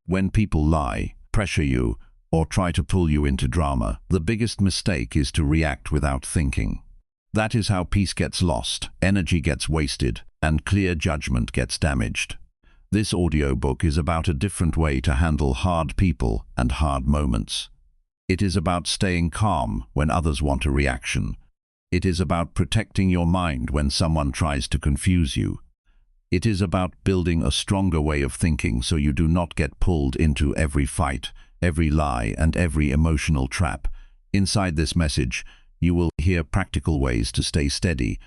When people lie, pressure you, or try to pull you into drama, the biggest mistake is to react without thinking. That is how peace gets lost, energy gets wasted, and clear judgment gets damaged. This audiobook is about a different way to handle hard people and hard moments. It is about staying calm when others want a reaction. It is about protecting your mind when someone tries to confuse you. It is about building a stronger way of thinking so you do not get pulled into every fight, every lie, and every emotional trap. Inside this message, you will hear practical ways to stay steady,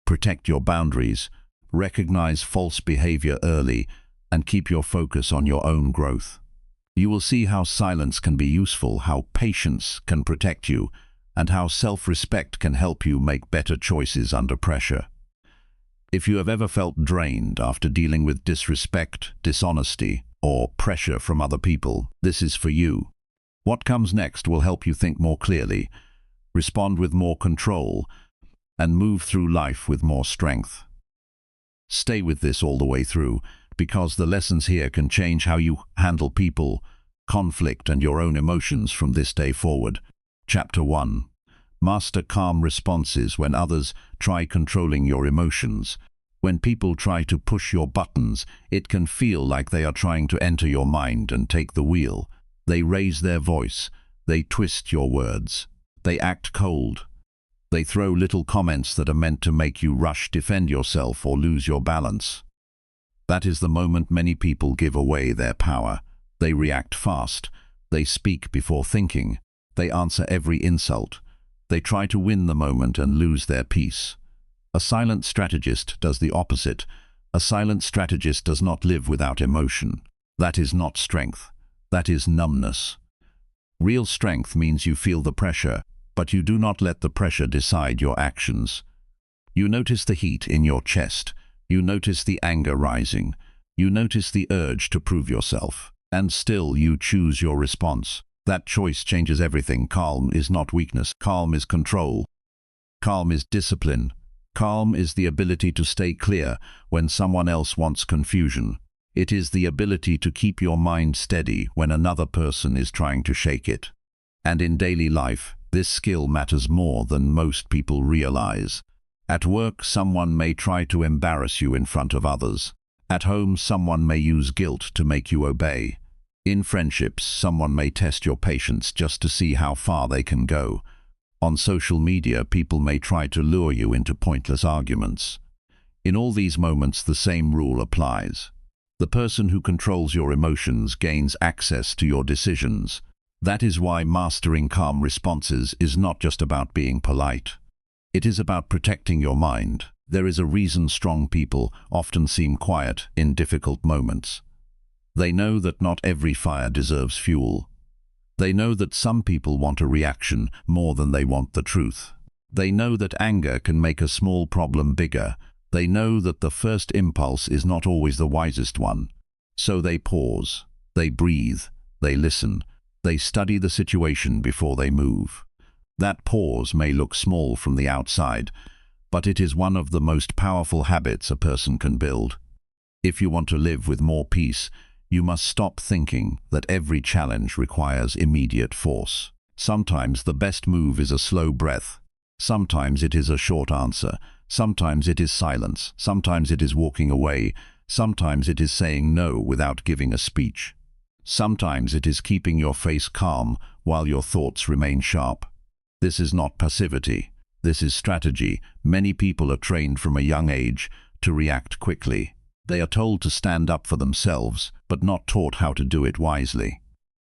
protect your boundaries, recognize false behavior early, and keep your focus on your own growth. You will see how silence can be useful, how patience can protect you, and how self-respect can help you make better choices under pressure. If you have ever felt drained after dealing with disrespect, dishonesty, or pressure from other people, this is for you. What comes next will help you think more clearly, respond with more control, and move through life with more strength. Stay with this all the way through, because the lessons here can change how you handle people, conflict, and your own emotions from this day forward. Chapter 1. Master calm responses when others try controlling your emotions. When people try to push your buttons, it can feel like they are trying to enter your mind and take the wheel. They raise their voice. They twist your words. They act cold. They throw little comments that are meant to make you rush, defend yourself, or lose your balance. That is the moment many people give away their power. They react fast. They speak before thinking. They answer every insult. They try to win the moment and lose their peace. A silent strategist does the opposite. A silent strategist does not live without emotion. That is not strength. That is numbness. Real strength means you feel the pressure, but you do not let the pressure decide your actions. You notice the heat in your chest. You notice the anger rising. You notice the urge to prove yourself. And still you choose your response. That choice changes everything. Calm is not weakness. Calm is control. Calm is discipline. Calm is the ability to stay clear when someone else wants confusion. It is the ability to keep your mind steady when another person is trying to shake it. And in daily life, this skill matters more than most people realize. At work, someone may try to embarrass you in front of others. At home, someone may use guilt to make you obey. In friendships, someone may test your patience just to see how far they can go. On social media, people may try to lure you into pointless arguments. In all these moments, the same rule applies. The person who controls your emotions gains access to your decisions. That is why mastering calm responses is not just about being polite. It is about protecting your mind. There is a reason strong people often seem quiet in difficult moments. They know that not every fire deserves fuel. They know that some people want a reaction more than they want the truth. They know that anger can make a small problem bigger. They know that the first impulse is not always the wisest one. So they pause, they breathe, they listen, they study the situation before they move. That pause may look small from the outside, but it is one of the most powerful habits a person can build. If you want to live with more peace, you must stop thinking that every challenge requires immediate force. Sometimes the best move is a slow breath. Sometimes it is a short answer. Sometimes it is silence. Sometimes it is walking away. Sometimes it is saying no without giving a speech. Sometimes it is keeping your face calm while your thoughts remain sharp. This is not passivity. This is strategy. Many people are trained from a young age to react quickly. They are told to stand up for themselves, but not taught how to do it wisely.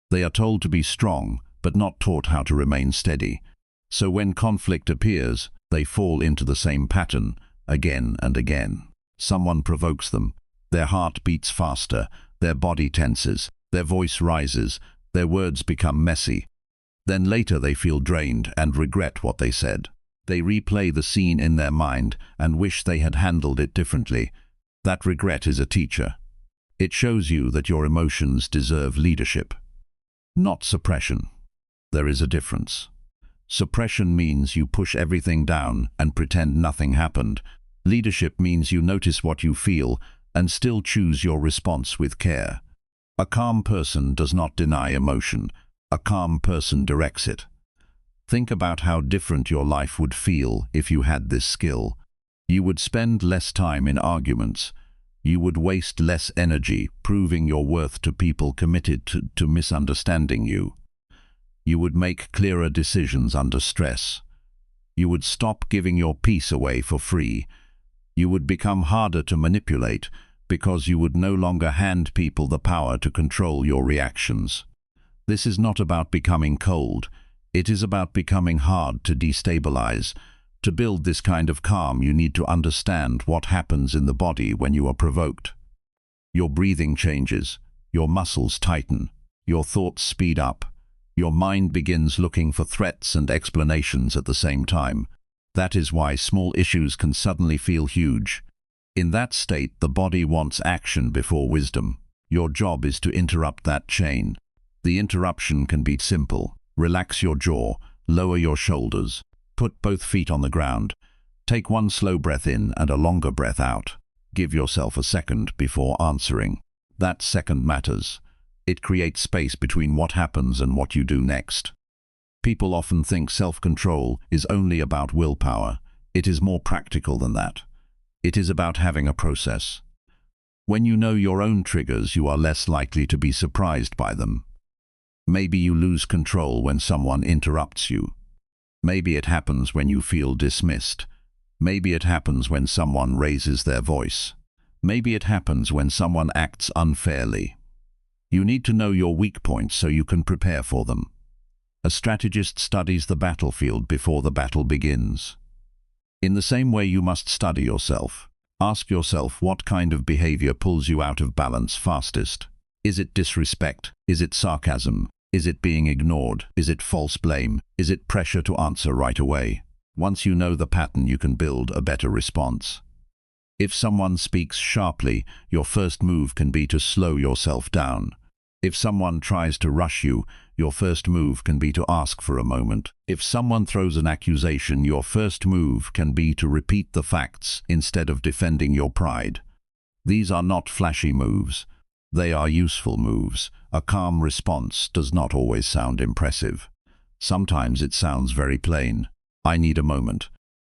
They are told to be strong, but not taught how to remain steady. So when conflict appears, they fall into the same pattern, again and again. Someone provokes them. Their heart beats faster, their body tenses, their voice rises, their words become messy. Then later they feel drained and regret what they said. They replay the scene in their mind and wish they had handled it differently. That regret is a teacher. It shows you that your emotions deserve leadership, not suppression. There is a difference. Suppression means you push everything down and pretend nothing happened. Leadership means you notice what you feel and still choose your response with care. A calm person does not deny emotion. A calm person directs it. Think about how different your life would feel if you had this skill. You would spend less time in arguments. You would waste less energy proving your worth to people committed to misunderstanding you. You would make clearer decisions under stress. You would stop giving your peace away for free. You would become harder to manipulate because you would no longer hand people the power to control your reactions. This is not about becoming cold. It is about becoming hard to destabilize. To build this kind of calm, you need to understand what happens in the body when you are provoked. Your breathing changes, your muscles tighten, your thoughts speed up, your mind begins looking for threats and explanations at the same time. That is why small issues can suddenly feel huge. In that state, the body wants action before wisdom. Your job is to interrupt that chain. The interruption can be simple. Relax your jaw, lower your shoulders, put both feet on the ground. Take one slow breath in and a longer breath out. Give yourself a second before answering. That second matters. It creates space between what happens and what you do next. People often think self-control is only about willpower. It is more practical than that. It is about having a process. When you know your own triggers, you are less likely to be surprised by them. Maybe you lose control when someone interrupts you. Maybe it happens when you feel dismissed. Maybe it happens when someone raises their voice. Maybe it happens when someone acts unfairly. You need to know your weak points so you can prepare for them. A strategist studies the battlefield before the battle begins. In the same way, you must study yourself. Ask yourself what kind of behavior pulls you out of balance fastest. Is it disrespect? Is it sarcasm? Is it being ignored? Is it false blame? Is it pressure to answer right away? Once you know the pattern, you can build a better response. If someone speaks sharply, your first move can be to slow yourself down. If someone tries to rush you, your first move can be to ask for a moment. If someone throws an accusation, your first move can be to repeat the facts instead of defending your pride. These are not flashy moves. They are useful moves. A calm response does not always sound impressive. Sometimes it sounds very plain. I need a moment.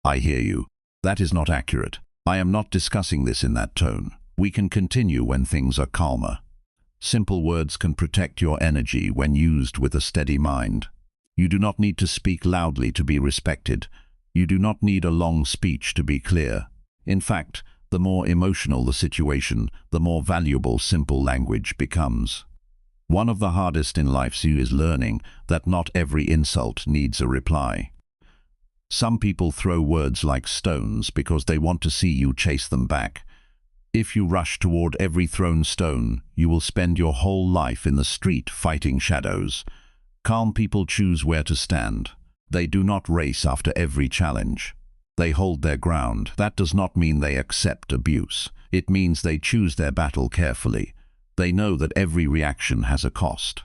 I hear you. That is not accurate. I am not discussing this in that tone. We can continue when things are calmer. Simple words can protect your energy when used with a steady mind. You do not need to speak loudly to be respected. You do not need a long speech to be clear. In fact, the more emotional the situation, the more valuable simple language becomes. One of the hardest in life is learning that not every insult needs a reply. Some people throw words like stones because they want to see you chase them back. If you rush toward every thrown stone, you will spend your whole life in the street fighting shadows. Calm people choose where to stand. They do not race after every challenge. They hold their ground. That does not mean they accept abuse. It means they choose their battle carefully. They know that every reaction has a cost.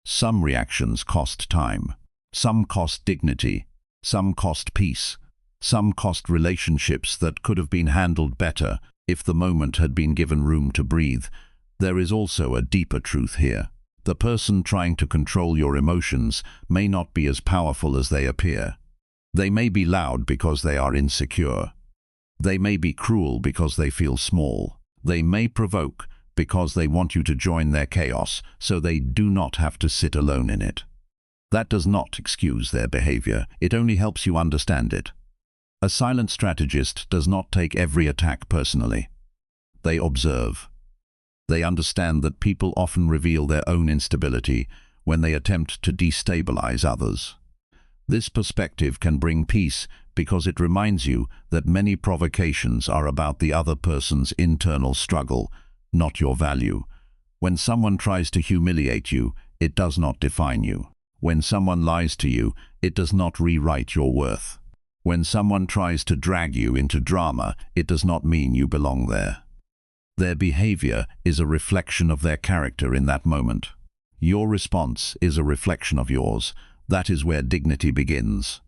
Some reactions cost time. Some cost dignity. Some cost peace. Some cost relationships that could have been handled better if the moment had been given room to breathe. There is also a deeper truth here. The person trying to control your emotions may not be as powerful as they appear. They may be loud because they are insecure. They may be cruel because they feel small. They may provoke because they want you to join their chaos, so they do not have to sit alone in it. That does not excuse their behavior. It only helps you understand it. A silent strategist does not take every attack personally. They observe. They understand that people often reveal their own instability when they attempt to destabilize others. This perspective can bring peace because it reminds you that many provocations are about the other person's internal struggle, not your value. When someone tries to humiliate you, it does not define you. When someone lies to you, it does not rewrite your worth. When someone tries to drag you into drama, it does not mean you belong there. Their behavior is a reflection of their character in that moment. Your response is a reflection of yours. That is where dignity begins.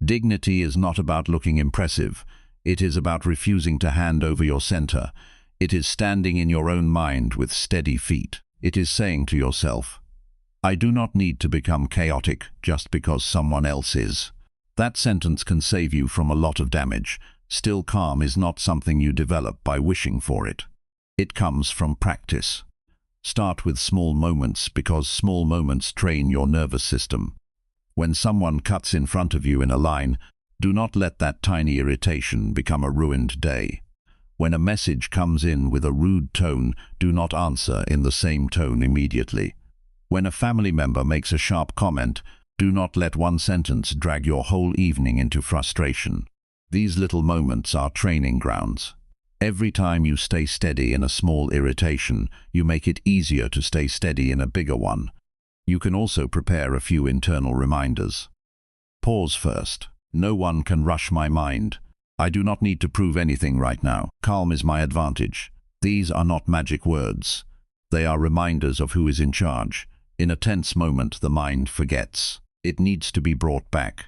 Dignity is not about looking impressive. It is about refusing to hand over your center. It is standing in your own mind with steady feet. It is saying to yourself, I do not need to become chaotic just because someone else is. That sentence can save you from a lot of damage. Still, calm is not something you develop by wishing for it. It comes from practice. Start with small moments because small moments train your nervous system. When someone cuts in front of you in a line, do not let that tiny irritation become a ruined day. When a message comes in with a rude tone, do not answer in the same tone immediately. When a family member makes a sharp comment, do not let one sentence drag your whole evening into frustration. These little moments are training grounds. Every time you stay steady in a small irritation, you make it easier to stay steady in a bigger one. You can also prepare a few internal reminders. Pause first. No one can rush my mind. I do not need to prove anything right now. Calm is my advantage. These are not magic words. They are reminders of who is in charge. In a tense moment, the mind forgets. It needs to be brought back.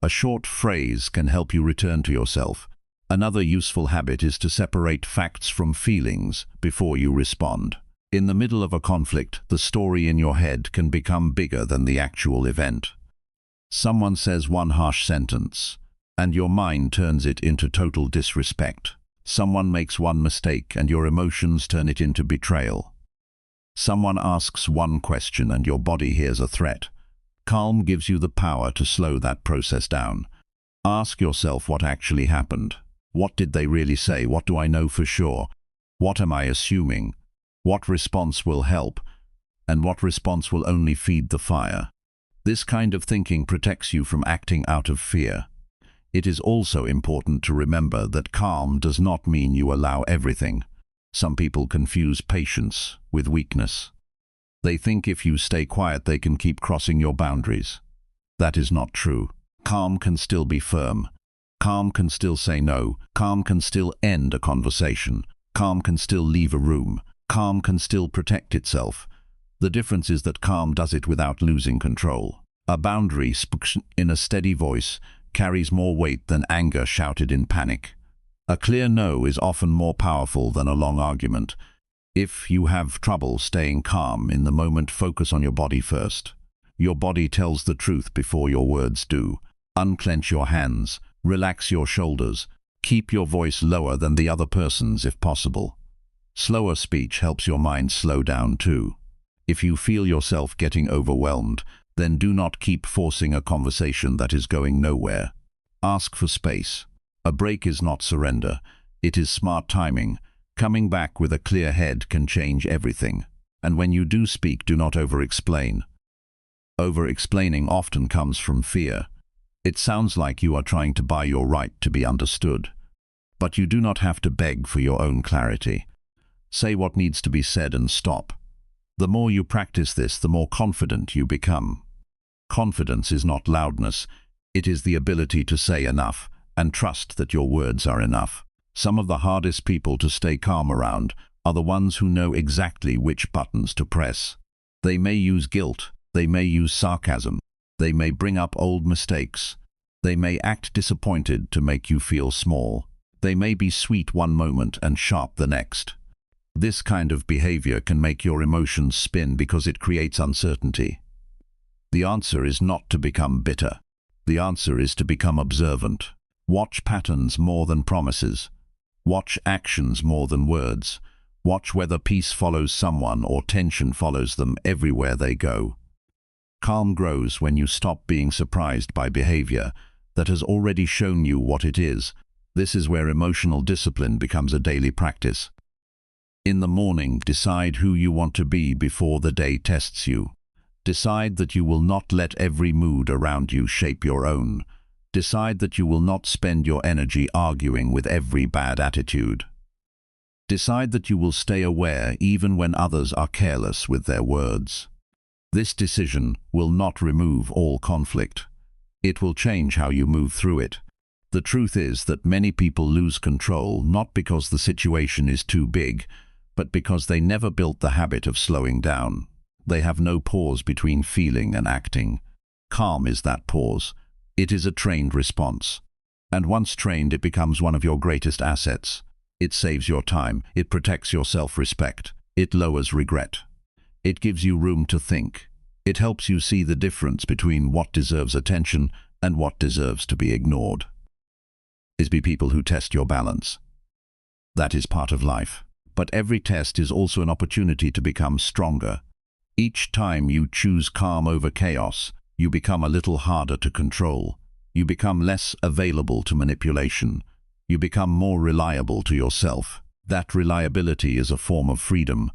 A short phrase can help you return to yourself. Another useful habit is to separate facts from feelings before you respond. In the middle of a conflict, the story in your head can become bigger than the actual event. Someone says one harsh sentence, and your mind turns it into total disrespect. Someone makes one mistake, and your emotions turn it into betrayal. Someone asks one question, and your body hears a threat. Calm gives you the power to slow that process down. Ask yourself what actually happened. What did they really say? What do I know for sure? What am I assuming? What response will help? And what response will only feed the fire? This kind of thinking protects you from acting out of fear. It is also important to remember that calm does not mean you allow everything. Some people confuse patience with weakness. They think if you stay quiet, they can keep crossing your boundaries. That is not true. Calm can still be firm. Calm can still say no. Calm can still end a conversation. Calm can still leave a room. Calm can still protect itself. The difference is that calm does it without losing control. A boundary spoken in a steady voice carries more weight than anger shouted in panic. A clear no is often more powerful than a long argument. If you have trouble staying calm in the moment, focus on your body first. Your body tells the truth before your words do. Unclench your hands, relax your shoulders, keep your voice lower than the other person's if possible. Slower speech helps your mind slow down too. If you feel yourself getting overwhelmed, then do not keep forcing a conversation that is going nowhere. Ask for space. A break is not surrender. It is smart timing. Coming back with a clear head can change everything. And when you do speak, do not over-explain. Over-explaining often comes from fear. It sounds like you are trying to buy your right to be understood. But you do not have to beg for your own clarity. Say what needs to be said and stop. The more you practice this, the more confident you become. Confidence is not loudness. It is the ability to say enough and trust that your words are enough. Some of the hardest people to stay calm around are the ones who know exactly which buttons to press. They may use guilt. They may use sarcasm. They may bring up old mistakes. They may act disappointed to make you feel small. They may be sweet one moment and sharp the next. This kind of behavior can make your emotions spin because it creates uncertainty. The answer is not to become bitter. The answer is to become observant. Watch patterns more than promises. Watch actions more than words. Watch whether peace follows someone or tension follows them everywhere they go. Calm grows when you stop being surprised by behavior that has already shown you what it is. This is where emotional discipline becomes a daily practice. In the morning, decide who you want to be before the day tests you. Decide that you will not let every mood around you shape your own. Decide that you will not spend your energy arguing with every bad attitude. Decide that you will stay aware even when others are careless with their words. This decision will not remove all conflict. It will change how you move through it. The truth is that many people lose control not because the situation is too big, but because they never built the habit of slowing down. They have no pause between feeling and acting. Calm is that pause. It is a trained response. And once trained, it becomes one of your greatest assets. It saves your time. It protects your self-respect. It lowers regret. It gives you room to think. It helps you see the difference between what deserves attention and what deserves to be ignored. Be people who test your balance. That is part of life. But every test is also an opportunity to become stronger. Each time you choose calm over chaos, you become a little harder to control. You become less available to manipulation. You become more reliable to yourself. That reliability is a form of freedom.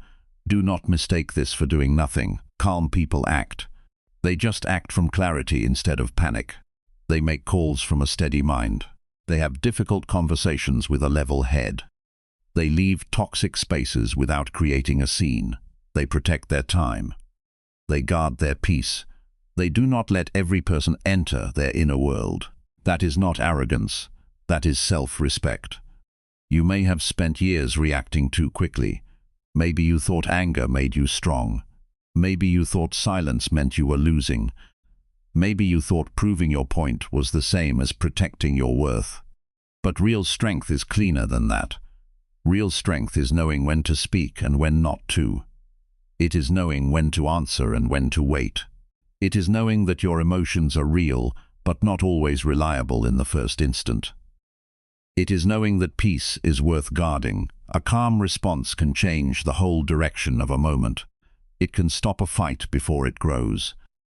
Do not mistake this for doing nothing. Calm people act. They just act from clarity instead of panic. They make calls from a steady mind. They have difficult conversations with a level head. They leave toxic spaces without creating a scene. They protect their time. They guard their peace. They do not let every person enter their inner world. That is not arrogance. That is self-respect. You may have spent years reacting too quickly. Maybe you thought anger made you strong. Maybe you thought silence meant you were losing. Maybe you thought proving your point was the same as protecting your worth. But real strength is cleaner than that. Real strength is knowing when to speak and when not to. It is knowing when to answer and when to wait. It is knowing that your emotions are real, but not always reliable in the first instant. It is knowing that peace is worth guarding. A calm response can change the whole direction of a moment. It can stop a fight before it grows.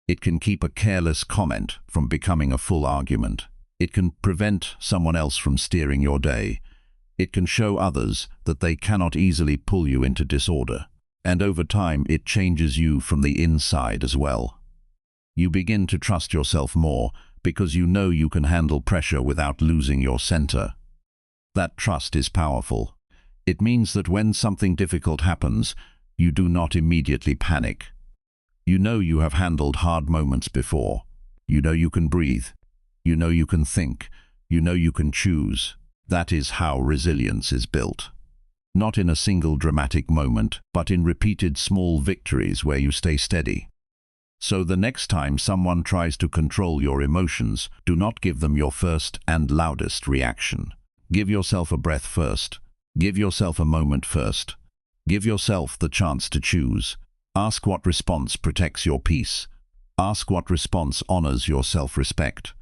It can keep a careless comment from becoming a full argument. It can prevent someone else from steering your day. It can show others that they cannot easily pull you into disorder. And over time, it changes you from the inside as well. You begin to trust yourself more because you know you can handle pressure without losing your center. That trust is powerful. It means that when something difficult happens, you do not immediately panic. You know you have handled hard moments before. You know you can breathe. You know you can think. You know you can choose. That is how resilience is built. Not in a single dramatic moment, but in repeated small victories where you stay steady. So the next time someone tries to control your emotions, do not give them your first and loudest reaction. Give yourself a breath first. Give yourself a moment first. Give yourself the chance to choose. Ask what response protects your peace. Ask what response honors your self-respect.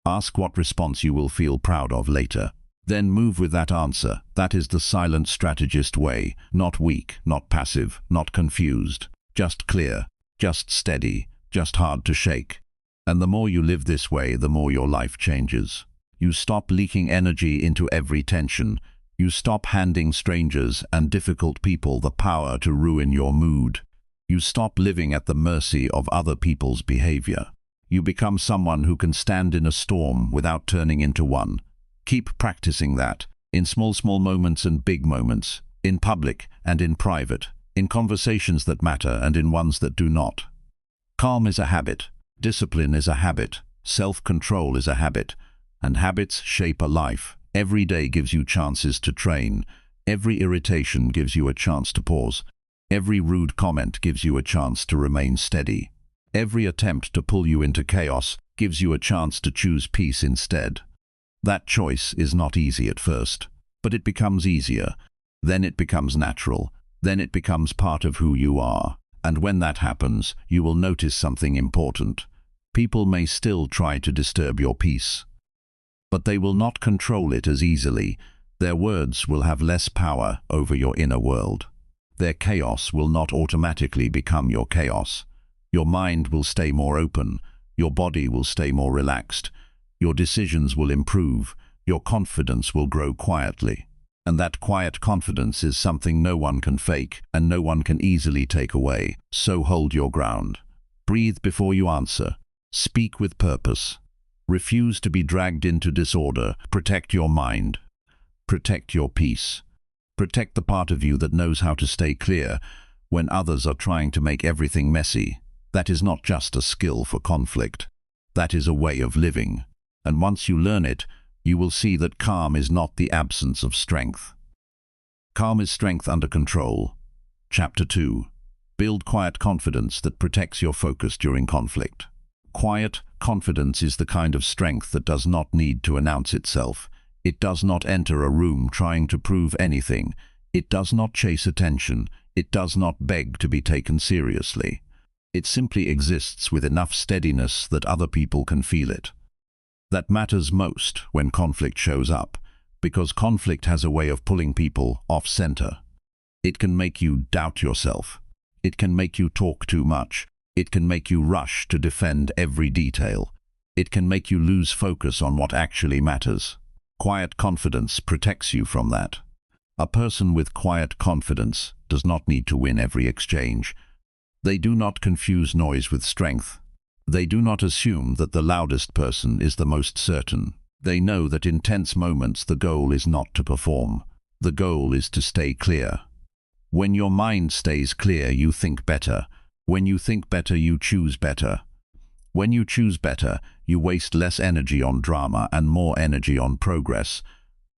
Ask what response you will feel proud of later. Then move with that answer. That is the silent strategist way. Not weak, not passive, not confused. Just clear, just steady, just hard to shake. And the more you live this way, the more your life changes. You stop leaking energy into every tension. You stop handing strangers and difficult people the power to ruin your mood. You stop living at the mercy of other people's behavior. You become someone who can stand in a storm without turning into one. Keep practicing that, in small moments and big moments, in public and in private, in conversations that matter and in ones that do not. Calm is a habit, discipline is a habit, self-control is a habit, and habits shape a life. Every day gives you chances to train. Every irritation gives you a chance to pause. Every rude comment gives you a chance to remain steady. Every attempt to pull you into chaos gives you a chance to choose peace instead. That choice is not easy at first, but it becomes easier. Then it becomes natural. Then it becomes part of who you are. And when that happens, you will notice something important. People may still try to disturb your peace, but they will not control it as easily. Their words will have less power over your inner world. Their chaos will not automatically become your chaos. Your mind will stay more open. Your body will stay more relaxed. Your decisions will improve. Your confidence will grow quietly. And that quiet confidence is something no one can fake and no one can easily take away. So hold your ground. Breathe before you answer. Speak with purpose. Refuse to be dragged into disorder. Protect your mind. Protect your peace. Protect the part of you that knows how to stay clear when others are trying to make everything messy. That is not just a skill for conflict. That is a way of living. And once you learn it, you will see that calm is not the absence of strength. Calm is strength under control. Chapter 2. Build quiet confidence that protects your focus during conflict. Quiet confidence is the kind of strength that does not need to announce itself. It does not enter a room trying to prove anything. It does not chase attention. It does not beg to be taken seriously. It simply exists with enough steadiness that other people can feel it. That matters most when conflict shows up, because conflict has a way of pulling people off center. It can make you doubt yourself. It can make you talk too much. It can make you rush to defend every detail. It can make you lose focus on what actually matters. Quiet confidence protects you from that. A person with quiet confidence does not need to win every exchange. They do not confuse noise with strength. They do not assume that the loudest person is the most certain. They know that in tense moments the goal is not to perform. The goal is to stay clear. When your mind stays clear, you think better. When you think better, you choose better. When you choose better, you waste less energy on drama and more energy on progress.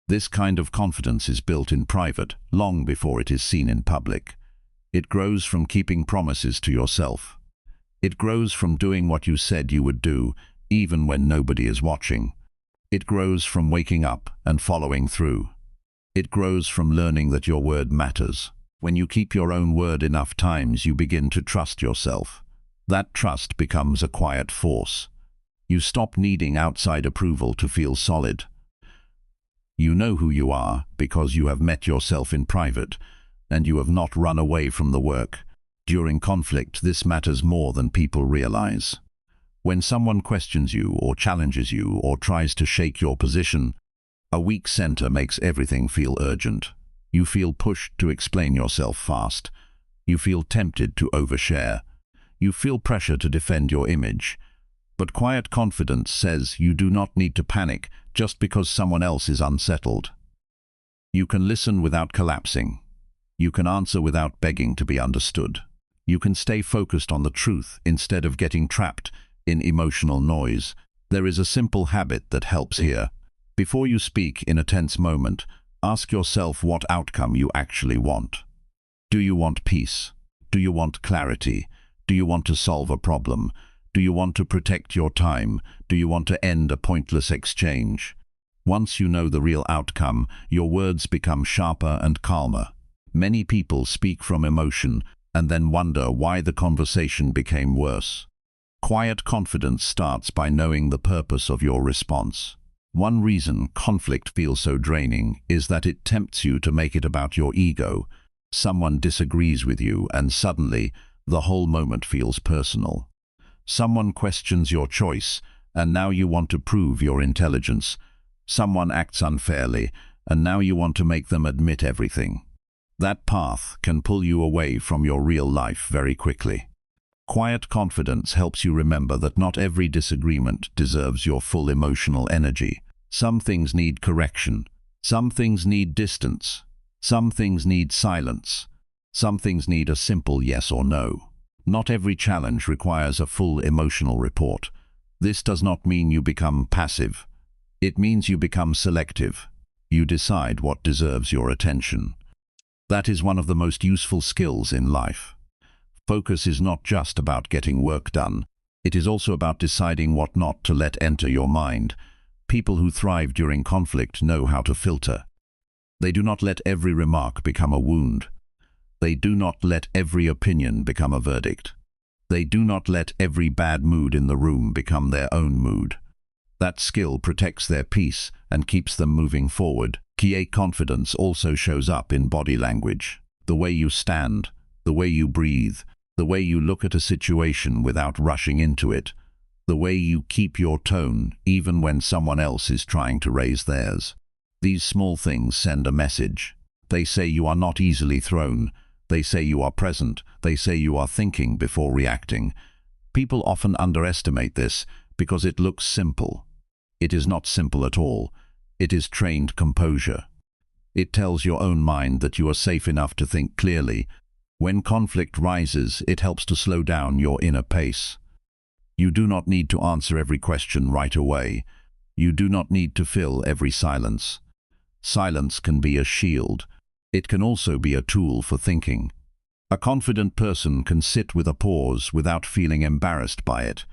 This kind of confidence is built in private, long before it is seen in public. It grows from keeping promises to yourself. It grows from doing what you said you would do, even when nobody is watching. It grows from waking up and following through. It grows from learning that your word matters. When you keep your own word enough times, you begin to trust yourself. That trust becomes a quiet force. You stop needing outside approval to feel solid. You know who you are because you have met yourself in private, and you have not run away from the work. During conflict, this matters more than people realize. When someone questions you or challenges you or tries to shake your position, a weak center makes everything feel urgent. You feel pushed to explain yourself fast. You feel tempted to overshare. You feel pressure to defend your image. But quiet confidence says you do not need to panic just because someone else is unsettled. You can listen without collapsing. You can answer without begging to be understood. You can stay focused on the truth instead of getting trapped in emotional noise. There is a simple habit that helps here. Before you speak in a tense moment, ask yourself what outcome you actually want. Do you want peace? Do you want clarity? Do you want to solve a problem? Do you want to protect your time? Do you want to end a pointless exchange? Once you know the real outcome, your words become sharper and calmer. Many people speak from emotion and then wonder why the conversation became worse. Quiet confidence starts by knowing the purpose of your response. One reason conflict feels so draining is that it tempts you to make it about your ego. Someone disagrees with you and suddenly the whole moment feels personal. Someone questions your choice and now you want to prove your intelligence. Someone acts unfairly and now you want to make them admit everything. That path can pull you away from your real life very quickly. Quiet confidence helps you remember that not every disagreement deserves your full emotional energy. Some things need correction. Some things need distance. Some things need silence. Some things need a simple yes or no. Not every challenge requires a full emotional report. This does not mean you become passive. It means you become selective. You decide what deserves your attention. That is one of the most useful skills in life. Focus is not just about getting work done. It is also about deciding what not to let enter your mind. People who thrive during conflict know how to filter. They do not let every remark become a wound. They do not let every opinion become a verdict. They do not let every bad mood in the room become their own mood. That skill protects their peace and keeps them moving forward. Quiet confidence also shows up in body language. The way you stand, the way you breathe, the way you look at a situation without rushing into it, the way you keep your tone even when someone else is trying to raise theirs. These small things send a message. They say you are not easily thrown. They say you are present. They say you are thinking before reacting. People often underestimate this because it looks simple. It is not simple at all. It is trained composure. It tells your own mind that you are safe enough to think clearly. When conflict rises, it helps to slow down your inner pace. You do not need to answer every question right away. You do not need to fill every silence. Silence can be a shield. It can also be a tool for thinking. A confident person can sit with a pause without feeling embarrassed by it.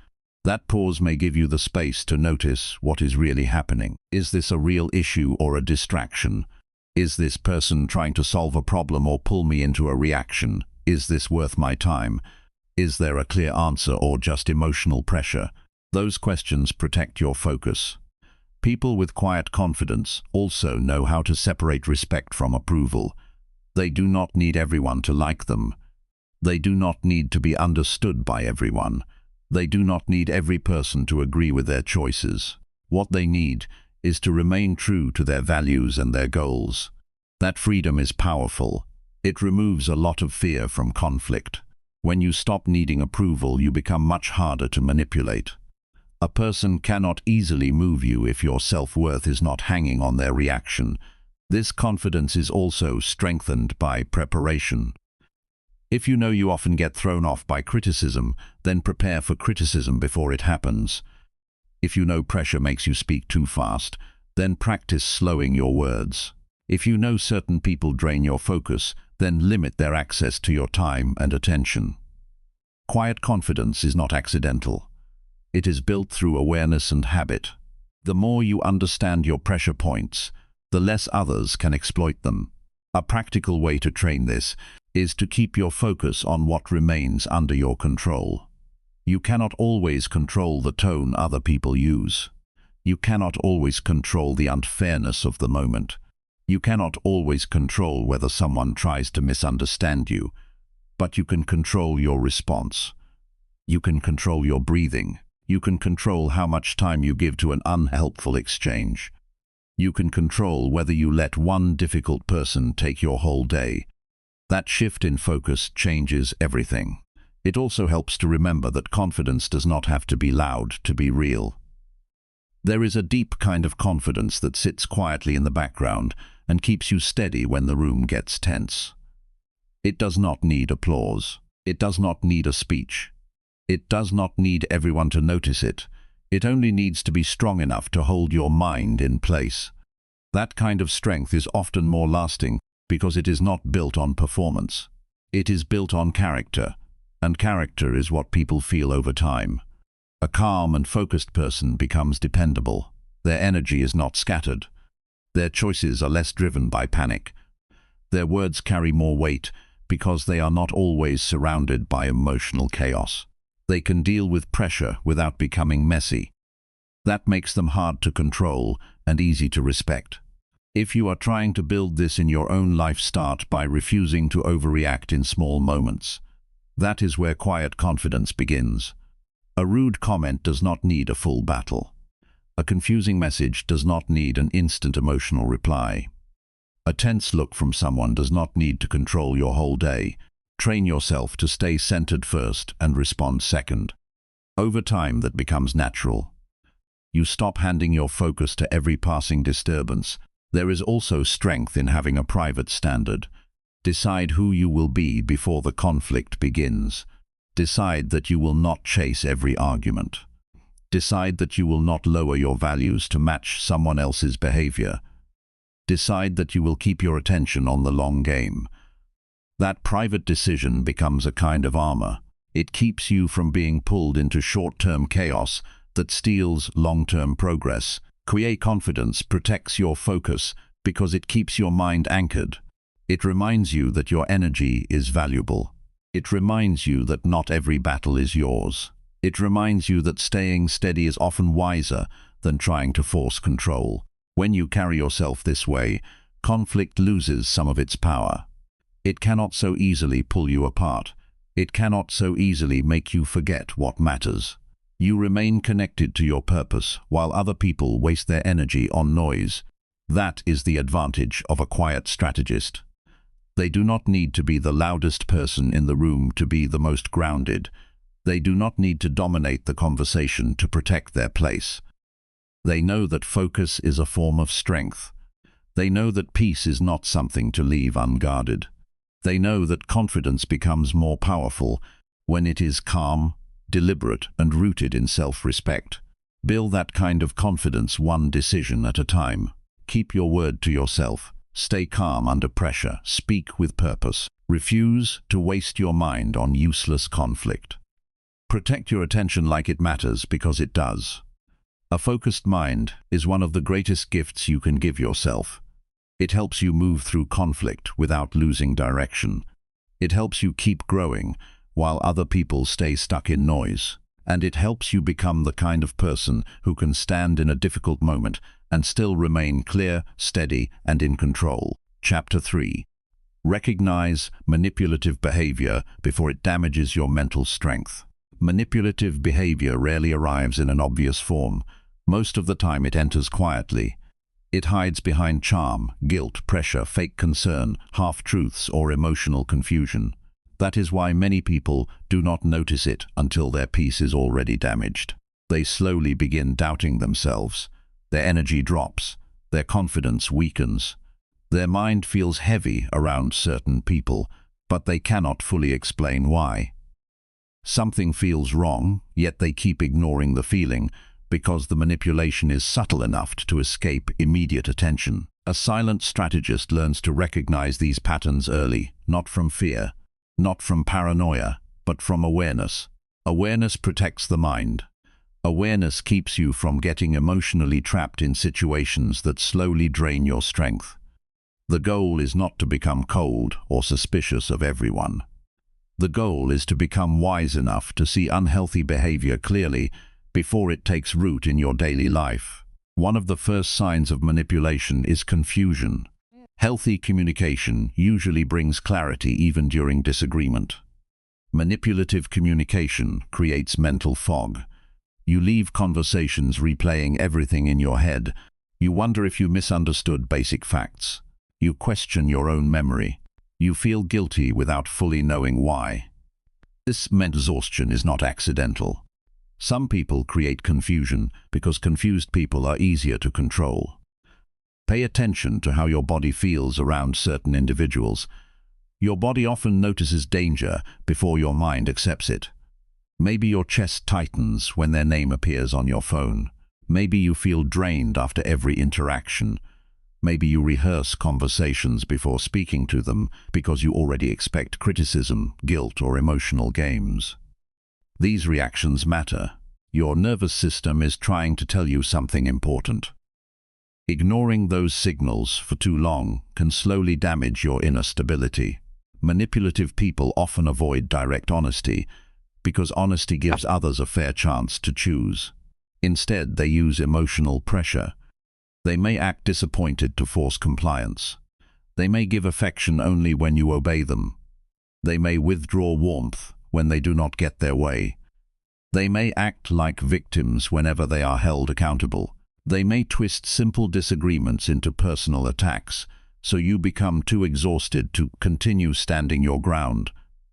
That pause may give you the space to notice what is really happening. Is this a real issue or a distraction? Is this person trying to solve a problem or pull me into a reaction? Is this worth my time? Is there a clear answer or just emotional pressure? Those questions protect your focus. People with quiet confidence also know how to separate respect from approval. They do not need everyone to like them. They do not need to be understood by everyone. They do not need every person to agree with their choices. What they need is to remain true to their values and their goals. That freedom is powerful. It removes a lot of fear from conflict. When you stop needing approval, you become much harder to manipulate. A person cannot easily move you if your self-worth is not hanging on their reaction. This confidence is also strengthened by preparation. If you know you often get thrown off by criticism, then prepare for criticism before it happens. If you know pressure makes you speak too fast, then practice slowing your words. If you know certain people drain your focus, then limit their access to your time and attention. Quiet confidence is not accidental. It is built through awareness and habit. The more you understand your pressure points, the less others can exploit them. A practical way to train this is to keep your focus on what remains under your control. You cannot always control the tone other people use. You cannot always control the unfairness of the moment. You cannot always control whether someone tries to misunderstand you, but you can control your response. You can control your breathing. You can control how much time you give to an unhelpful exchange. You can control whether you let one difficult person take your whole day. That shift in focus changes everything. It also helps to remember that confidence does not have to be loud to be real. There is a deep kind of confidence that sits quietly in the background and keeps you steady when the room gets tense. It does not need applause. It does not need a speech. It does not need everyone to notice it. It only needs to be strong enough to hold your mind in place. That kind of strength is often more lasting because it is not built on performance. It is built on character, and character is what people feel over time. A calm and focused person becomes dependable. Their energy is not scattered. Their choices are less driven by panic. Their words carry more weight because they are not always surrounded by emotional chaos. They can deal with pressure without becoming messy. That makes them hard to control and easy to respect. If you are trying to build this in your own life, start by refusing to overreact in small moments. That is where quiet confidence begins. A rude comment does not need a full battle. A confusing message does not need an instant emotional reply. A tense look from someone does not need to control your whole day. Train yourself to stay centered first and respond second. Over time, that becomes natural. You stop handing your focus to every passing disturbance. There is also strength in having a private standard. Decide who you will be before the conflict begins. Decide that you will not chase every argument. Decide that you will not lower your values to match someone else's behavior. Decide that you will keep your attention on the long game. That private decision becomes a kind of armor. It keeps you from being pulled into short-term chaos that steals long-term progress. Quiet confidence protects your focus because it keeps your mind anchored. It reminds you that your energy is valuable. It reminds you that not every battle is yours. It reminds you that staying steady is often wiser than trying to force control. When you carry yourself this way, conflict loses some of its power. It cannot so easily pull you apart. It cannot so easily make you forget what matters. You remain connected to your purpose while other people waste their energy on noise. That is the advantage of a quiet strategist. They do not need to be the loudest person in the room to be the most grounded. They do not need to dominate the conversation to protect their place. They know that focus is a form of strength. They know that peace is not something to leave unguarded. They know that confidence becomes more powerful when it is calm, deliberate, and rooted in self-respect. Build that kind of confidence one decision at a time. Keep your word to yourself. Stay calm under pressure. Speak with purpose. Refuse to waste your mind on useless conflict. Protect your attention like it matters, because it does. A focused mind is one of the greatest gifts you can give yourself. It helps you move through conflict without losing direction. It helps you keep growing while other people stay stuck in noise. And it helps you become the kind of person who can stand in a difficult moment and still remain clear, steady, and in control. Chapter 3. Recognize manipulative behavior before it damages your mental strength. Manipulative behavior rarely arrives in an obvious form. Most of the time it enters quietly. It hides behind charm, guilt, pressure, fake concern, half-truths, or emotional confusion. That is why many people do not notice it until their peace is already damaged. They slowly begin doubting themselves. Their energy drops. Their confidence weakens. Their mind feels heavy around certain people, but they cannot fully explain why. Something feels wrong, yet they keep ignoring the feeling because the manipulation is subtle enough to escape immediate attention. A silent strategist learns to recognize these patterns early, not from fear, not from paranoia, but from awareness. Awareness protects the mind. Awareness keeps you from getting emotionally trapped in situations that slowly drain your strength. The goal is not to become cold or suspicious of everyone. The goal is to become wise enough to see unhealthy behavior clearly before it takes root in your daily life. One of the first signs of manipulation is confusion. Healthy communication usually brings clarity even during disagreement. Manipulative communication creates mental fog. You leave conversations replaying everything in your head. You wonder if you misunderstood basic facts. You question your own memory. You feel guilty without fully knowing why. This mental exhaustion is not accidental. Some people create confusion because confused people are easier to control. Pay attention to how your body feels around certain individuals. Your body often notices danger before your mind accepts it. Maybe your chest tightens when their name appears on your phone. Maybe you feel drained after every interaction. Maybe you rehearse conversations before speaking to them because you already expect criticism, guilt, or emotional games. These reactions matter. Your nervous system is trying to tell you something important. Ignoring those signals for too long can slowly damage your inner stability. Manipulative people often avoid direct honesty because honesty gives others a fair chance to choose. Instead, they use emotional pressure. They may act disappointed to force compliance. They may give affection only when you obey them. They may withdraw warmth when they do not get their way. They may act like victims whenever they are held accountable. They may twist simple disagreements into personal attacks, so you become too exhausted to continue standing your ground.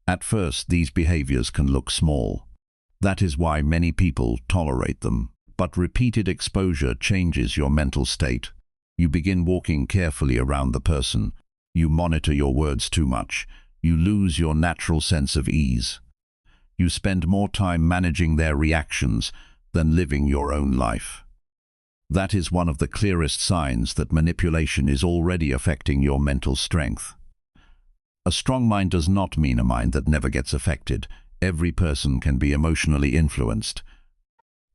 At first, these behaviors can look small. That is why many people tolerate them. But repeated exposure changes your mental state. You begin walking carefully around the person. You monitor your words too much. You lose your natural sense of ease. You spend more time managing their reactions than living your own life. That is one of the clearest signs that manipulation is already affecting your mental strength. A strong mind does not mean a mind that never gets affected. Every person can be emotionally influenced.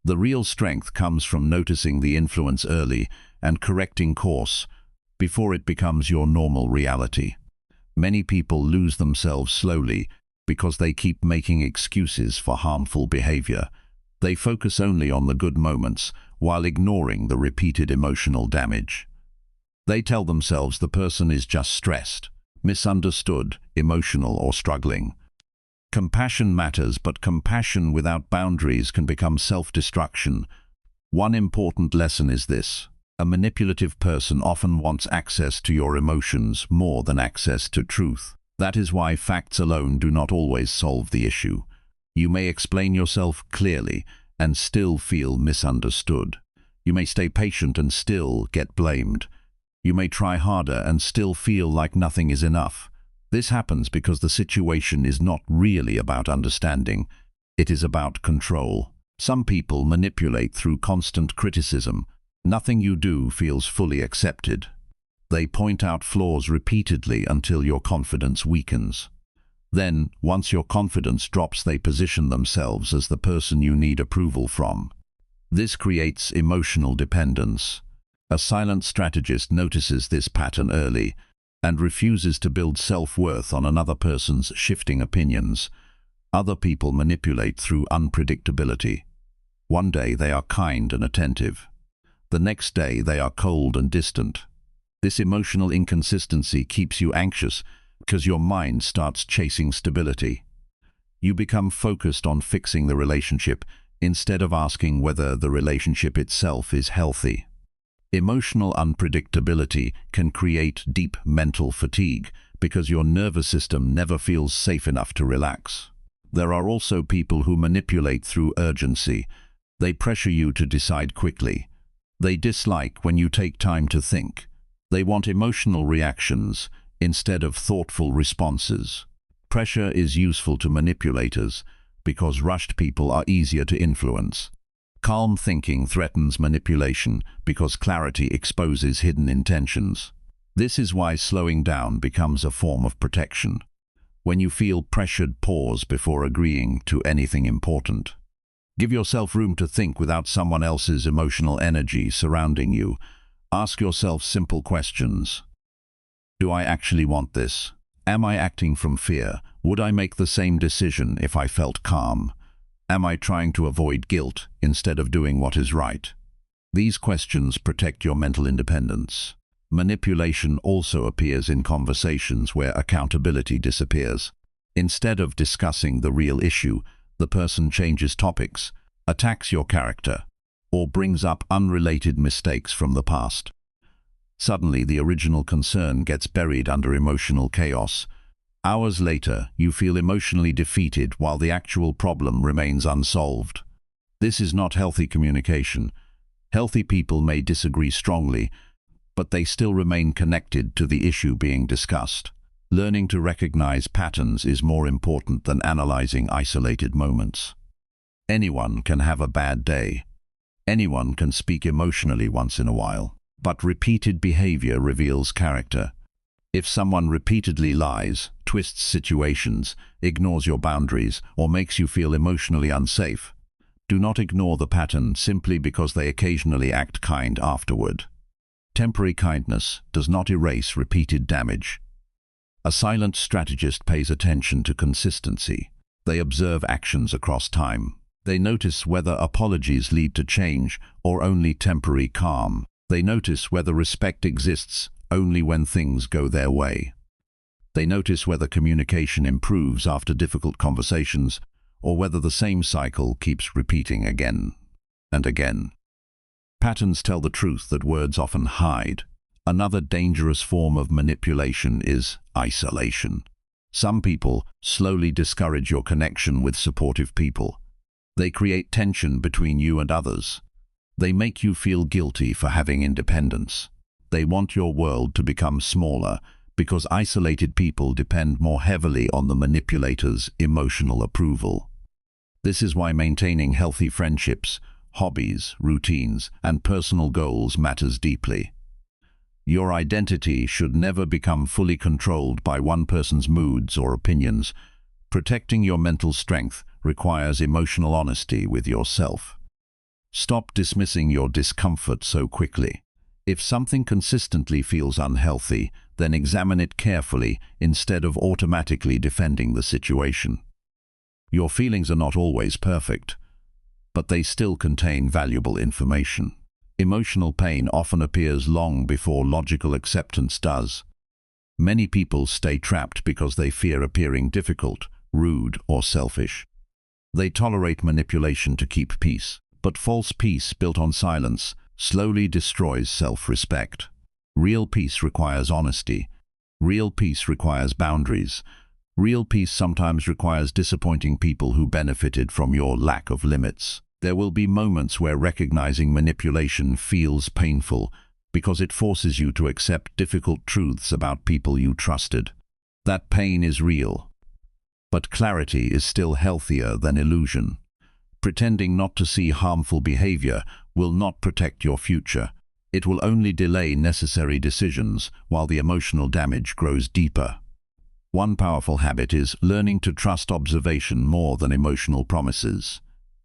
The real strength comes from noticing the influence early and correcting course before it becomes your normal reality. Many people lose themselves slowly because they keep making excuses for harmful behavior. They focus only on the good moments while ignoring the repeated emotional damage. They tell themselves the person is just stressed, misunderstood, emotional, or struggling. Compassion matters, but compassion without boundaries can become self-destruction. One important lesson is this: a manipulative person often wants access to your emotions more than access to truth. That is why facts alone do not always solve the issue. You may explain yourself clearly and still feel misunderstood. You may stay patient and still get blamed. You may try harder and still feel like nothing is enough. This happens because the situation is not really about understanding. It is about control. Some people manipulate through constant criticism. Nothing you do feels fully accepted. They point out flaws repeatedly until your confidence weakens. Then, once your confidence drops, they position themselves as the person you need approval from. This creates emotional dependence. A silent strategist notices this pattern early and refuses to build self-worth on another person's shifting opinions. Other people manipulate through unpredictability. One day they are kind and attentive. The next day they are cold and distant. This emotional inconsistency keeps you anxious because your mind starts chasing stability. You become focused on fixing the relationship instead of asking whether the relationship itself is healthy. Emotional unpredictability can create deep mental fatigue because your nervous system never feels safe enough to relax. There are also people who manipulate through urgency. They pressure you to decide quickly. They dislike when you take time to think. They want emotional reactions instead of thoughtful responses. Pressure is useful to manipulators because rushed people are easier to influence. Calm thinking threatens manipulation because clarity exposes hidden intentions. This is why slowing down becomes a form of protection. When you feel pressured, pause before agreeing to anything important. Give yourself room to think without someone else's emotional energy surrounding you. Ask yourself simple questions. Do I actually want this? Am I acting from fear? Would I make the same decision if I felt calm? Am I trying to avoid guilt instead of doing what is right? These questions protect your mental independence. Manipulation also appears in conversations where accountability disappears. Instead of discussing the real issue, the person changes topics, attacks your character, or brings up unrelated mistakes from the past. Suddenly, the original concern gets buried under emotional chaos. Hours later, you feel emotionally defeated while the actual problem remains unsolved. This is not healthy communication. Healthy people may disagree strongly, but they still remain connected to the issue being discussed. Learning to recognize patterns is more important than analyzing isolated moments. Anyone can have a bad day. Anyone can speak emotionally once in a while. But repeated behavior reveals character. If someone repeatedly lies, twists situations, ignores your boundaries, or makes you feel emotionally unsafe, do not ignore the pattern simply because they occasionally act kind afterward. Temporary kindness does not erase repeated damage. A silent strategist pays attention to consistency. They observe actions across time. They notice whether apologies lead to change or only temporary calm. They notice whether respect exists only when things go their way. They notice whether communication improves after difficult conversations or whether the same cycle keeps repeating again and again. Patterns tell the truth that words often hide. Another dangerous form of manipulation is isolation. Some people slowly discourage your connection with supportive people. They create tension between you and others. They make you feel guilty for having independence. They want your world to become smaller because isolated people depend more heavily on the manipulator's emotional approval. This is why maintaining healthy friendships, hobbies, routines, and personal goals matters deeply. Your identity should never become fully controlled by one person's moods or opinions. Protecting your mental strength requires emotional honesty with yourself. Stop dismissing your discomfort so quickly. If something consistently feels unhealthy, then examine it carefully instead of automatically defending the situation. Your feelings are not always perfect, but they still contain valuable information. Emotional pain often appears long before logical acceptance does. Many people stay trapped because they fear appearing difficult, rude, or selfish. They tolerate manipulation to keep peace. But false peace built on silence slowly destroys self-respect. Real peace requires honesty. Real peace requires boundaries. Real peace sometimes requires disappointing people who benefited from your lack of limits. There will be moments where recognizing manipulation feels painful because it forces you to accept difficult truths about people you trusted. That pain is real. But clarity is still healthier than illusion. Pretending not to see harmful behavior will not protect your future. It will only delay necessary decisions while the emotional damage grows deeper. One powerful habit is learning to trust observation more than emotional promises.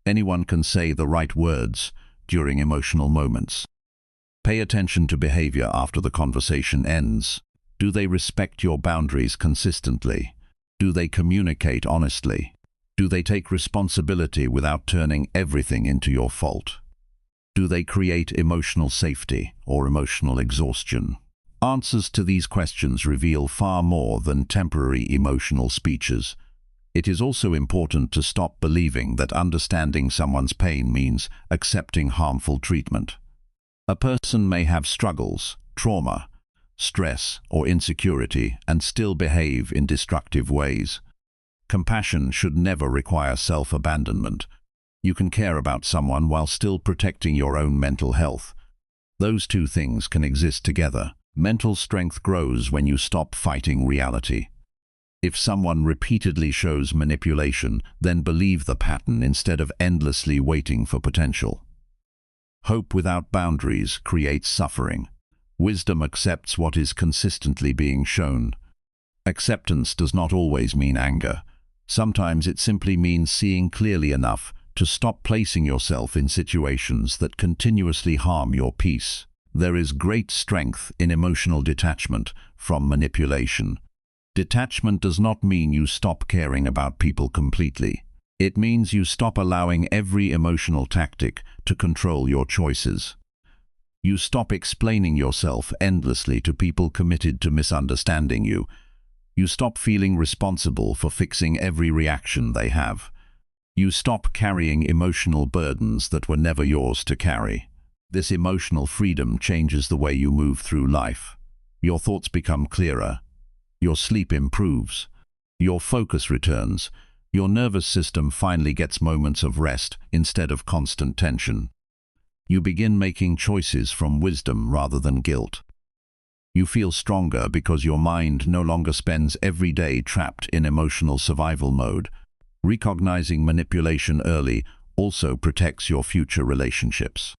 Anyone can say the right words during emotional moments. Pay attention to behavior after the conversation ends. Do they respect your boundaries consistently? Do they communicate honestly? Do they take responsibility without turning everything into your fault? Do they create emotional safety or emotional exhaustion? Answers to these questions reveal far more than temporary emotional speeches. It is also important to stop believing that understanding someone's pain means accepting harmful treatment. A person may have struggles, trauma, stress, or insecurity and still behave in destructive ways. Compassion should never require self-abandonment. You can care about someone while still protecting your own mental health. Those two things can exist together. Mental strength grows when you stop fighting reality. If someone repeatedly shows manipulation, then believe the pattern instead of endlessly waiting for potential. Hope without boundaries creates suffering. Wisdom accepts what is consistently being shown. Acceptance does not always mean anger. Sometimes it simply means seeing clearly enough to stop placing yourself in situations that continuously harm your peace. There is great strength in emotional detachment from manipulation. Detachment does not mean you stop caring about people completely. It means you stop allowing every emotional tactic to control your choices. You stop explaining yourself endlessly to people committed to misunderstanding you. You stop feeling responsible for fixing every reaction they have. You stop carrying emotional burdens that were never yours to carry. This emotional freedom changes the way you move through life. Your thoughts become clearer. Your sleep improves. Your focus returns. Your nervous system finally gets moments of rest instead of constant tension. You begin making choices from wisdom rather than guilt. You feel stronger because your mind no longer spends every day trapped in emotional survival mode. Recognizing manipulation early also protects your future relationships.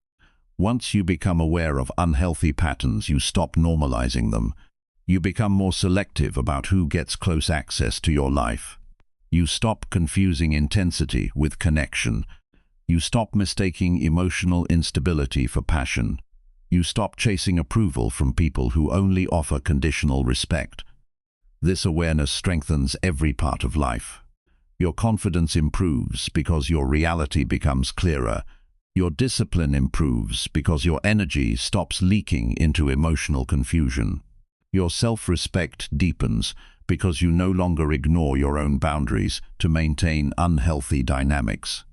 Once you become aware of unhealthy patterns, you stop normalizing them. You become more selective about who gets close access to your life. You stop confusing intensity with connection. You stop mistaking emotional instability for passion. You stop chasing approval from people who only offer conditional respect. This awareness strengthens every part of life. Your confidence improves because your reality becomes clearer. Your discipline improves because your energy stops leaking into emotional confusion. Your self-respect deepens because you no longer ignore your own boundaries to maintain unhealthy dynamics.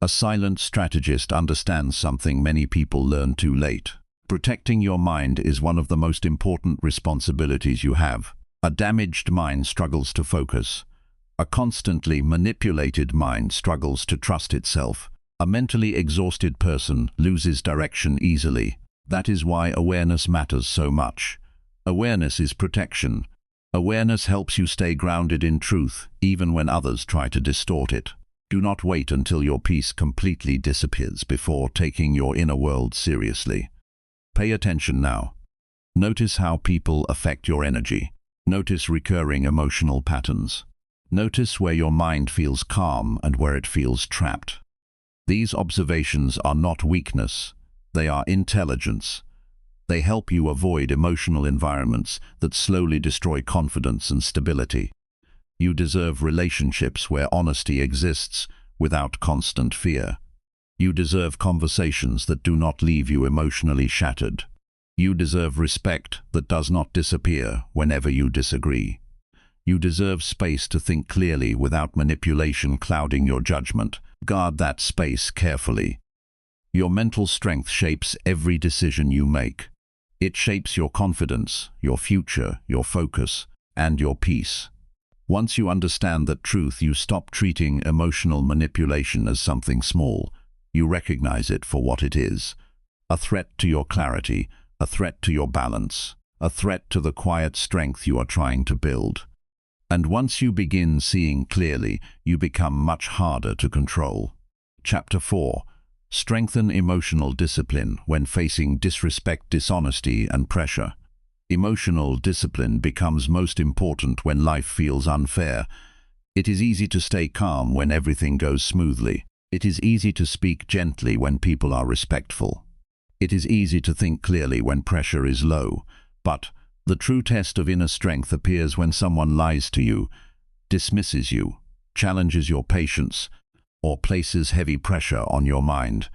A silent strategist understands something many people learn too late. Protecting your mind is one of the most important responsibilities you have. A damaged mind struggles to focus. A constantly manipulated mind struggles to trust itself. A mentally exhausted person loses direction easily. That is why awareness matters so much. Awareness is protection. Awareness helps you stay grounded in truth, even when others try to distort it. Do not wait until your peace completely disappears before taking your inner world seriously. Pay attention now. Notice how people affect your energy. Notice recurring emotional patterns. Notice where your mind feels calm and where it feels trapped. These observations are not weakness, they are intelligence. They help you avoid emotional environments that slowly destroy confidence and stability. You deserve relationships where honesty exists without constant fear. You deserve conversations that do not leave you emotionally shattered. You deserve respect that does not disappear whenever you disagree. You deserve space to think clearly without manipulation clouding your judgment. Guard that space carefully. Your mental strength shapes every decision you make. It shapes your confidence, your future, your focus, and your peace. Once you understand that truth, you stop treating emotional manipulation as something small. You recognize it for what it is: a threat to your clarity, a threat to your balance, a threat to the quiet strength you are trying to build. And once you begin seeing clearly, you become much harder to control. Chapter 4. Strengthen emotional discipline when facing disrespect, dishonesty, and pressure. Emotional discipline becomes most important when life feels unfair. It is easy to stay calm when everything goes smoothly. It is easy to speak gently when people are respectful. It is easy to think clearly when pressure is low, but the true test of inner strength appears when someone lies to you, dismisses you, challenges your patience, or places heavy pressure on your mind.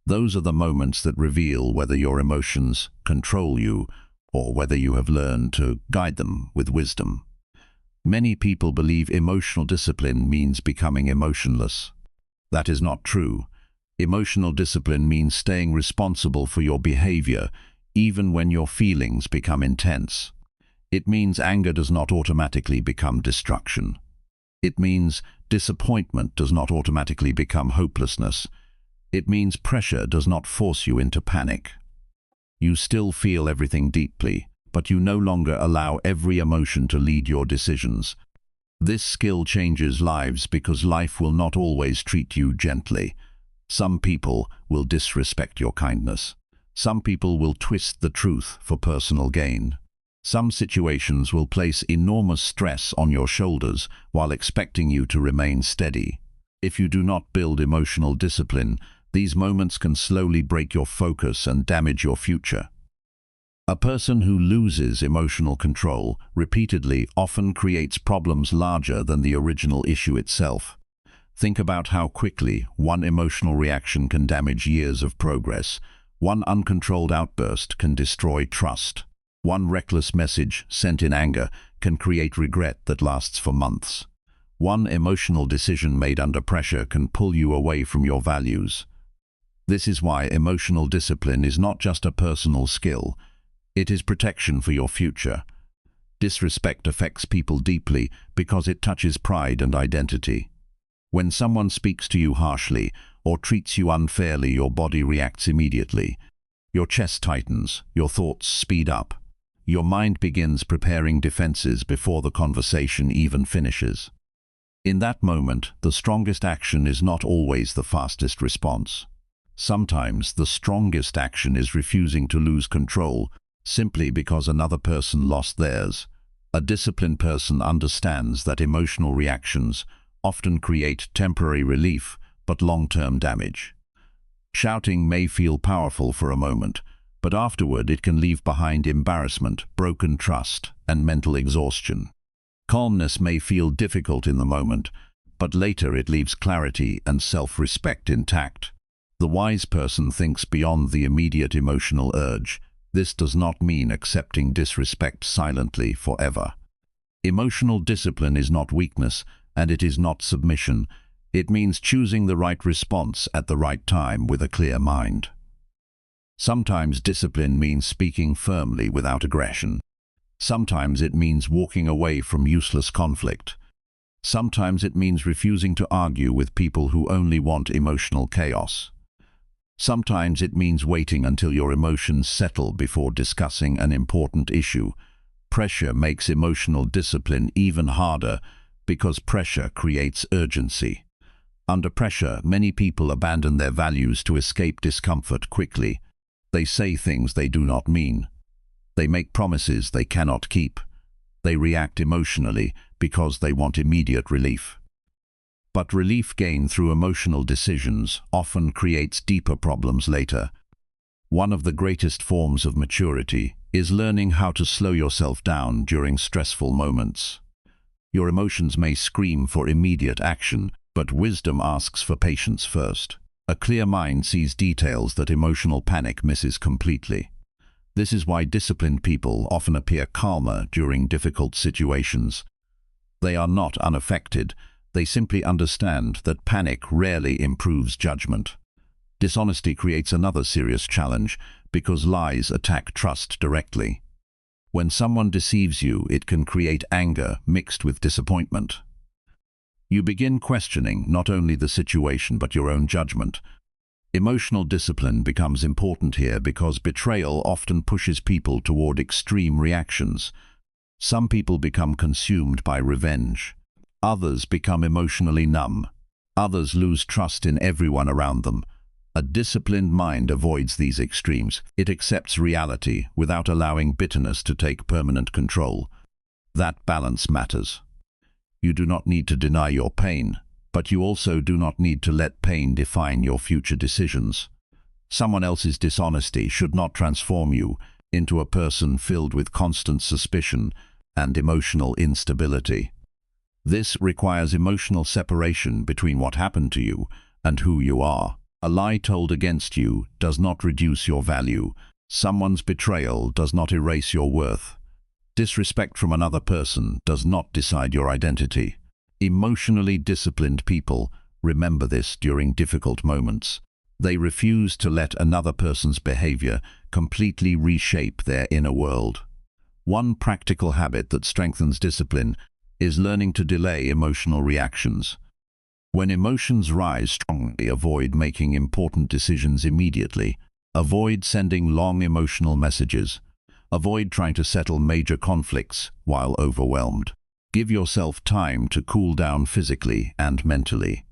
Those are the moments that reveal whether your emotions control you or whether you have learned to guide them with wisdom. Many people believe emotional discipline means becoming emotionless. That is not true. Emotional discipline means staying responsible for your behavior, even when your feelings become intense. It means anger does not automatically become destruction. It means disappointment does not automatically become hopelessness. It means pressure does not force you into panic. You still feel everything deeply, but you no longer allow every emotion to lead your decisions. This skill changes lives because life will not always treat you gently. Some people will disrespect your kindness. Some people will twist the truth for personal gain. Some situations will place enormous stress on your shoulders while expecting you to remain steady. If you do not build emotional discipline, these moments can slowly break your focus and damage your future. A person who loses emotional control repeatedly often creates problems larger than the original issue itself. Think about how quickly one emotional reaction can damage years of progress. One uncontrolled outburst can destroy trust. One reckless message sent in anger can create regret that lasts for months. One emotional decision made under pressure can pull you away from your values. This is why emotional discipline is not just a personal skill. It is protection for your future. Disrespect affects people deeply because it touches pride and identity. When someone speaks to you harshly or treats you unfairly, your body reacts immediately. Your chest tightens, your thoughts speed up. Your mind begins preparing defenses before the conversation even finishes. In that moment, the strongest action is not always the fastest response. Sometimes the strongest action is refusing to lose control simply because another person lost theirs. A disciplined person understands that emotional reactions often create temporary relief but long-term damage. Shouting may feel powerful for a moment, but afterward it can leave behind embarrassment, broken trust, and mental exhaustion. Calmness may feel difficult in the moment, but later it leaves clarity and self-respect intact. The wise person thinks beyond the immediate emotional urge. This does not mean accepting disrespect silently forever. Emotional discipline is not weakness, and it is not submission. It means choosing the right response at the right time with a clear mind. Sometimes discipline means speaking firmly without aggression. Sometimes it means walking away from useless conflict. Sometimes it means refusing to argue with people who only want emotional chaos. Sometimes it means waiting until your emotions settle before discussing an important issue. Pressure makes emotional discipline even harder because pressure creates urgency. Under pressure, many people abandon their values to escape discomfort quickly. They say things they do not mean. They make promises they cannot keep. They react emotionally because they want immediate relief. But relief gained through emotional decisions often creates deeper problems later. One of the greatest forms of maturity is learning how to slow yourself down during stressful moments. Your emotions may scream for immediate action, but wisdom asks for patience first. A clear mind sees details that emotional panic misses completely. This is why disciplined people often appear calmer during difficult situations. They are not unaffected. They simply understand that panic rarely improves judgment. Dishonesty creates another serious challenge because lies attack trust directly. When someone deceives you, it can create anger mixed with disappointment. You begin questioning not only the situation but your own judgment. Emotional discipline becomes important here because betrayal often pushes people toward extreme reactions. Some people become consumed by revenge. Others become emotionally numb. Others lose trust in everyone around them. A disciplined mind avoids these extremes. It accepts reality without allowing bitterness to take permanent control. That balance matters. You do not need to deny your pain, but you also do not need to let pain define your future decisions. Someone else's dishonesty should not transform you into a person filled with constant suspicion and emotional instability. This requires emotional separation between what happened to you and who you are. A lie told against you does not reduce your value. Someone's betrayal does not erase your worth. Disrespect from another person does not decide your identity. Emotionally disciplined people remember this during difficult moments. They refuse to let another person's behavior completely reshape their inner world. One practical habit that strengthens discipline is learning to delay emotional reactions. When emotions rise strongly, avoid making important decisions immediately. Avoid sending long emotional messages. Avoid trying to settle major conflicts while overwhelmed. Give yourself time to cool down physically and mentally.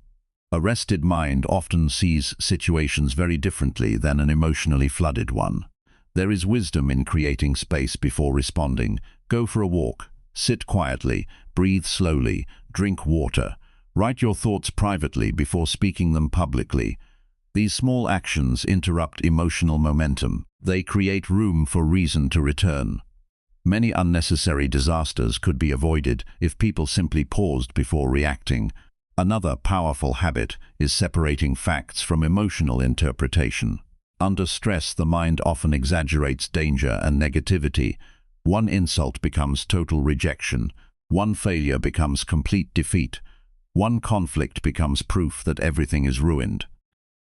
A rested mind often sees situations very differently than an emotionally flooded one. There is wisdom in creating space before responding. Go for a walk, sit quietly, breathe slowly, drink water. Write your thoughts privately before speaking them publicly. These small actions interrupt emotional momentum. They create room for reason to return. Many unnecessary disasters could be avoided if people simply paused before reacting. Another powerful habit is separating facts from emotional interpretation. Under stress, the mind often exaggerates danger and negativity. One insult becomes total rejection. One failure becomes complete defeat. One conflict becomes proof that everything is ruined.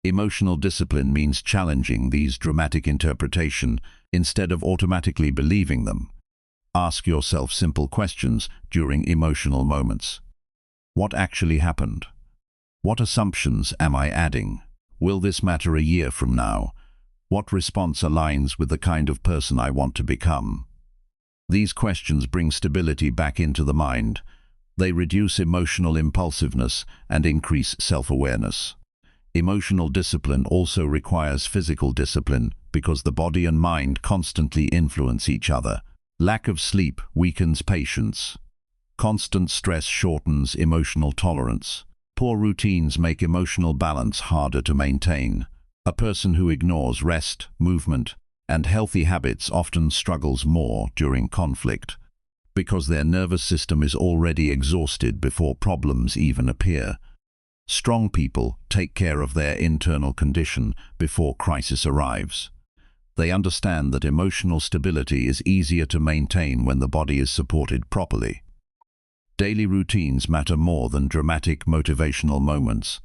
Emotional discipline means challenging these dramatic interpretations instead of automatically believing them. Ask yourself simple questions during emotional moments. What actually happened? What assumptions am I adding? Will this matter a year from now? What response aligns with the kind of person I want to become? These questions bring stability back into the mind. They reduce emotional impulsiveness and increase self-awareness. Emotional discipline also requires physical discipline because the body and mind constantly influence each other. Lack of sleep weakens patience. Constant stress shortens emotional tolerance. Poor routines make emotional balance harder to maintain. A person who ignores rest, movement, and healthy habits often struggles more during conflict because their nervous system is already exhausted before problems even appear. Strong people take care of their internal condition before crisis arrives. They understand that emotional stability is easier to maintain when the body is supported properly. Daily routines matter more than dramatic motivational moments.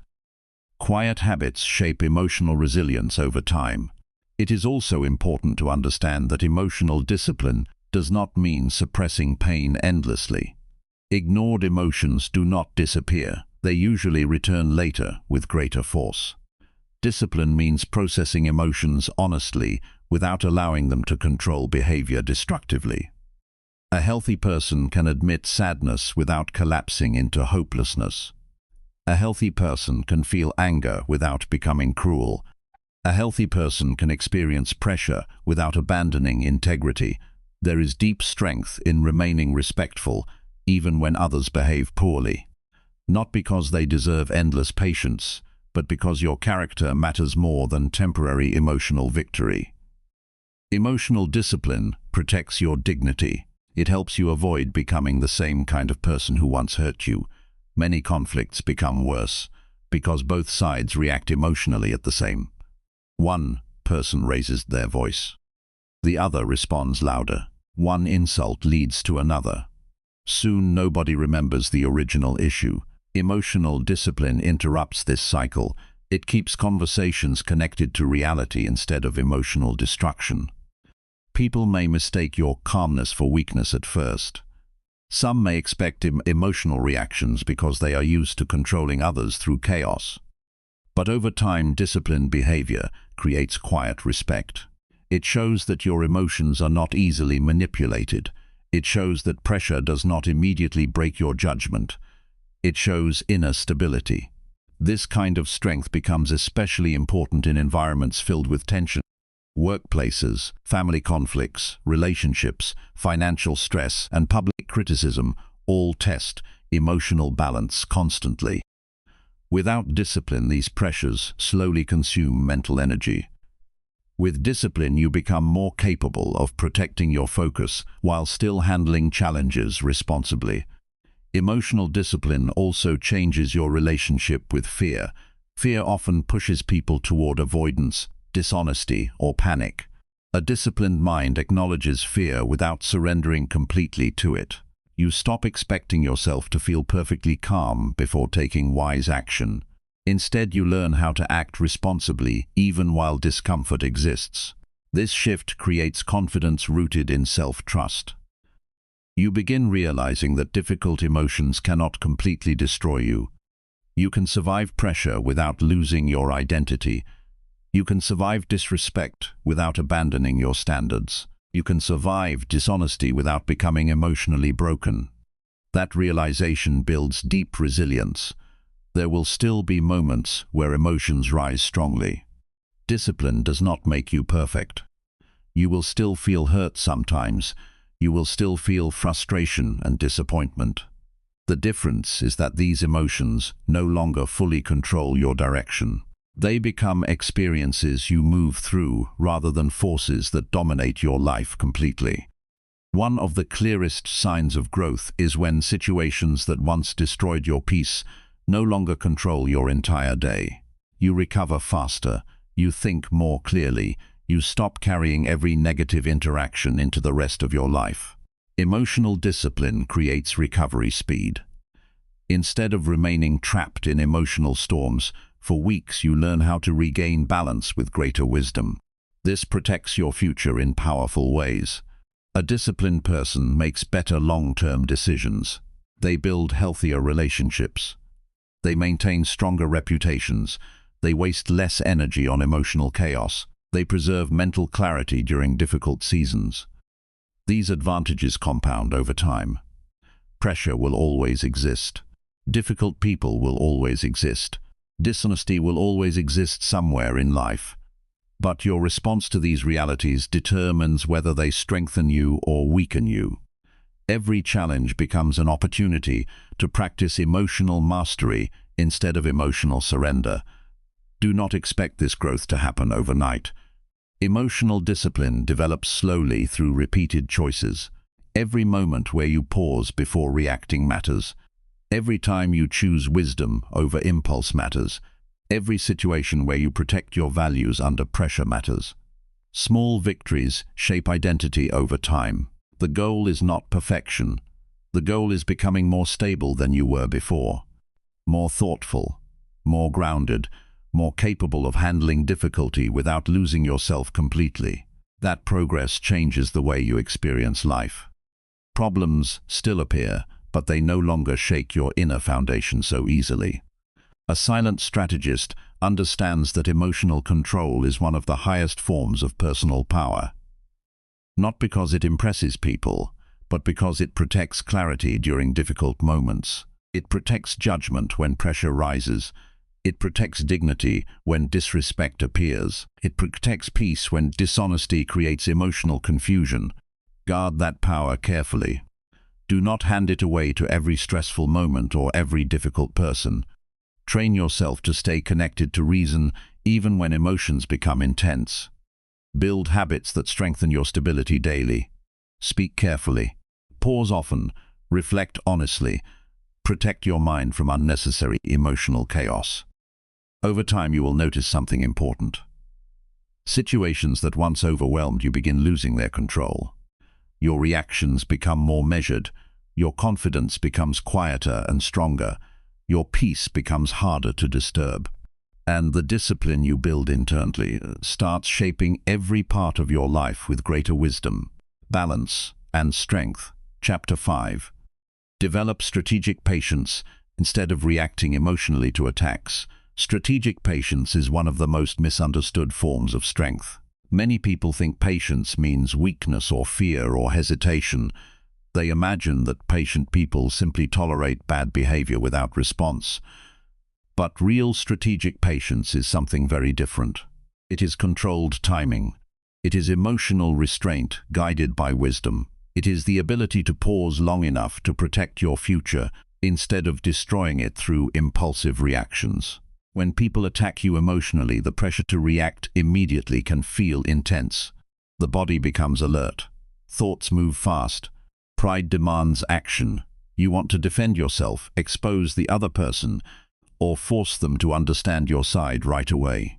Quiet habits shape emotional resilience over time. It is also important to understand that emotional discipline does not mean suppressing pain endlessly. Ignored emotions do not disappear. They usually return later with greater force. Discipline means processing emotions honestly without allowing them to control behavior destructively. A healthy person can admit sadness without collapsing into hopelessness. A healthy person can feel anger without becoming cruel. A healthy person can experience pressure without abandoning integrity. There is deep strength in remaining respectful even when others behave poorly. Not because they deserve endless patience, but because your character matters more than temporary emotional victory. Emotional discipline protects your dignity. It helps you avoid becoming the same kind of person who once hurt you. Many conflicts become worse because both sides react emotionally at the same. One person raises their voice. The other responds louder. One insult leads to another. Soon nobody remembers the original issue. Emotional discipline interrupts this cycle. It keeps conversations connected to reality instead of emotional destruction. People may mistake your calmness for weakness at first. Some may expect emotional reactions because they are used to controlling others through chaos. But over time, disciplined behavior creates quiet respect. It shows that your emotions are not easily manipulated. It shows that pressure does not immediately break your judgment. It shows inner stability. This kind of strength becomes especially important in environments filled with tension. Workplaces, family conflicts, relationships, financial stress, and public criticism all test emotional balance constantly. Without discipline, these pressures slowly consume mental energy. With discipline, you become more capable of protecting your focus while still handling challenges responsibly. Emotional discipline also changes your relationship with fear. Fear often pushes people toward avoidance, dishonesty, or panic. A disciplined mind acknowledges fear without surrendering completely to it. You stop expecting yourself to feel perfectly calm before taking wise action. Instead, you learn how to act responsibly even while discomfort exists. This shift creates confidence rooted in self-trust. You begin realizing that difficult emotions cannot completely destroy you. You can survive pressure without losing your identity. You can survive disrespect without abandoning your standards. You can survive dishonesty without becoming emotionally broken. That realization builds deep resilience. There will still be moments where emotions rise strongly. Discipline does not make you perfect. You will still feel hurt sometimes. You will still feel frustration and disappointment. The difference is that these emotions no longer fully control your direction. They become experiences you move through rather than forces that dominate your life completely. One of the clearest signs of growth is when situations that once destroyed your peace no longer control your entire day. You recover faster, you think more clearly, you stop carrying every negative interaction into the rest of your life. Emotional discipline creates recovery speed. Instead of remaining trapped in emotional storms, for weeks you learn how to regain balance with greater wisdom. This protects your future in powerful ways. A disciplined person makes better long-term decisions. They build healthier relationships. They maintain stronger reputations. They waste less energy on emotional chaos. They preserve mental clarity during difficult seasons. These advantages compound over time. Pressure will always exist. Difficult people will always exist. Dishonesty will always exist somewhere in life. But your response to these realities determines whether they strengthen you or weaken you. Every challenge becomes an opportunity to practice emotional mastery instead of emotional surrender. Do not expect this growth to happen overnight. Emotional discipline develops slowly through repeated choices. Every moment where you pause before reacting matters. Every time you choose wisdom over impulse matters. Every situation where you protect your values under pressure matters. Small victories shape identity over time. The goal is not perfection. The goal is becoming more stable than you were before. More thoughtful, more grounded, more capable of handling difficulty without losing yourself completely. That progress changes the way you experience life. Problems still appear, but they no longer shake your inner foundation so easily. A silent strategist understands that emotional control is one of the highest forms of personal power. Not because it impresses people, but because it protects clarity during difficult moments. It protects judgment when pressure rises. It protects dignity when disrespect appears. It protects peace when dishonesty creates emotional confusion. Guard that power carefully. Do not hand it away to every stressful moment or every difficult person. Train yourself to stay connected to reason even when emotions become intense. Build habits that strengthen your stability daily. Speak carefully. Pause often. Reflect honestly. Protect your mind from unnecessary emotional chaos. Over time, you will notice something important. Situations that once overwhelmed you begin losing their control. Your reactions become more measured. Your confidence becomes quieter and stronger. Your peace becomes harder to disturb. And the discipline you build internally starts shaping every part of your life with greater wisdom, balance, and strength. Chapter 5. Develop strategic patience instead of reacting emotionally to attacks. Strategic patience is one of the most misunderstood forms of strength. Many people think patience means weakness or fear or hesitation. They imagine that patient people simply tolerate bad behavior without response. But real strategic patience is something very different. It is controlled timing. It is emotional restraint guided by wisdom. It is the ability to pause long enough to protect your future instead of destroying it through impulsive reactions. When people attack you emotionally, the pressure to react immediately can feel intense. The body becomes alert. Thoughts move fast. Pride demands action. You want to defend yourself, expose the other person, or force them to understand your side right away.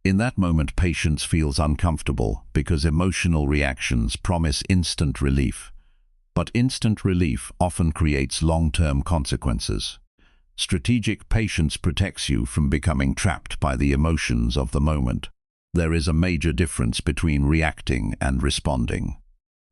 In that moment, patience feels uncomfortable because emotional reactions promise instant relief. But instant relief often creates long-term consequences. Strategic patience protects you from becoming trapped by the emotions of the moment. There is a major difference between reacting and responding.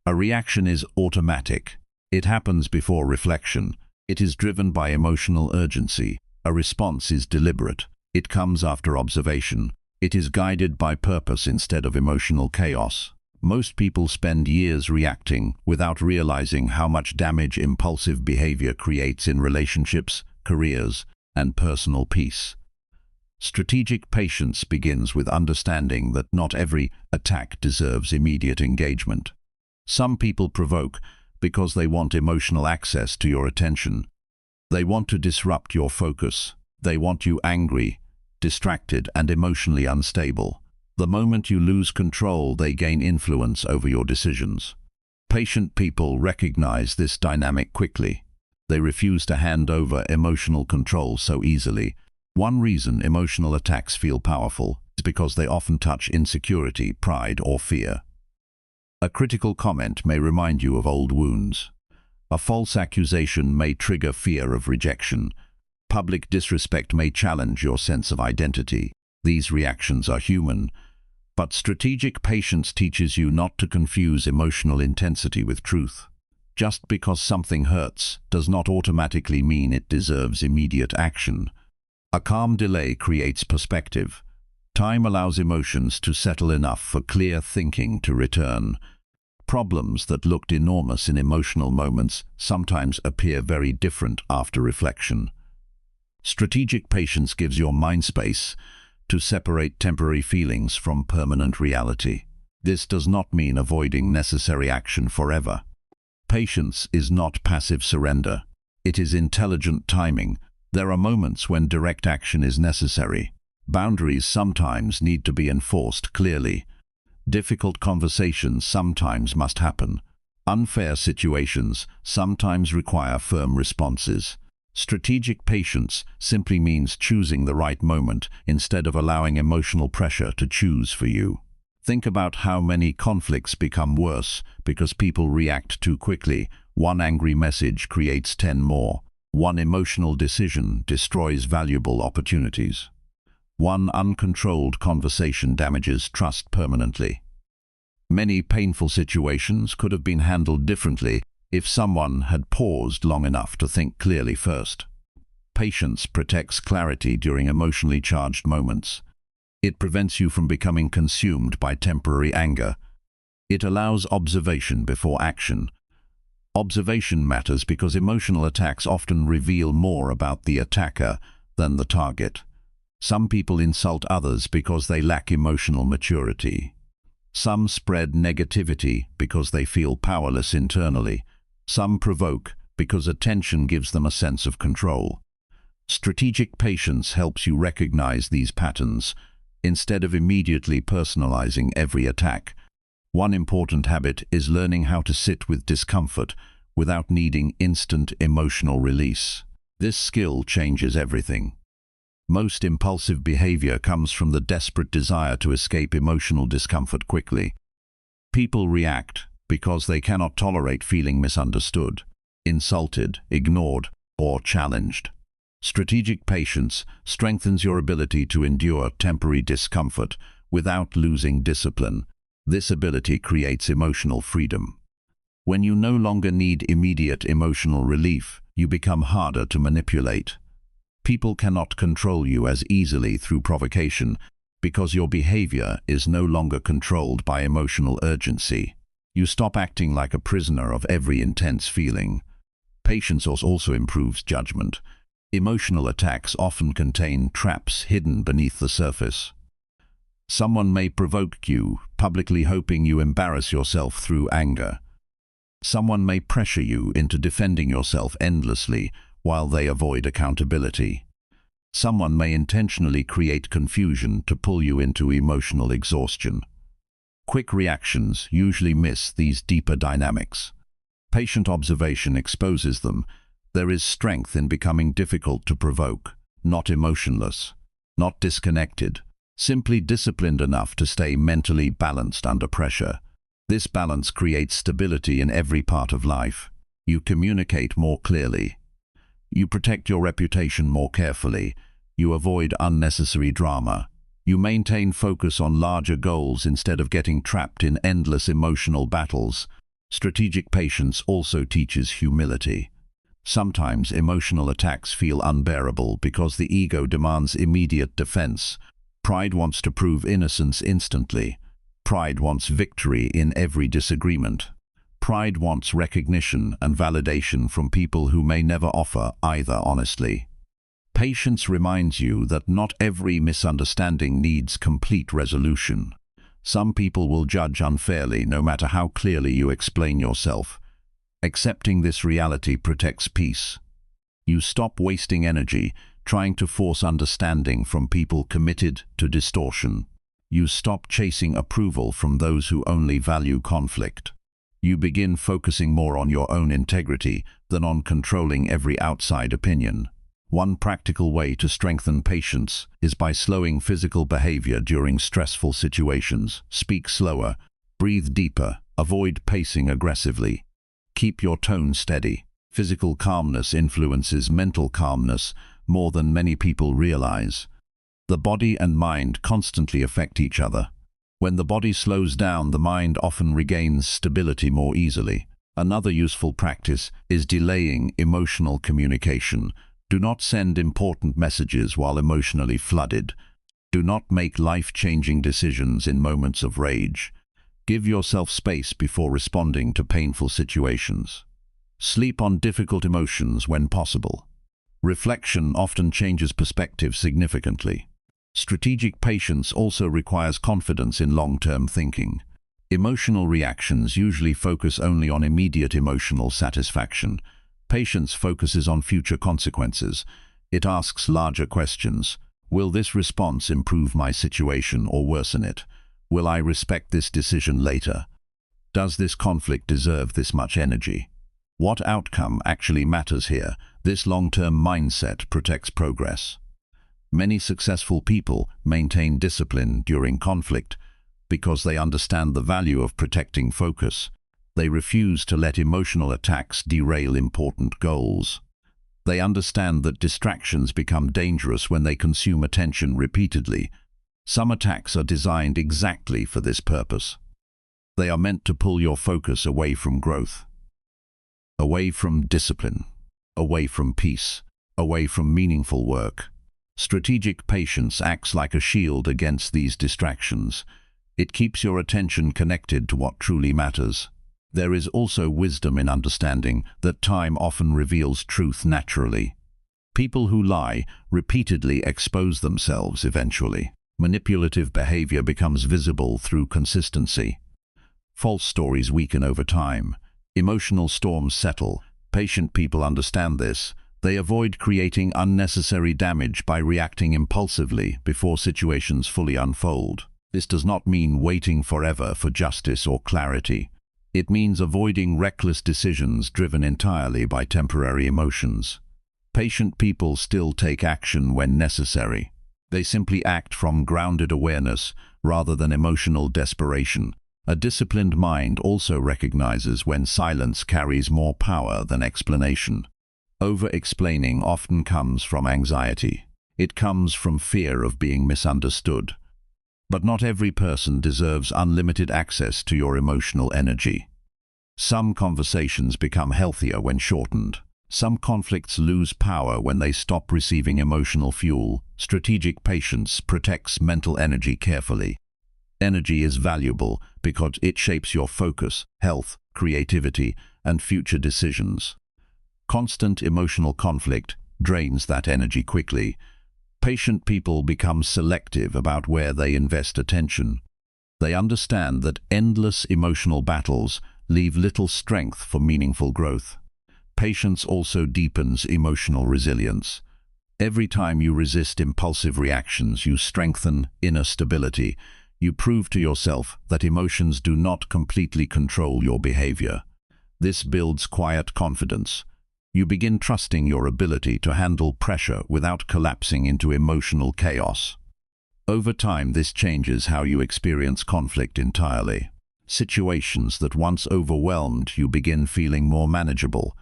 A reaction is automatic. It happens before reflection. It is driven by emotional urgency. A response is deliberate. It comes after observation. It is guided by purpose instead of emotional chaos. Most people spend years reacting without realizing how much damage impulsive behavior creates in relationships, careers, and personal peace. Strategic patience begins with understanding that not every attack deserves immediate engagement. Some people provoke because they want emotional access to your attention. They want to disrupt your focus. They want you angry, distracted, and emotionally unstable. The moment you lose control, they gain influence over your decisions. Patient people recognize this dynamic quickly. They refuse to hand over emotional control so easily. One reason emotional attacks feel powerful is because they often touch insecurity, pride, or fear. A critical comment may remind you of old wounds. A false accusation may trigger fear of rejection. Public disrespect may challenge your sense of identity. These reactions are human, but strategic patience teaches you not to confuse emotional intensity with truth. Just because something hurts does not automatically mean it deserves immediate action. A calm delay creates perspective. Time allows emotions to settle enough for clear thinking to return. Problems that looked enormous in emotional moments sometimes appear very different after reflection. Strategic patience gives your mind space to separate temporary feelings from permanent reality. This does not mean avoiding necessary action forever. Patience is not passive surrender. It is intelligent timing. There are moments when direct action is necessary. Boundaries sometimes need to be enforced clearly. Difficult conversations sometimes must happen. Unfair situations sometimes require firm responses. Strategic patience simply means choosing the right moment instead of allowing emotional pressure to choose for you. Think about how many conflicts become worse because people react too quickly. One angry message creates 10 more. One emotional decision destroys valuable opportunities. One uncontrolled conversation damages trust permanently. Many painful situations could have been handled differently if someone had paused long enough to think clearly first. Patience protects clarity during emotionally charged moments. It prevents you from becoming consumed by temporary anger. It allows observation before action. Observation matters because emotional attacks often reveal more about the attacker than the target. Some people insult others because they lack emotional maturity. Some spread negativity because they feel powerless internally. Some provoke because attention gives them a sense of control. Strategic patience helps you recognize these patterns instead of immediately personalizing every attack. One important habit is learning how to sit with discomfort without needing instant emotional release. This skill changes everything. Most impulsive behavior comes from the desperate desire to escape emotional discomfort quickly. People react because they cannot tolerate feeling misunderstood, insulted, ignored, or challenged. Strategic patience strengthens your ability to endure temporary discomfort without losing discipline. This ability creates emotional freedom. When you no longer need immediate emotional relief, you become harder to manipulate. People cannot control you as easily through provocation because your behavior is no longer controlled by emotional urgency. You stop acting like a prisoner of every intense feeling. Patience also improves judgment. Emotional attacks often contain traps hidden beneath the surface. Someone may provoke you, publicly hoping you embarrass yourself through anger. Someone may pressure you into defending yourself endlessly while they avoid accountability. Someone may intentionally create confusion to pull you into emotional exhaustion. Quick reactions usually miss these deeper dynamics. Patient observation exposes them. There is strength in becoming difficult to provoke, not emotionless, not disconnected, simply disciplined enough to stay mentally balanced under pressure. This balance creates stability in every part of life. You communicate more clearly. You protect your reputation more carefully. You avoid unnecessary drama. You maintain focus on larger goals instead of getting trapped in endless emotional battles. Strategic patience also teaches humility. Sometimes emotional attacks feel unbearable because the ego demands immediate defense. Pride wants to prove innocence instantly. Pride wants victory in every disagreement. Pride wants recognition and validation from people who may never offer either honestly. Patience reminds you that not every misunderstanding needs complete resolution. Some people will judge unfairly no matter how clearly you explain yourself. Accepting this reality protects peace. You stop wasting energy trying to force understanding from people committed to distortion. You stop chasing approval from those who only value conflict. You begin focusing more on your own integrity than on controlling every outside opinion. One practical way to strengthen patience is by slowing physical behavior during stressful situations. Speak slower, breathe deeper, avoid pacing aggressively. Keep your tone steady. Physical calmness influences mental calmness more than many people realize. The body and mind constantly affect each other. When the body slows down, the mind often regains stability more easily. Another useful practice is delaying emotional communication. Do not send important messages while emotionally flooded. Do not make life-changing decisions in moments of rage. Give yourself space before responding to painful situations. Sleep on difficult emotions when possible. Reflection often changes perspective significantly. Strategic patience also requires confidence in long-term thinking. Emotional reactions usually focus only on immediate emotional satisfaction. Patience focuses on future consequences. It asks larger questions. Will this response improve my situation or worsen it? Will I respect this decision later? Does this conflict deserve this much energy? What outcome actually matters here? This long-term mindset protects progress. Many successful people maintain discipline during conflict because they understand the value of protecting focus. They refuse to let emotional attacks derail important goals. They understand that distractions become dangerous when they consume attention repeatedly. Some attacks are designed exactly for this purpose. They are meant to pull your focus away from growth, away from discipline, away from peace, away from meaningful work. Strategic patience acts like a shield against these distractions. It keeps your attention connected to what truly matters. There is also wisdom in understanding that time often reveals truth naturally. People who lie repeatedly expose themselves eventually. Manipulative behavior becomes visible through consistency. False stories weaken over time. Emotional storms settle. Patient people understand this. They avoid creating unnecessary damage by reacting impulsively before situations fully unfold. This does not mean waiting forever for justice or clarity. It means avoiding reckless decisions driven entirely by temporary emotions. Patient people still take action when necessary. They simply act from grounded awareness rather than emotional desperation. A disciplined mind also recognizes when silence carries more power than explanation. Over-explaining often comes from anxiety. It comes from fear of being misunderstood. But not every person deserves unlimited access to your emotional energy. Some conversations become healthier when shortened. Some conflicts lose power when they stop receiving emotional fuel. Strategic patience protects mental energy carefully. Energy is valuable because it shapes your focus, health, creativity, and future decisions. Constant emotional conflict drains that energy quickly. Patient people become selective about where they invest attention. They understand that endless emotional battles leave little strength for meaningful growth. Patience also deepens emotional resilience. Every time you resist impulsive reactions, you strengthen inner stability. You prove to yourself that emotions do not completely control your behavior. This builds quiet confidence. You begin trusting your ability to handle pressure without collapsing into emotional chaos. Over time, this changes how you experience conflict entirely. Situations that once overwhelmed you begin feeling more manageable.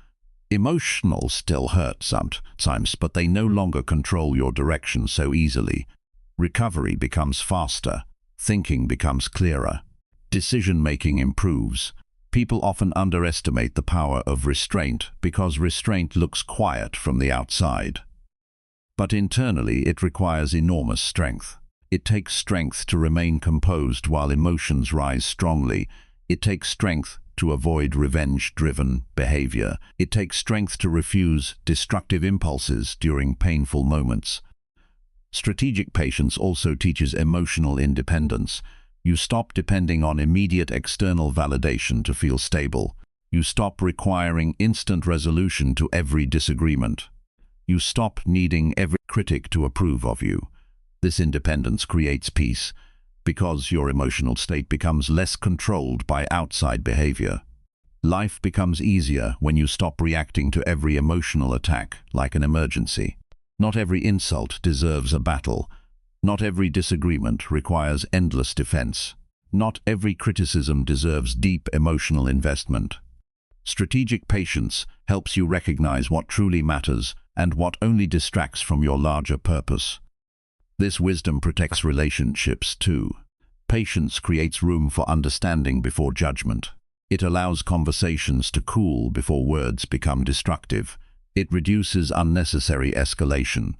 Emotional still hurt sometimes, but they no longer control your direction so easily. Recovery becomes faster. Thinking becomes clearer. Decision-making improves. People often underestimate the power of restraint because restraint looks quiet from the outside. But internally, it requires enormous strength. It takes strength to remain composed while emotions rise strongly. It takes strength to avoid revenge-driven behavior. It takes strength to refuse destructive impulses during painful moments. Strategic patience also teaches emotional independence. You stop depending on immediate external validation to feel stable. You stop requiring instant resolution to every disagreement. You stop needing every critic to approve of you. This independence creates peace, because your emotional state becomes less controlled by outside behavior. Life becomes easier when you stop reacting to every emotional attack like an emergency. Not every insult deserves a battle. Not every disagreement requires endless defense. Not every criticism deserves deep emotional investment. Strategic patience helps you recognize what truly matters and what only distracts from your larger purpose. This wisdom protects relationships too. Patience creates room for understanding before judgment. It allows conversations to cool before words become destructive. It reduces unnecessary escalation.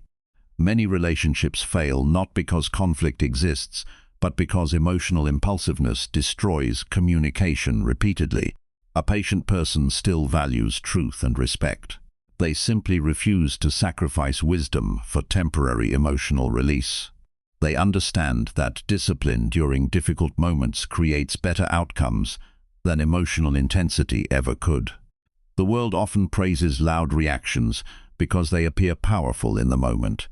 Many relationships fail not because conflict exists, but because emotional impulsiveness destroys communication repeatedly. A patient person still values truth and respect. They simply refuse to sacrifice wisdom for temporary emotional release. They understand that discipline during difficult moments creates better outcomes than emotional intensity ever could. The world often praises loud reactions because they appear powerful in the moment.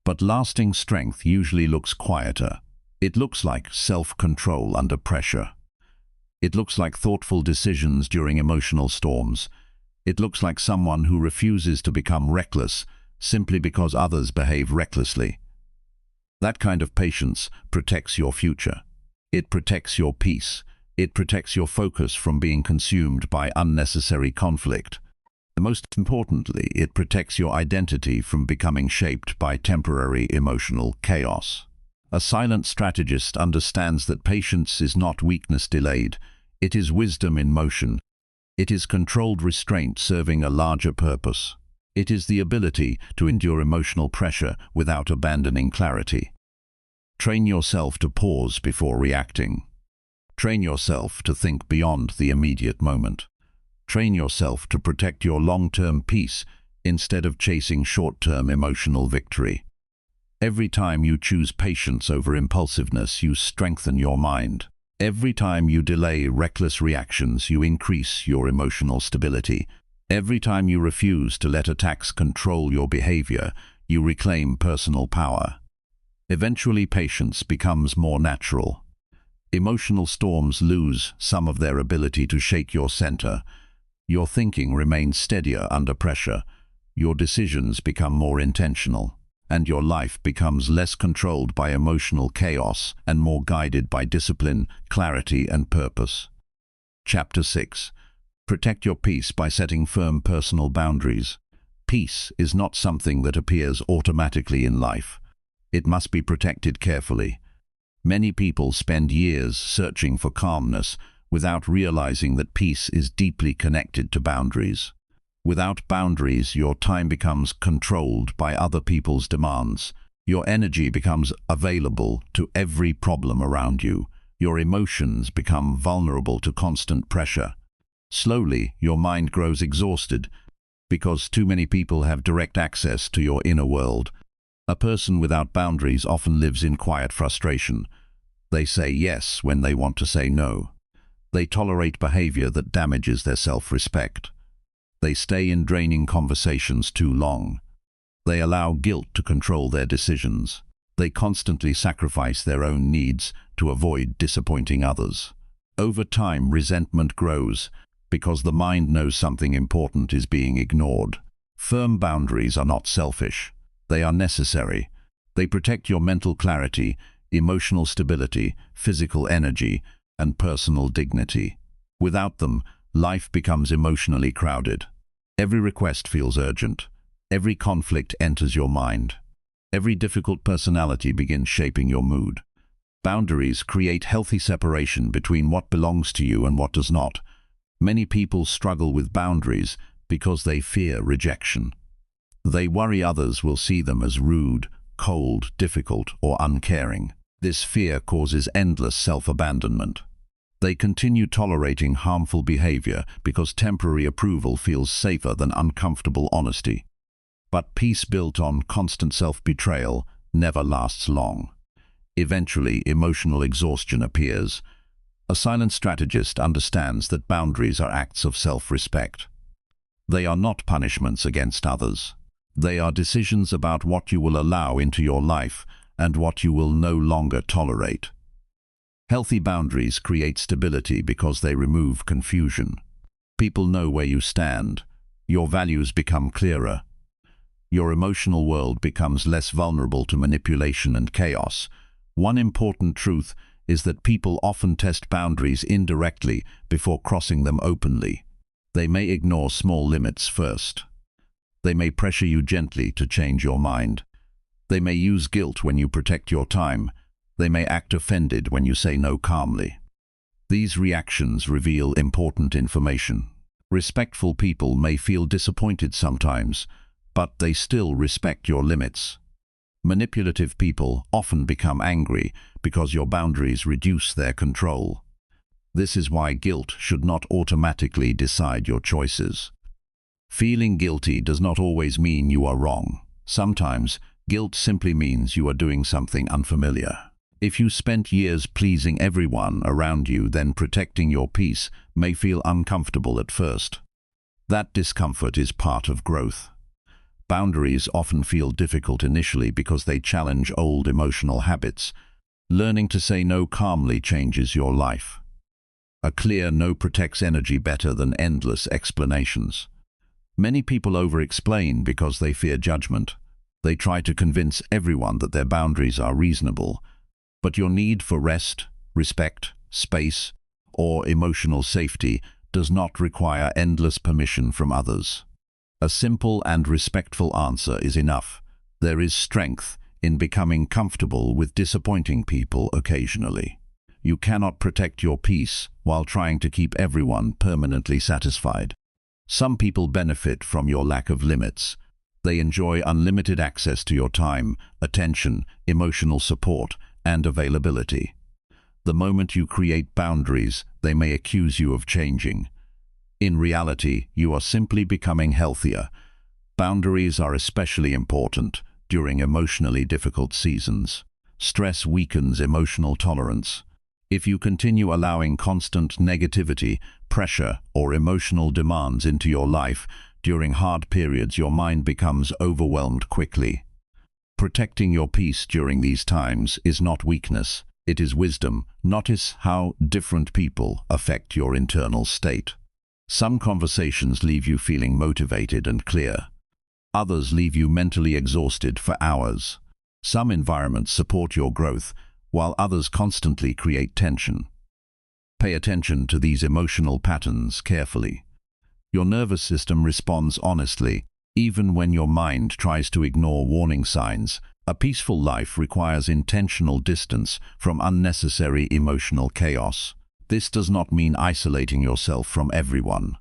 But lasting strength usually looks quieter. It looks like self-control under pressure. It looks like thoughtful decisions during emotional storms. It looks like someone who refuses to become reckless simply because others behave recklessly. That kind of patience protects your future. It protects your peace. It protects your focus from being consumed by unnecessary conflict. Most importantly, it protects your identity from becoming shaped by temporary emotional chaos. A silent strategist understands that patience is not weakness delayed. It is wisdom in motion. It is controlled restraint serving a larger purpose. It is the ability to endure emotional pressure without abandoning clarity. Train yourself to pause before reacting. Train yourself to think beyond the immediate moment. Train yourself to protect your long-term peace instead of chasing short-term emotional victory. Every time you choose patience over impulsiveness, you strengthen your mind. Every time you delay reckless reactions, you increase your emotional stability. Every time you refuse to let attacks control your behavior, you reclaim personal power. Eventually, patience becomes more natural. Emotional storms lose some of their ability to shake your center. Your thinking remains steadier under pressure. Your decisions become more intentional. And your life becomes less controlled by emotional chaos and more guided by discipline, clarity, and purpose. Chapter 6. Protect your peace by setting firm personal boundaries. Peace is not something that appears automatically in life. It must be protected carefully. Many people spend years searching for calmness without realizing that peace is deeply connected to boundaries. Without boundaries, your time becomes controlled by other people's demands. Your energy becomes available to every problem around you. Your emotions become vulnerable to constant pressure. Slowly, your mind grows exhausted because too many people have direct access to your inner world. A person without boundaries often lives in quiet frustration. They say yes when they want to say no. They tolerate behavior that damages their self-respect. They stay in draining conversations too long. They allow guilt to control their decisions. They constantly sacrifice their own needs to avoid disappointing others. Over time, resentment grows because the mind knows something important is being ignored. Firm boundaries are not selfish. They are necessary. They protect your mental clarity, emotional stability, physical energy, and personal dignity. Without them, life becomes emotionally crowded. Every request feels urgent. Every conflict enters your mind. Every difficult personality begins shaping your mood. Boundaries create healthy separation between what belongs to you and what does not. Many people struggle with boundaries because they fear rejection. They worry others will see them as rude, cold, difficult, or uncaring. This fear causes endless self-abandonment. They continue tolerating harmful behavior because temporary approval feels safer than uncomfortable honesty. But peace built on constant self-betrayal never lasts long. Eventually, emotional exhaustion appears. A silent strategist understands that boundaries are acts of self-respect. They are not punishments against others. They are decisions about what you will allow into your life and what you will no longer tolerate. Healthy boundaries create stability because they remove confusion. People know where you stand. Your values become clearer. Your emotional world becomes less vulnerable to manipulation and chaos. One important truth is that people often test boundaries indirectly before crossing them openly. They may ignore small limits first. They may pressure you gently to change your mind. They may use guilt when you protect your time. They may act offended when you say no calmly. These reactions reveal important information. Respectful people may feel disappointed sometimes, but they still respect your limits. Manipulative people often become angry because your boundaries reduce their control. This is why guilt should not automatically decide your choices. Feeling guilty does not always mean you are wrong. Sometimes, guilt simply means you are doing something unfamiliar. If you spent years pleasing everyone around you, then protecting your peace may feel uncomfortable at first. That discomfort is part of growth. Boundaries often feel difficult initially because they challenge old emotional habits. Learning to say no calmly changes your life. A clear no protects energy better than endless explanations. Many people over-explain because they fear judgment. They try to convince everyone that their boundaries are reasonable. But your need for rest, respect, space, or emotional safety does not require endless permission from others. A simple and respectful answer is enough. There is strength in becoming comfortable with disappointing people occasionally. You cannot protect your peace while trying to keep everyone permanently satisfied. Some people benefit from your lack of limits. They enjoy unlimited access to your time, attention, emotional support, and availability. The moment you create boundaries, they may accuse you of changing. In reality, you are simply becoming healthier. Boundaries are especially important during emotionally difficult seasons. Stress weakens emotional tolerance. If you continue allowing constant negativity, pressure, or emotional demands into your life during hard periods, your mind becomes overwhelmed quickly. Protecting your peace during these times is not weakness, it is wisdom. Notice how different people affect your internal state. Some conversations leave you feeling motivated and clear. Others leave you mentally exhausted for hours. Some environments support your growth, while others constantly create tension. Pay attention to these emotional patterns carefully. Your nervous system responds honestly, even when your mind tries to ignore warning signs. A peaceful life requires intentional distance from unnecessary emotional chaos. This does not mean isolating yourself from everyone.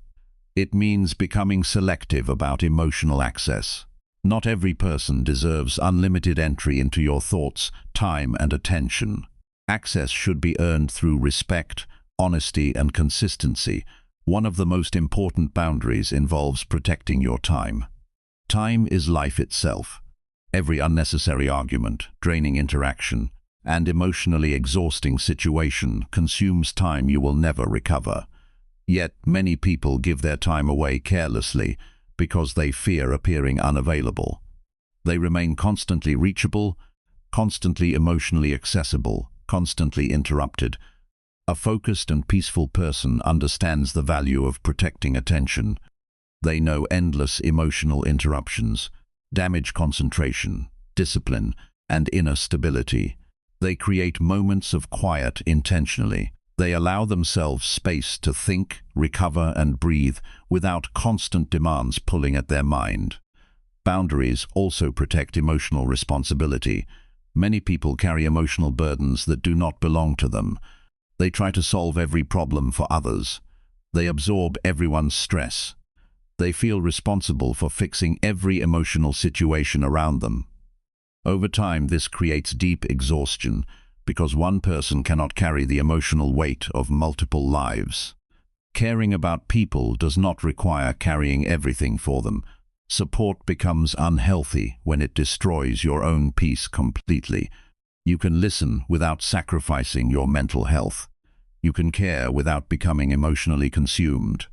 It means becoming selective about emotional access. Not every person deserves unlimited entry into your thoughts, time, and attention. Access should be earned through respect, honesty, and consistency. One of the most important boundaries involves protecting your time. Time is life itself. Every unnecessary argument, draining interaction, and emotionally exhausting situation consumes time you will never recover. Yet many people give their time away carelessly because they fear appearing unavailable. They remain constantly reachable, constantly emotionally accessible, constantly interrupted. A focused and peaceful person understands the value of protecting attention. They know endless emotional interruptions, damage concentration, discipline, and inner stability. They create moments of quiet intentionally. They allow themselves space to think, recover, and breathe without constant demands pulling at their mind. Boundaries also protect emotional responsibility. Many people carry emotional burdens that do not belong to them. They try to solve every problem for others. They absorb everyone's stress. They feel responsible for fixing every emotional situation around them. Over time, this creates deep exhaustion because one person cannot carry the emotional weight of multiple lives. Caring about people does not require carrying everything for them. Support becomes unhealthy when it destroys your own peace completely. You can listen without sacrificing your mental health. You can care without becoming emotionally consumed.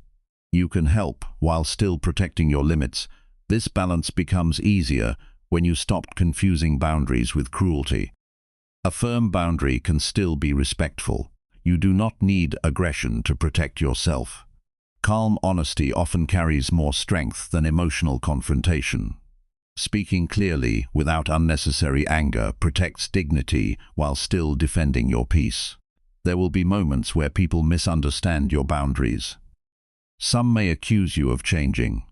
You can help while still protecting your limits. This balance becomes easier when you stop confusing boundaries with cruelty. A firm boundary can still be respectful. You do not need aggression to protect yourself. Calm honesty often carries more strength than emotional confrontation. Speaking clearly without unnecessary anger protects dignity while still defending your peace. There will be moments where people misunderstand your boundaries. Some may accuse you of changing.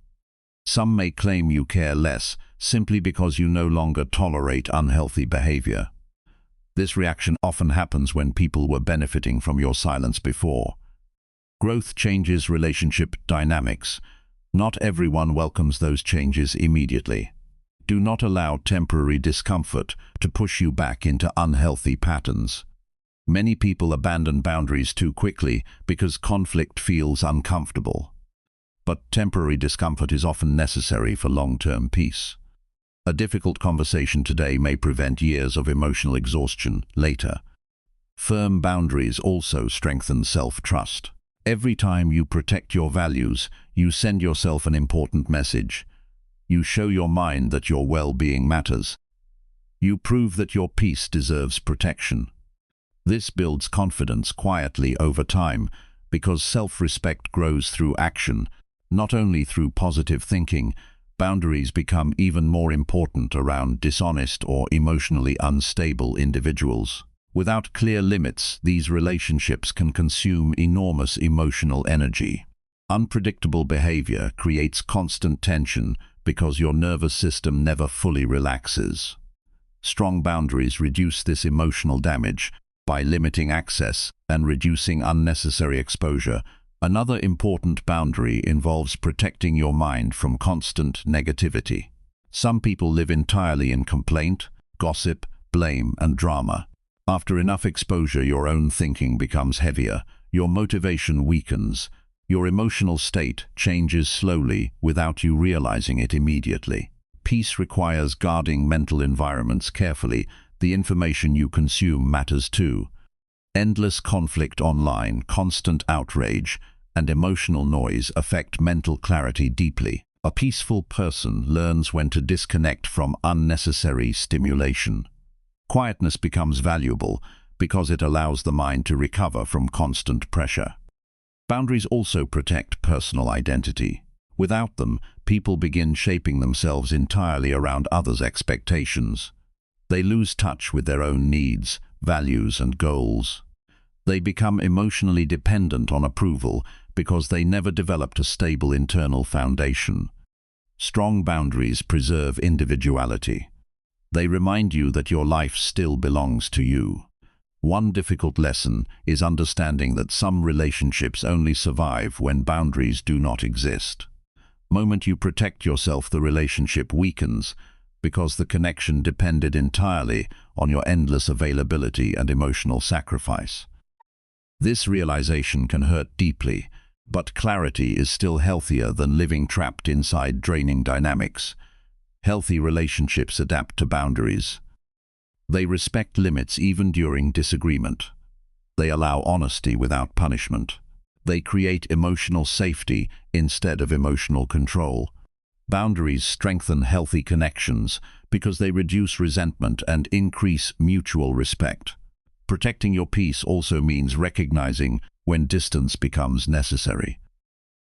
Some may claim you care less simply because you no longer tolerate unhealthy behavior. This reaction often happens when people were benefiting from your silence before. Growth changes relationship dynamics. Not everyone welcomes those changes immediately. Do not allow temporary discomfort to push you back into unhealthy patterns. Many people abandon boundaries too quickly because conflict feels uncomfortable. But temporary discomfort is often necessary for long-term peace. A difficult conversation today may prevent years of emotional exhaustion later. Firm boundaries also strengthen self-trust. Every time you protect your values, you send yourself an important message. You show your mind that your well-being matters. You prove that your peace deserves protection. This builds confidence quietly over time because self-respect grows through action, not only through positive thinking. Boundaries become even more important around dishonest or emotionally unstable individuals. Without clear limits, these relationships can consume enormous emotional energy. Unpredictable behavior creates constant tension because your nervous system never fully relaxes. Strong boundaries reduce this emotional damage by limiting access and reducing unnecessary exposure. Another important boundary involves protecting your mind from constant negativity. Some people live entirely in complaint, gossip, blame, and drama. After enough exposure, your own thinking becomes heavier, your motivation weakens, your emotional state changes slowly without you realizing it immediately. Peace requires guarding mental environments carefully. The information you consume matters too. Endless conflict online, constant outrage, and emotional noise affect mental clarity deeply. A peaceful person learns when to disconnect from unnecessary stimulation. Quietness becomes valuable because it allows the mind to recover from constant pressure. Boundaries also protect personal identity. Without them, people begin shaping themselves entirely around others' expectations. They lose touch with their own needs, values, and goals. They become emotionally dependent on approval because they never developed a stable internal foundation. Strong boundaries preserve individuality. They remind you that your life still belongs to you. One difficult lesson is understanding that some relationships only survive when boundaries do not exist. The moment you protect yourself, the relationship weakens because the connection depended entirely on your endless availability and emotional sacrifice. This realization can hurt deeply, but clarity is still healthier than living trapped inside draining dynamics. Healthy relationships adapt to boundaries. They respect limits even during disagreement. They allow honesty without punishment. They create emotional safety instead of emotional control. Boundaries strengthen healthy connections because they reduce resentment and increase mutual respect. Protecting your peace also means recognizing when distance becomes necessary.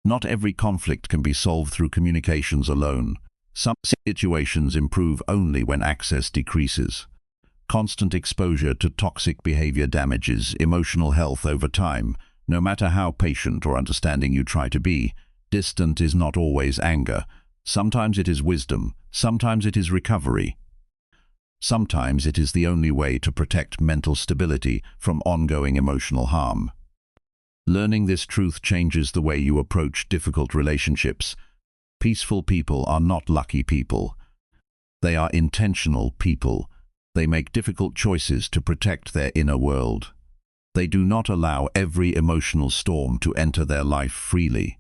Not every conflict can be solved through communications alone. Some situations improve only when access decreases. Constant exposure to toxic behavior damages emotional health over time. No matter how patient or understanding you try to be, distant is not always anger. Sometimes it is wisdom, sometimes it is recovery. Sometimes it is the only way to protect mental stability from ongoing emotional harm. Learning this truth changes the way you approach difficult relationships. Peaceful people are not lucky people. They are intentional people. They make difficult choices to protect their inner world. They do not allow every emotional storm to enter their life freely.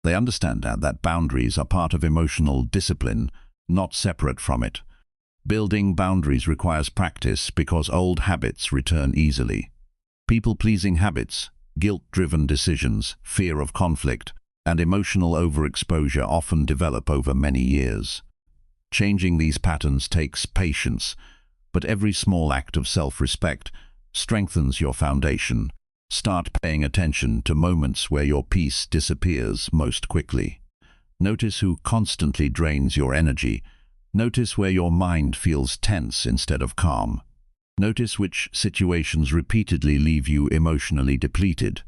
They understand that boundaries are part of emotional discipline, not separate from it. Building boundaries requires practice because old habits return easily. People-pleasing habits, guilt-driven decisions, fear of conflict, and emotional overexposure often develop over many years. Changing these patterns takes patience, but every small act of self-respect strengthens your foundation. Start paying attention to moments where your peace disappears most quickly. Notice who constantly drains your energy. Notice where your mind feels tense instead of calm. Notice which situations repeatedly leave you emotionally depleted.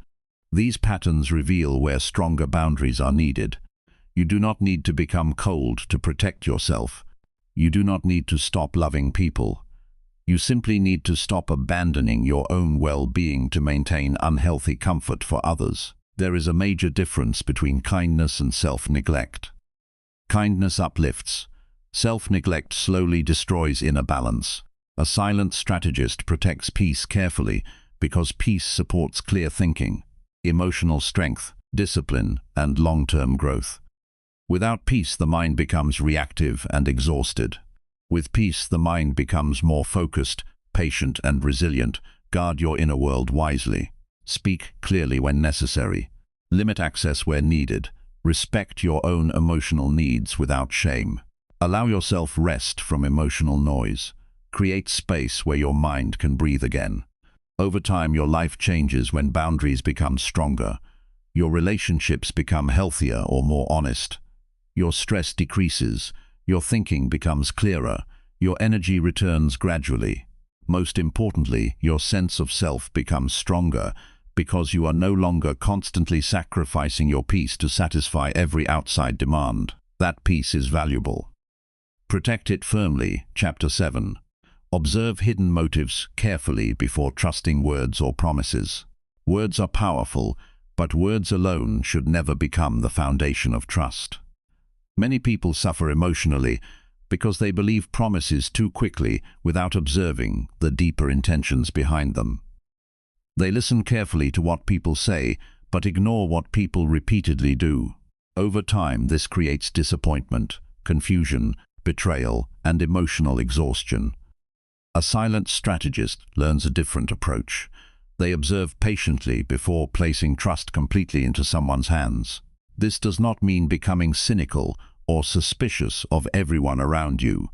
These patterns reveal where stronger boundaries are needed. You do not need to become cold to protect yourself. You do not need to stop loving people. You simply need to stop abandoning your own well-being to maintain unhealthy comfort for others. There is a major difference between kindness and self-neglect. Kindness uplifts. Self-neglect slowly destroys inner balance. A silent strategist protects peace carefully because peace supports clear thinking, emotional strength, discipline, and long-term growth. Without peace, the mind becomes reactive and exhausted. With peace, the mind becomes more focused, patient, and resilient. Guard your inner world wisely. Speak clearly when necessary. Limit access where needed. Respect your own emotional needs without shame. Allow yourself rest from emotional noise. Create space where your mind can breathe again. Over time, your life changes when boundaries become stronger. Your relationships become healthier or more honest. Your stress decreases. Your thinking becomes clearer. Your energy returns gradually. Most importantly, your sense of self becomes stronger because you are no longer constantly sacrificing your peace to satisfy every outside demand. That peace is valuable. Protect it firmly. Chapter 7. Observe hidden motives carefully before trusting words or promises. Words are powerful, but words alone should never become the foundation of trust. Many people suffer emotionally because they believe promises too quickly without observing the deeper intentions behind them. They listen carefully to what people say, but ignore what people repeatedly do. Over time, this creates disappointment, confusion, betrayal, and emotional exhaustion. A silent strategist learns a different approach. They observe patiently before placing trust completely into someone's hands. This does not mean becoming cynical or suspicious of everyone around you.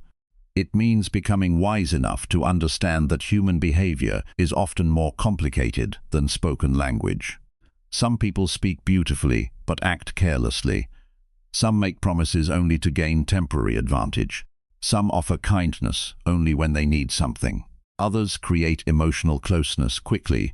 It means becoming wise enough to understand that human behavior is often more complicated than spoken language. Some people speak beautifully but act carelessly. Some make promises only to gain temporary advantage. Some offer kindness only when they need something. Others create emotional closeness quickly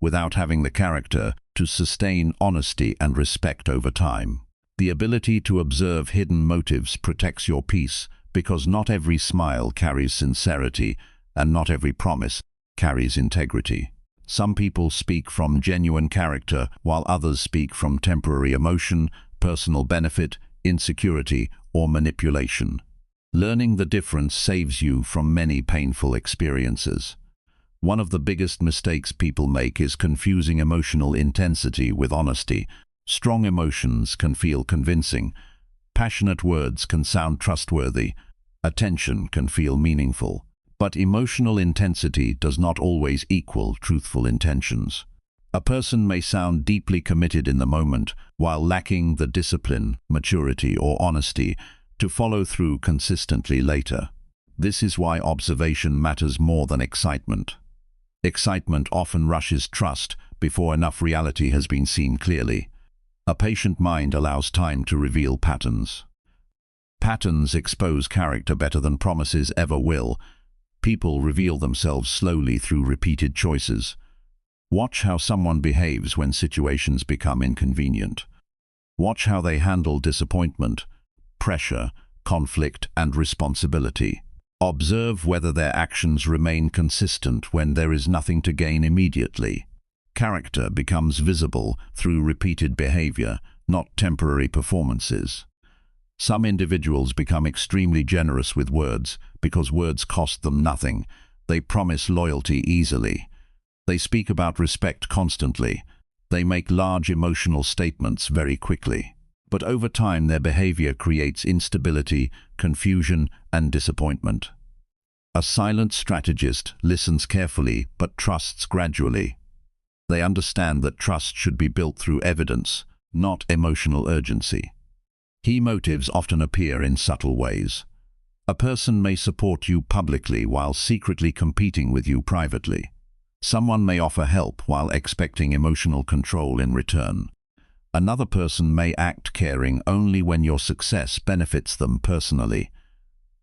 without having the character to sustain honesty and respect over time. The ability to observe hidden motives protects your peace because not every smile carries sincerity and not every promise carries integrity. Some people speak from genuine character while others speak from temporary emotion, personal benefit, insecurity, or manipulation. Learning the difference saves you from many painful experiences. One of the biggest mistakes people make is confusing emotional intensity with honesty. Strong emotions can feel convincing. Passionate words can sound trustworthy. Attention can feel meaningful. But emotional intensity does not always equal truthful intentions. A person may sound deeply committed in the moment while lacking the discipline, maturity, or honesty to follow through consistently later. This is why observation matters more than excitement. Excitement often rushes trust before enough reality has been seen clearly. A patient mind allows time to reveal patterns. Patterns expose character better than promises ever will. People reveal themselves slowly through repeated choices. Watch how someone behaves when situations become inconvenient. Watch how they handle disappointment, pressure, conflict, and responsibility. Observe whether their actions remain consistent when there is nothing to gain immediately. Character becomes visible through repeated behavior, not temporary performances. Some individuals become extremely generous with words because words cost them nothing. They promise loyalty easily. They speak about respect constantly. They make large emotional statements very quickly. But over time, their behavior creates instability, confusion, and disappointment. A silent strategist listens carefully but trusts gradually. They understand that trust should be built through evidence, not emotional urgency. Key motives often appear in subtle ways. A person may support you publicly while secretly competing with you privately. Someone may offer help while expecting emotional control in return. Another person may act caring only when your success benefits them personally.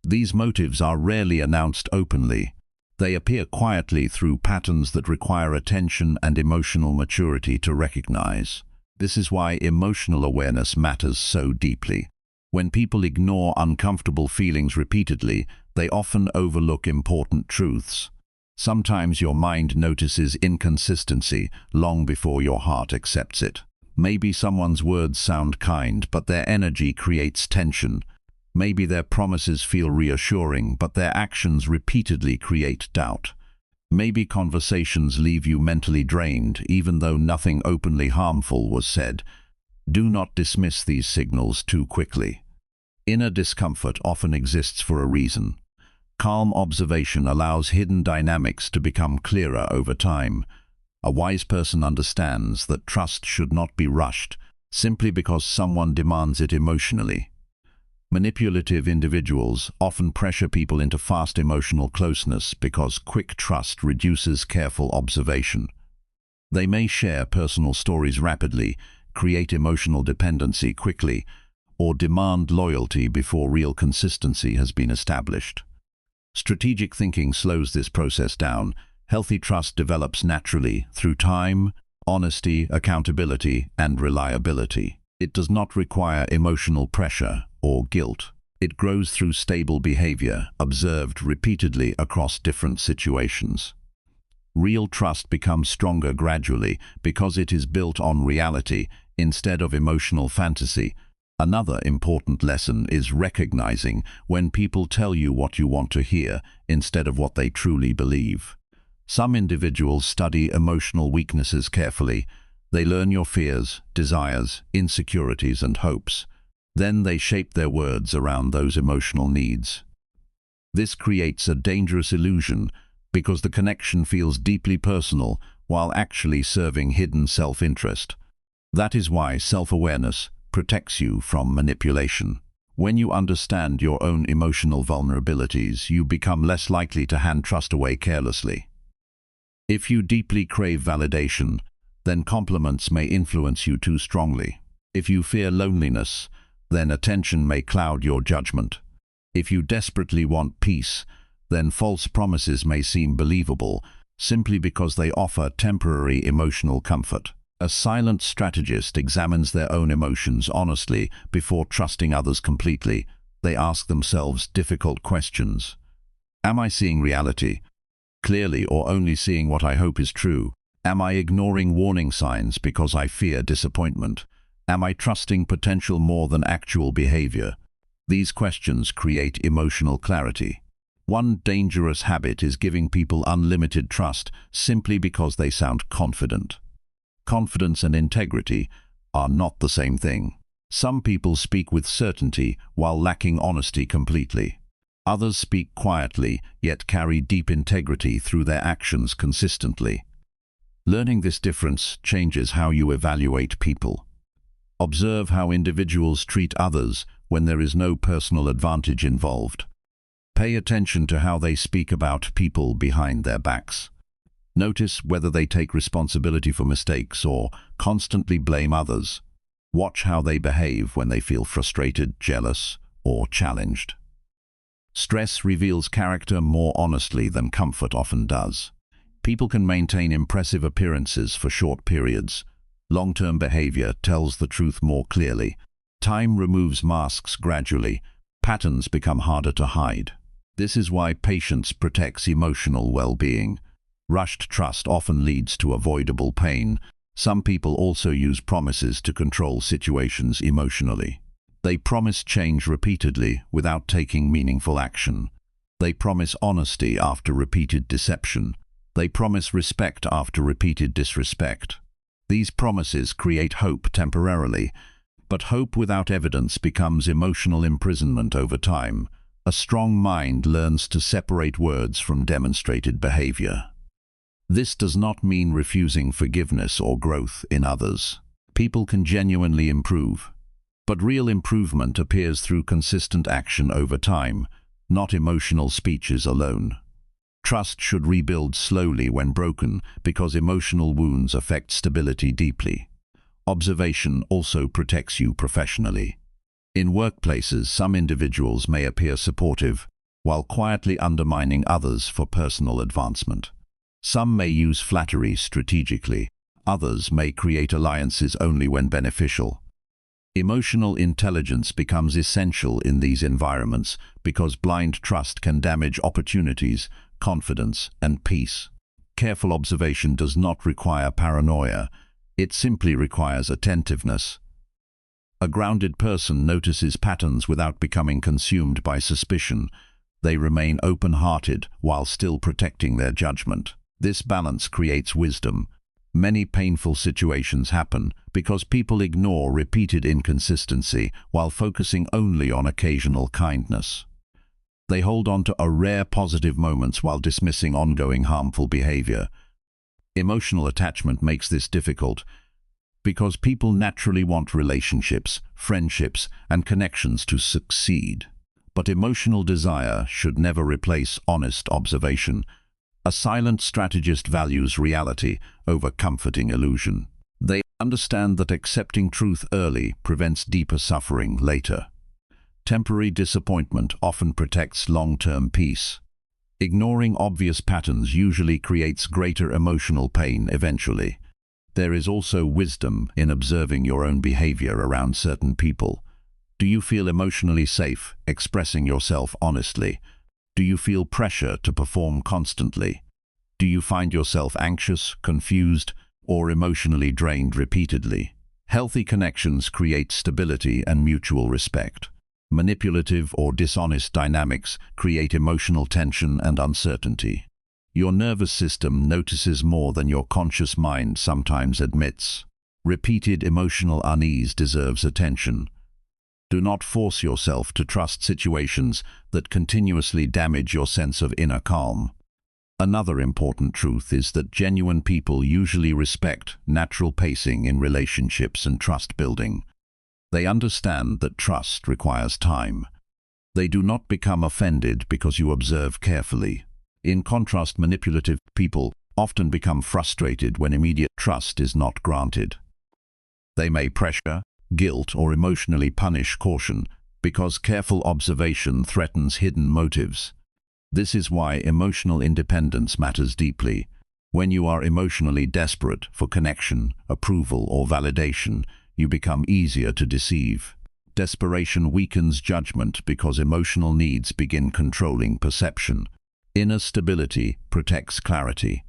These motives are rarely announced openly. They appear quietly through patterns that require attention and emotional maturity to recognize. This is why emotional awareness matters so deeply. When people ignore uncomfortable feelings repeatedly, they often overlook important truths. Sometimes your mind notices inconsistency long before your heart accepts it. Maybe someone's words sound kind, but their energy creates tension. Maybe their promises feel reassuring, but their actions repeatedly create doubt. Maybe conversations leave you mentally drained, even though nothing openly harmful was said. Do not dismiss these signals too quickly. Inner discomfort often exists for a reason. Calm observation allows hidden dynamics to become clearer over time. A wise person understands that trust should not be rushed simply because someone demands it emotionally. Manipulative individuals often pressure people into fast emotional closeness because quick trust reduces careful observation. They may share personal stories rapidly, create emotional dependency quickly, or demand loyalty before real consistency has been established. Strategic thinking slows this process down. Healthy trust develops naturally through time, honesty, accountability, and reliability. It does not require emotional pressure or guilt. It grows through stable behavior, observed repeatedly across different situations. Real trust becomes stronger gradually because it is built on reality instead of emotional fantasy. Another important lesson is recognizing when people tell you what you want to hear instead of what they truly believe. Some individuals study emotional weaknesses carefully. They learn your fears, desires, insecurities, and hopes. Then they shape their words around those emotional needs. This creates a dangerous illusion because the connection feels deeply personal while actually serving hidden self-interest. That is why self-awareness protects you from manipulation. When you understand your own emotional vulnerabilities, you become less likely to hand trust away carelessly. If you deeply crave validation, then compliments may influence you too strongly. If you fear loneliness, then attention may cloud your judgment. If you desperately want peace, then false promises may seem believable simply because they offer temporary emotional comfort. A silent strategist examines their own emotions honestly before trusting others completely. They ask themselves difficult questions. Am I seeing reality clearly or only seeing what I hope is true? Am I ignoring warning signs because I fear disappointment? Am I trusting potential more than actual behavior? These questions create emotional clarity. One dangerous habit is giving people unlimited trust simply because they sound confident. Confidence and integrity are not the same thing. Some people speak with certainty while lacking honesty completely. Others speak quietly, yet carry deep integrity through their actions consistently. Learning this difference changes how you evaluate people. Observe how individuals treat others when there is no personal advantage involved. Pay attention to how they speak about people behind their backs. Notice whether they take responsibility for mistakes or constantly blame others. Watch how they behave when they feel frustrated, jealous, or challenged. Stress reveals character more honestly than comfort often does. People can maintain impressive appearances for short periods. Long-term behavior tells the truth more clearly. Time removes masks gradually. Patterns become harder to hide. This is why patience protects emotional well-being. Rushed trust often leads to avoidable pain. Some people also use promises to control situations emotionally. They promise change repeatedly without taking meaningful action. They promise honesty after repeated deception. They promise respect after repeated disrespect. These promises create hope temporarily, but hope without evidence becomes emotional imprisonment over time. A strong mind learns to separate words from demonstrated behavior. This does not mean refusing forgiveness or growth in others. People can genuinely improve, but real improvement appears through consistent action over time, not emotional speeches alone. Trust should rebuild slowly when broken because emotional wounds affect stability deeply. Observation also protects you professionally. In workplaces, some individuals may appear supportive, while quietly undermining others for personal advancement. Some may use flattery strategically. Others may create alliances only when beneficial. Emotional intelligence becomes essential in these environments because blind trust can damage opportunities, confidence, and peace. Careful observation does not require paranoia. It simply requires attentiveness. A grounded person notices patterns without becoming consumed by suspicion. They remain open-hearted while still protecting their judgment. This balance creates wisdom. Many painful situations happen because people ignore repeated inconsistency while focusing only on occasional kindness. They hold on to rare positive moments while dismissing ongoing harmful behavior. Emotional attachment makes this difficult because people naturally want relationships, friendships, and connections to succeed. But emotional desire should never replace honest observation. A silent strategist values reality over comforting illusion. They understand that accepting truth early prevents deeper suffering later. Temporary disappointment often protects long-term peace. Ignoring obvious patterns usually creates greater emotional pain eventually. There is also wisdom in observing your own behavior around certain people. Do you feel emotionally safe expressing yourself honestly? Do you feel pressure to perform constantly? Do you find yourself anxious, confused, or emotionally drained repeatedly? Healthy connections create stability and mutual respect. Manipulative or dishonest dynamics create emotional tension and uncertainty. Your nervous system notices more than your conscious mind sometimes admits. Repeated emotional unease deserves attention. Do not force yourself to trust situations that continuously damage your sense of inner calm. Another important truth is that genuine people usually respect natural pacing in relationships and trust building. They understand that trust requires time. They do not become offended because you observe carefully. In contrast, manipulative people often become frustrated when immediate trust is not granted. They may pressure, guilt, or emotionally punish caution because careful observation threatens hidden motives. This is why emotional independence matters deeply. When you are emotionally desperate for connection, approval, or validation, you become easier to deceive. Desperation weakens judgment because emotional needs begin controlling perception. Inner stability protects clarity.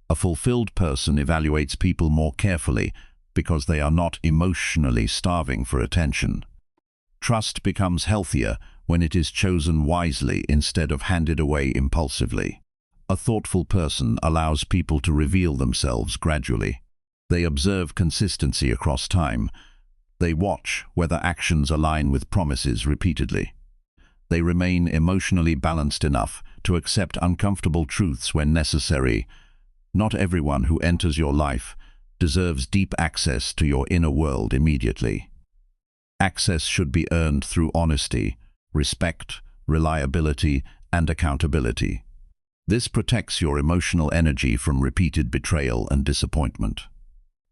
A fulfilled person evaluates people more carefully because they are not emotionally starving for attention. Trust becomes healthier when it is chosen wisely instead of handed away impulsively. A thoughtful person allows people to reveal themselves gradually. They observe consistency across time. They watch whether actions align with promises repeatedly. They remain emotionally balanced enough to accept uncomfortable truths when necessary. Not everyone who enters your life deserves deep access to your inner world immediately. Access should be earned through honesty, respect, reliability, and accountability. This protects your emotional energy from repeated betrayal and disappointment.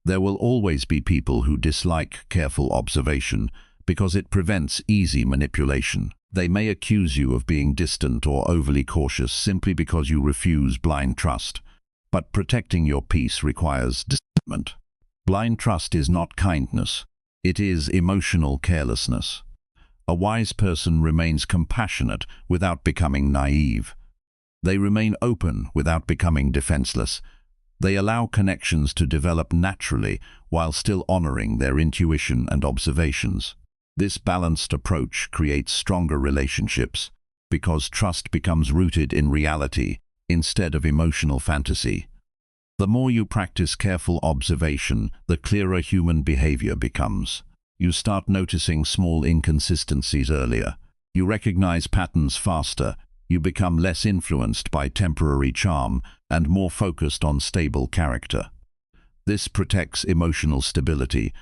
There will always be people who dislike careful observation because it prevents easy manipulation. They may accuse you of being distant or overly cautious simply because you refuse blind trust. But protecting your peace requires discernment. Blind trust is not kindness. It is emotional carelessness. A wise person remains compassionate without becoming naive. They remain open without becoming defenseless. They allow connections to develop naturally while still honoring their intuition and observations. This balanced approach creates stronger relationships because trust becomes rooted in reality instead of emotional fantasy. The more you practice careful observation, the clearer human behavior becomes. You start noticing small inconsistencies earlier. You recognize patterns faster. You become less influenced by temporary charm and more focused on stable character. This protects emotional stability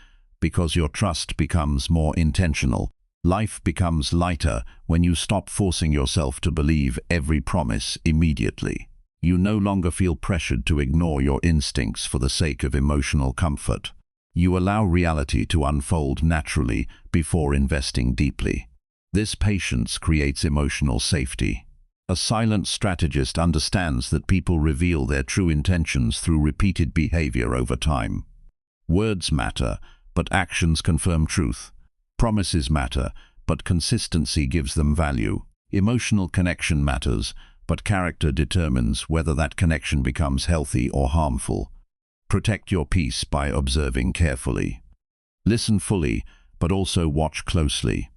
because your trust becomes more intentional. Life becomes lighter when you stop forcing yourself to believe every promise immediately. You no longer feel pressured to ignore your instincts for the sake of emotional comfort. You allow reality to unfold naturally before investing deeply. This patience creates emotional safety. A silent strategist understands that people reveal their true intentions through repeated behavior over time. Words matter, but actions confirm truth. Promises matter, but consistency gives them value. Emotional connection matters, but character determines whether that connection becomes healthy or harmful. Protect your peace by observing carefully. Listen fully, but also watch closely.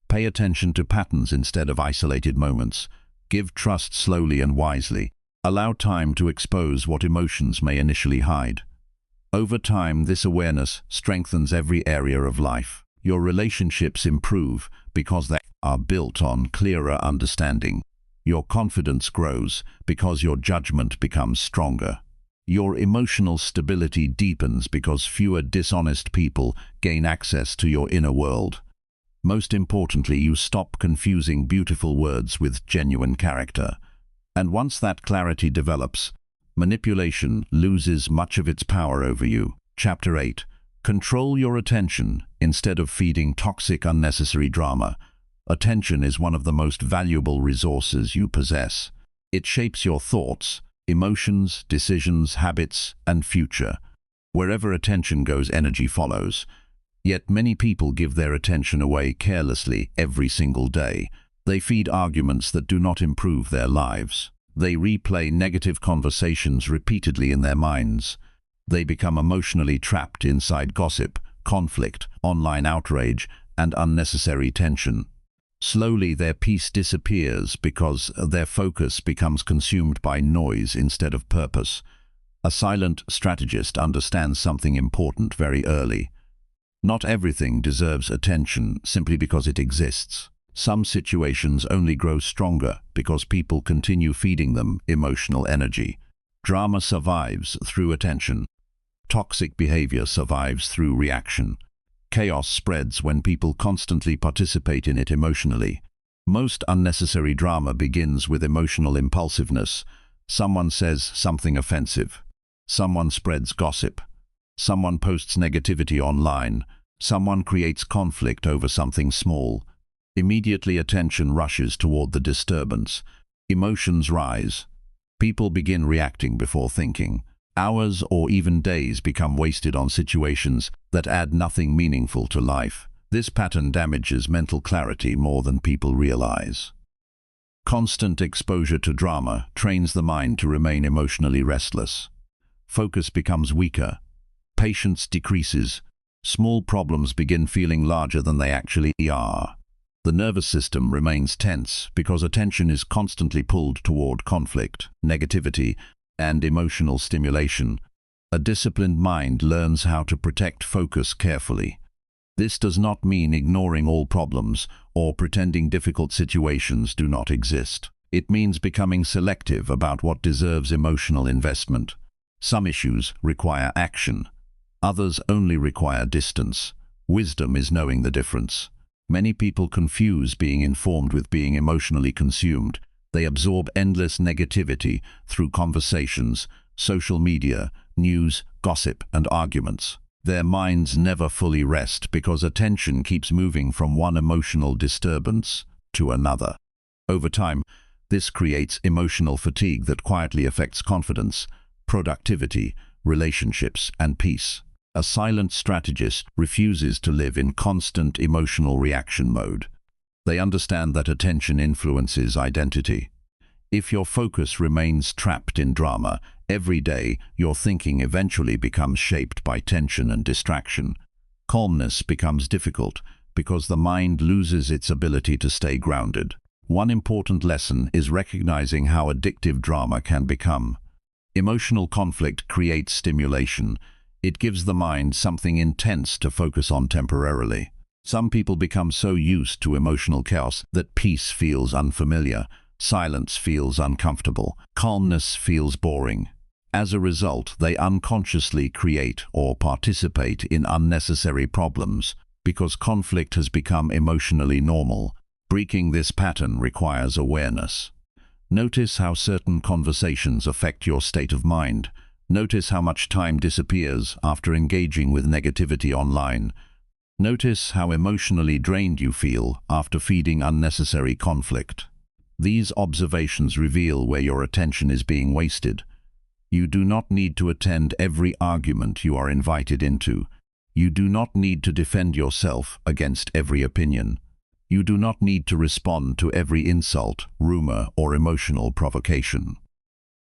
Pay attention to patterns instead of isolated moments. Give trust slowly and wisely. Allow time to expose what emotions may initially hide. Over time, this awareness strengthens every area of life. Your relationships improve because they are built on clearer understanding. Your confidence grows because your judgment becomes stronger. Your emotional stability deepens because fewer dishonest people gain access to your inner world. Most importantly, you stop confusing beautiful words with genuine character. And once that clarity develops, manipulation loses much of its power over you. Chapter 8. Control your attention instead of feeding toxic, unnecessary drama. Attention is one of the most valuable resources you possess. It shapes your thoughts, emotions, decisions, habits, and future. Wherever attention goes, energy follows. Yet many people give their attention away carelessly every single day. They feed arguments that do not improve their lives. They replay negative conversations repeatedly in their minds. They become emotionally trapped inside gossip, conflict, online outrage, and unnecessary tension. Slowly, their peace disappears because their focus becomes consumed by noise instead of purpose. A silent strategist understands something important very early. Not everything deserves attention simply because it exists. Some situations only grow stronger because people continue feeding them emotional energy. Drama survives through attention. Toxic behavior survives through reaction. Chaos spreads when people constantly participate in it emotionally. Most unnecessary drama begins with emotional impulsiveness. Someone says something offensive. Someone spreads gossip. Someone posts negativity online. Someone creates conflict over something small. Immediately attention rushes toward the disturbance. Emotions rise. People begin reacting before thinking. Hours or even days become wasted on situations that add nothing meaningful to life. This pattern damages mental clarity more than people realize. Constant exposure to drama trains the mind to remain emotionally restless. Focus becomes weaker. Patience decreases. Small problems begin feeling larger than they actually are. The nervous system remains tense because attention is constantly pulled toward conflict, negativity, and emotional stimulation. A disciplined mind learns how to protect focus carefully. This does not mean ignoring all problems or pretending difficult situations do not exist. It means becoming selective about what deserves emotional investment. Some issues require action. Others only require distance. Wisdom is knowing the difference. Many people confuse being informed with being emotionally consumed. They absorb endless negativity through conversations, social media, news, gossip, and arguments. Their minds never fully rest because attention keeps moving from one emotional disturbance to another. Over time, this creates emotional fatigue that quietly affects confidence, productivity, relationships, and peace. A silent strategist refuses to live in constant emotional reaction mode. They understand that attention influences identity. If your focus remains trapped in drama, every day your thinking eventually becomes shaped by tension and distraction. Calmness becomes difficult because the mind loses its ability to stay grounded. One important lesson is recognizing how addictive drama can become. Emotional conflict creates stimulation. It gives the mind something intense to focus on temporarily. Some people become so used to emotional chaos that peace feels unfamiliar, silence feels uncomfortable, calmness feels boring. As a result, they unconsciously create or participate in unnecessary problems because conflict has become emotionally normal. Breaking this pattern requires awareness. Notice how certain conversations affect your state of mind. Notice how much time disappears after engaging with negativity online. Notice how emotionally drained you feel after feeding unnecessary conflict. These observations reveal where your attention is being wasted. You do not need to attend every argument you are invited into. You do not need to defend yourself against every opinion. You do not need to respond to every insult, rumor, or emotional provocation.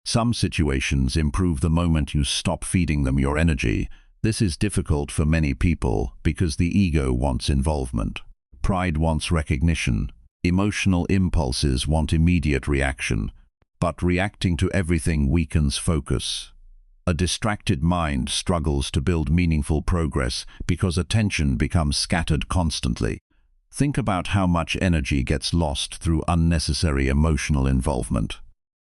Some situations improve the moment you stop feeding them your energy. This is difficult for many people because the ego wants involvement. Pride wants recognition. Emotional impulses want immediate reaction. But reacting to everything weakens focus. A distracted mind struggles to build meaningful progress because attention becomes scattered constantly. Think about how much energy gets lost through unnecessary emotional involvement.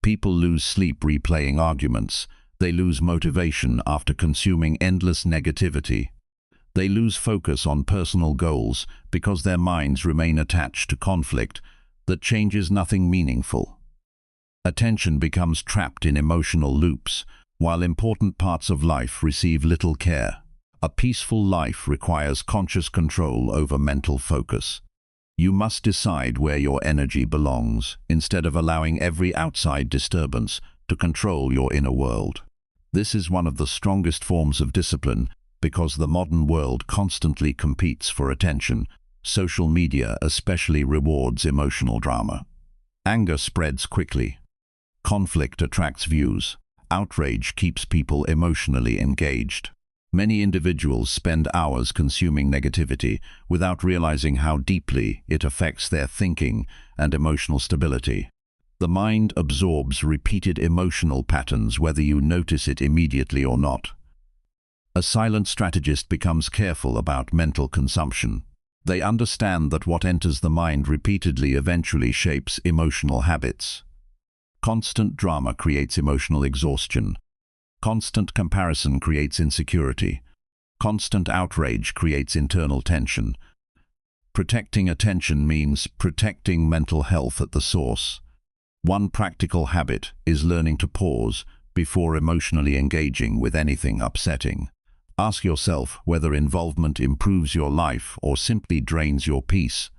People lose sleep replaying arguments. They lose motivation after consuming endless negativity. They lose focus on personal goals because their minds remain attached to conflict that changes nothing meaningful. Attention becomes trapped in emotional loops, while important parts of life receive little care. A peaceful life requires conscious control over mental focus. You must decide where your energy belongs, instead of allowing every outside disturbance to control your inner world. This is one of the strongest forms of discipline because the modern world constantly competes for attention. Social media especially rewards emotional drama. Anger spreads quickly. Conflict attracts views. Outrage keeps people emotionally engaged. Many individuals spend hours consuming negativity without realizing how deeply it affects their thinking and emotional stability. The mind absorbs repeated emotional patterns whether you notice it immediately or not. A silent strategist becomes careful about mental consumption. They understand that what enters the mind repeatedly eventually shapes emotional habits. Constant drama creates emotional exhaustion. Constant comparison creates insecurity. Constant outrage creates internal tension. Protecting attention means protecting mental health at the source. One practical habit is learning to pause before emotionally engaging with anything upsetting. Ask yourself whether involvement improves your life or simply drains your peace.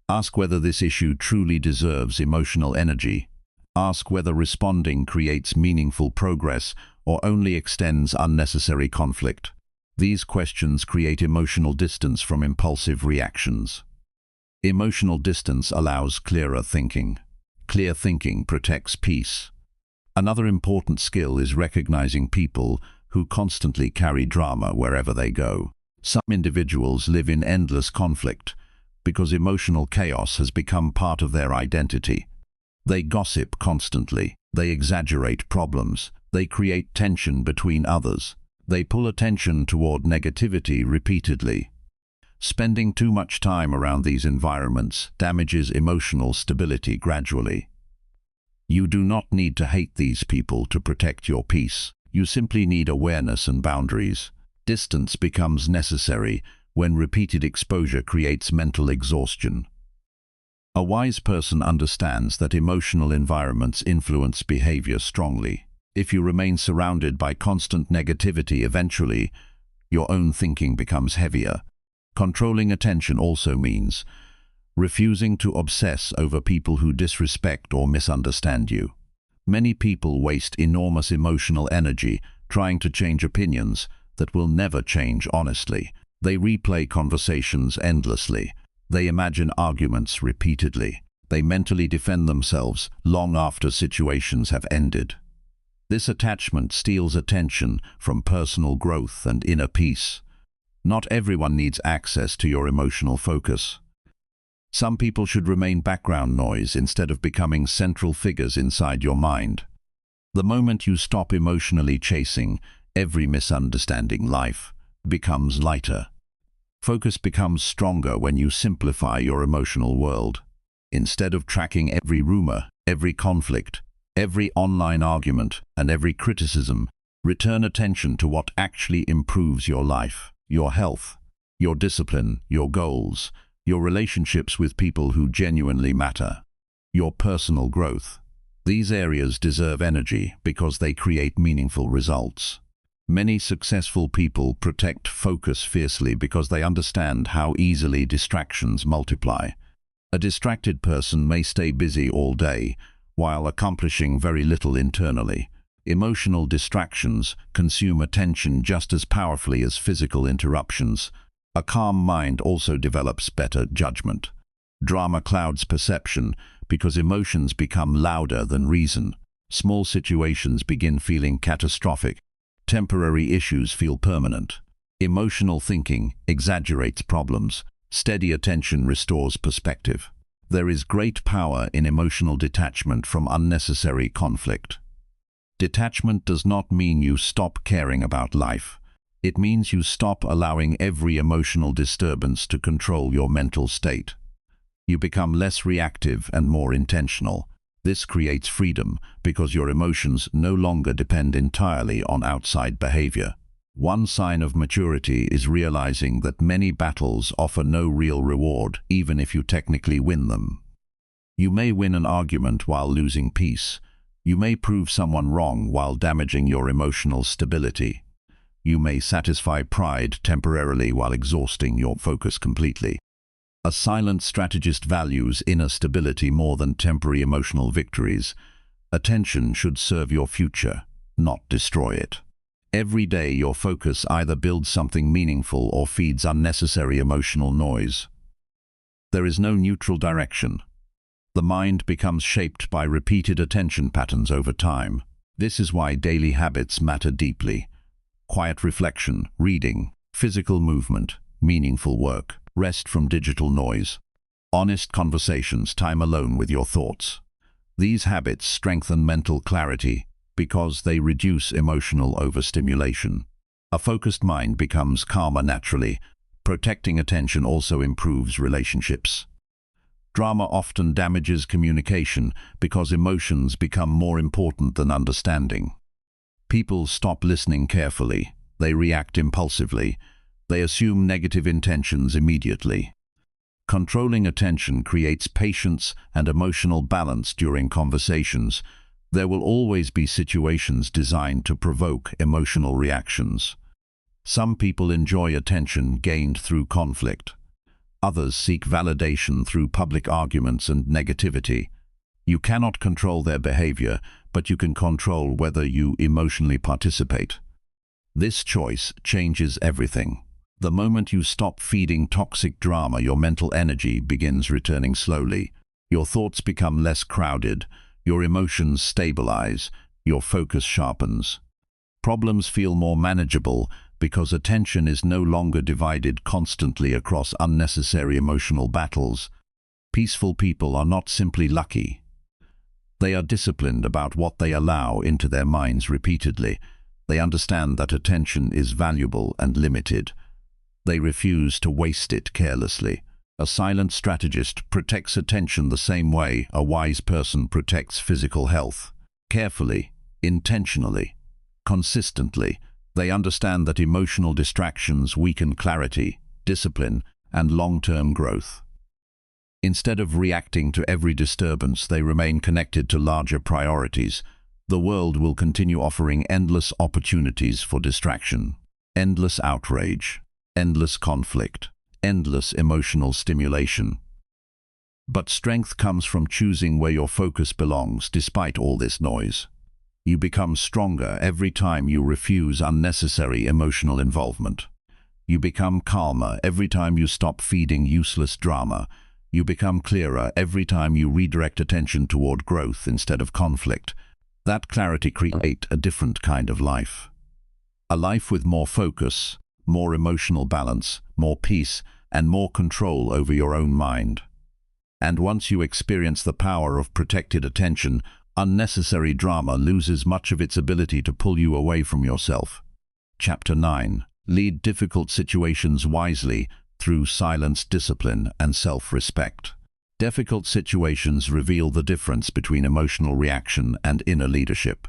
Ask whether this issue truly deserves emotional energy. Ask whether responding creates meaningful progress or only extends unnecessary conflict. These questions create emotional distance from impulsive reactions. Emotional distance allows clearer thinking. Clear thinking protects peace. Another important skill is recognizing people who constantly carry drama wherever they go. Some individuals live in endless conflict because emotional chaos has become part of their identity. They gossip constantly. They exaggerate problems. They create tension between others. They pull attention toward negativity repeatedly. Spending too much time around these environments damages emotional stability gradually. You do not need to hate these people to protect your peace. You simply need awareness and boundaries. Distance becomes necessary when repeated exposure creates mental exhaustion. A wise person understands that emotional environments influence behavior strongly. If you remain surrounded by constant negativity, eventually, your own thinking becomes heavier. Controlling attention also means refusing to obsess over people who disrespect or misunderstand you. Many people waste enormous emotional energy trying to change opinions that will never change honestly. They replay conversations endlessly. They imagine arguments repeatedly. They mentally defend themselves long after situations have ended. This attachment steals attention from personal growth and inner peace. Not everyone needs access to your emotional focus. Some people should remain background noise instead of becoming central figures inside your mind. The moment you stop emotionally chasing every misunderstanding, life becomes lighter. Focus becomes stronger when you simplify your emotional world. Instead of tracking every rumor, every conflict, every online argument, and every criticism, return attention to what actually improves your life, your health, your discipline, your goals, your relationships with people who genuinely matter, your personal growth. These areas deserve energy because they create meaningful results. Many successful people protect focus fiercely because they understand how easily distractions multiply. A distracted person may stay busy all day while accomplishing very little internally. Emotional distractions consume attention just as powerfully as physical interruptions. A calm mind also develops better judgment. Drama clouds perception because emotions become louder than reason. Small situations begin feeling catastrophic. Temporary issues feel permanent. Emotional thinking exaggerates problems. Steady attention restores perspective. There is great power in emotional detachment from unnecessary conflict. Detachment does not mean you stop caring about life. It means you stop allowing every emotional disturbance to control your mental state. You become less reactive and more intentional. This creates freedom because your emotions no longer depend entirely on outside behavior. One sign of maturity is realizing that many battles offer no real reward, even if you technically win them. You may win an argument while losing peace. You may prove someone wrong while damaging your emotional stability. You may satisfy pride temporarily while exhausting your focus completely. A silent strategist values inner stability more than temporary emotional victories. Attention should serve your future, not destroy it. Every day your focus either builds something meaningful or feeds unnecessary emotional noise. There is no neutral direction. The mind becomes shaped by repeated attention patterns over time. This is why daily habits matter deeply. Quiet reflection, reading, physical movement, meaningful work, rest from digital noise, honest conversations, time alone with your thoughts. These habits strengthen mental clarity because they reduce emotional overstimulation. A focused mind becomes calmer naturally. Protecting attention also improves relationships. Drama often damages communication because emotions become more important than understanding. People stop listening carefully. They react impulsively. They assume negative intentions immediately. Controlling attention creates patience and emotional balance during conversations. There will always be situations designed to provoke emotional reactions. Some people enjoy attention gained through conflict. Others seek validation through public arguments and negativity. You cannot control their behavior, but you can control whether you emotionally participate. This choice changes everything. The moment you stop feeding toxic drama, your mental energy begins returning slowly. Your thoughts become less crowded, your emotions stabilize, your focus sharpens. Problems feel more manageable because attention is no longer divided constantly across unnecessary emotional battles. Peaceful people are not simply lucky. They are disciplined about what they allow into their minds repeatedly. They understand that attention is valuable and limited. They refuse to waste it carelessly. A silent strategist protects attention the same way a wise person protects physical health. Carefully, intentionally, consistently. They understand that emotional distractions weaken clarity, discipline, and long-term growth. Instead of reacting to every disturbance, they remain connected to larger priorities. The world will continue offering endless opportunities for distraction, endless outrage, endless conflict, endless emotional stimulation. But strength comes from choosing where your focus belongs despite all this noise. You become stronger every time you refuse unnecessary emotional involvement. You become calmer every time you stop feeding useless drama. You become clearer every time you redirect attention toward growth instead of conflict. That clarity creates a different kind of life. A life with more focus, more emotional balance, more peace, and more control over your own mind. And once you experience the power of protected attention, unnecessary drama loses much of its ability to pull you away from yourself. Chapter 9. Lead difficult situations wisely through silence, discipline, and self-respect. Difficult situations reveal the difference between emotional reaction and inner leadership.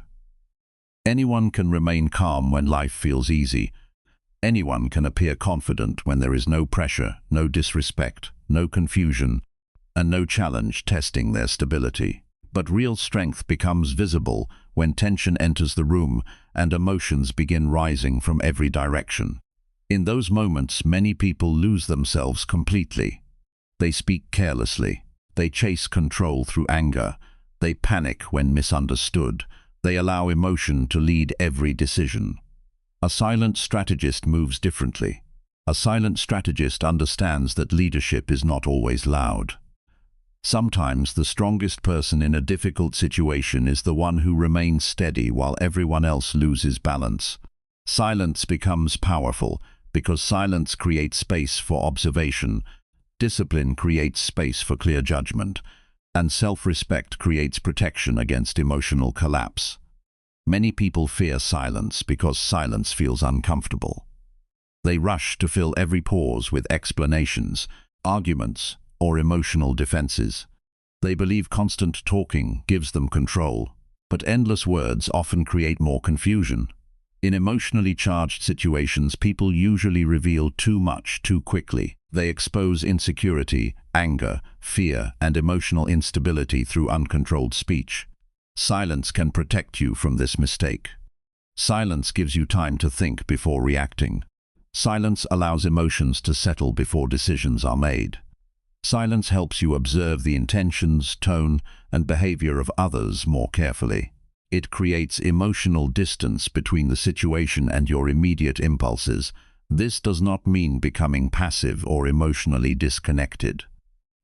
Anyone can remain calm when life feels easy. Anyone can appear confident when there is no pressure, no disrespect, no confusion, and no challenge testing their stability. But real strength becomes visible when tension enters the room and emotions begin rising from every direction. In those moments, many people lose themselves completely. They speak carelessly. They chase control through anger. They panic when misunderstood. They allow emotion to lead every decision. A silent strategist moves differently. A silent strategist understands that leadership is not always loud. Sometimes the strongest person in a difficult situation is the one who remains steady while everyone else loses balance. Silence becomes powerful because silence creates space for observation, discipline creates space for clear judgment, and self-respect creates protection against emotional collapse. Many people fear silence because silence feels uncomfortable. They rush to fill every pause with explanations, arguments, or emotional defenses. They believe constant talking gives them control, but endless words often create more confusion. In emotionally charged situations, people usually reveal too much too quickly. They expose insecurity, anger, fear, and emotional instability through uncontrolled speech. Silence can protect you from this mistake. Silence gives you time to think before reacting. Silence allows emotions to settle before decisions are made. Silence helps you observe the intentions, tone, and behavior of others more carefully. It creates emotional distance between the situation and your immediate impulses. This does not mean becoming passive or emotionally disconnected.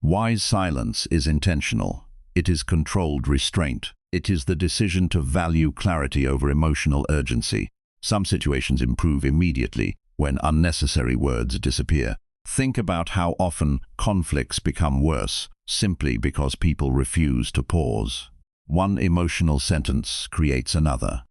Wise silence is intentional. It is controlled restraint. It is the decision to value clarity over emotional urgency. Some situations improve immediately when unnecessary words disappear. Think about how often conflicts become worse simply because people refuse to pause. One emotional sentence creates another.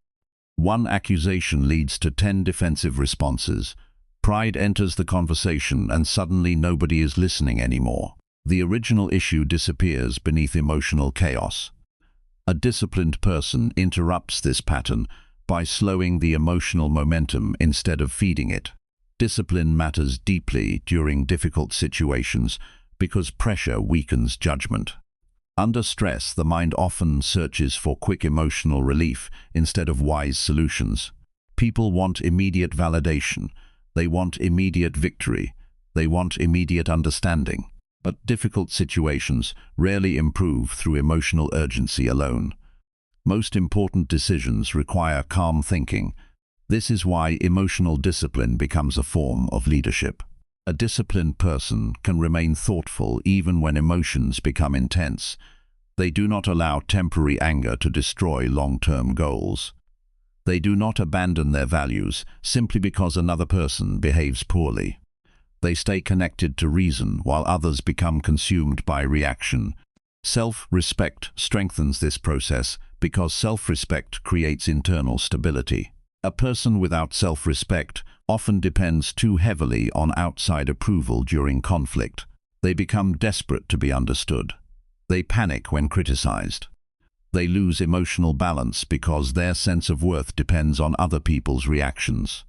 One accusation leads to 10 defensive responses. Pride enters the conversation and suddenly nobody is listening anymore. The original issue disappears beneath emotional chaos. A disciplined person interrupts this pattern by slowing the emotional momentum instead of feeding it. Discipline matters deeply during difficult situations because pressure weakens judgment. Under stress, the mind often searches for quick emotional relief instead of wise solutions. People want immediate validation. They want immediate victory. They want immediate understanding. But difficult situations rarely improve through emotional urgency alone. Most important decisions require calm thinking. This is why emotional discipline becomes a form of leadership. A disciplined person can remain thoughtful even when emotions become intense. They do not allow temporary anger to destroy long-term goals. They do not abandon their values simply because another person behaves poorly. They stay connected to reason while others become consumed by reaction. Self-respect strengthens this process because self-respect creates internal stability. A person without self-respect often depends too heavily on outside approval during conflict. They become desperate to be understood. They panic when criticized. They lose emotional balance because their sense of worth depends on other people's reactions.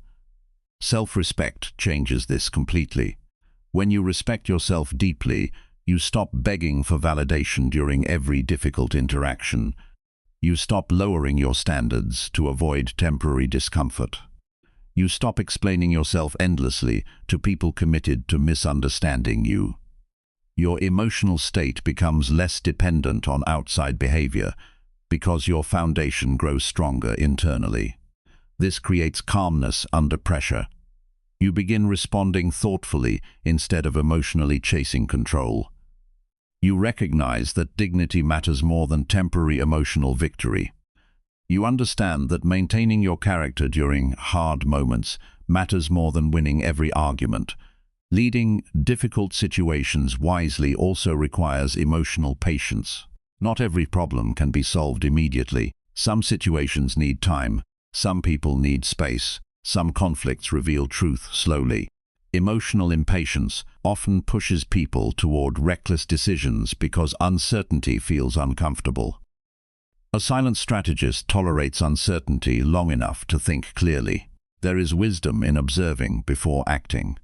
Self-respect changes this completely. When you respect yourself deeply, you stop begging for validation during every difficult interaction. You stop lowering your standards to avoid temporary discomfort. You stop explaining yourself endlessly to people committed to misunderstanding you. Your emotional state becomes less dependent on outside behavior because your foundation grows stronger internally. This creates calmness under pressure. You begin responding thoughtfully instead of emotionally chasing control. You recognize that dignity matters more than temporary emotional victory. You understand that maintaining your character during hard moments matters more than winning every argument. Leading difficult situations wisely also requires emotional patience. Not every problem can be solved immediately. Some situations need time. Some people need space. Some conflicts reveal truth slowly. Emotional impatience often pushes people toward reckless decisions because uncertainty feels uncomfortable. A silent strategist tolerates uncertainty long enough to think clearly. There is wisdom in observing before acting.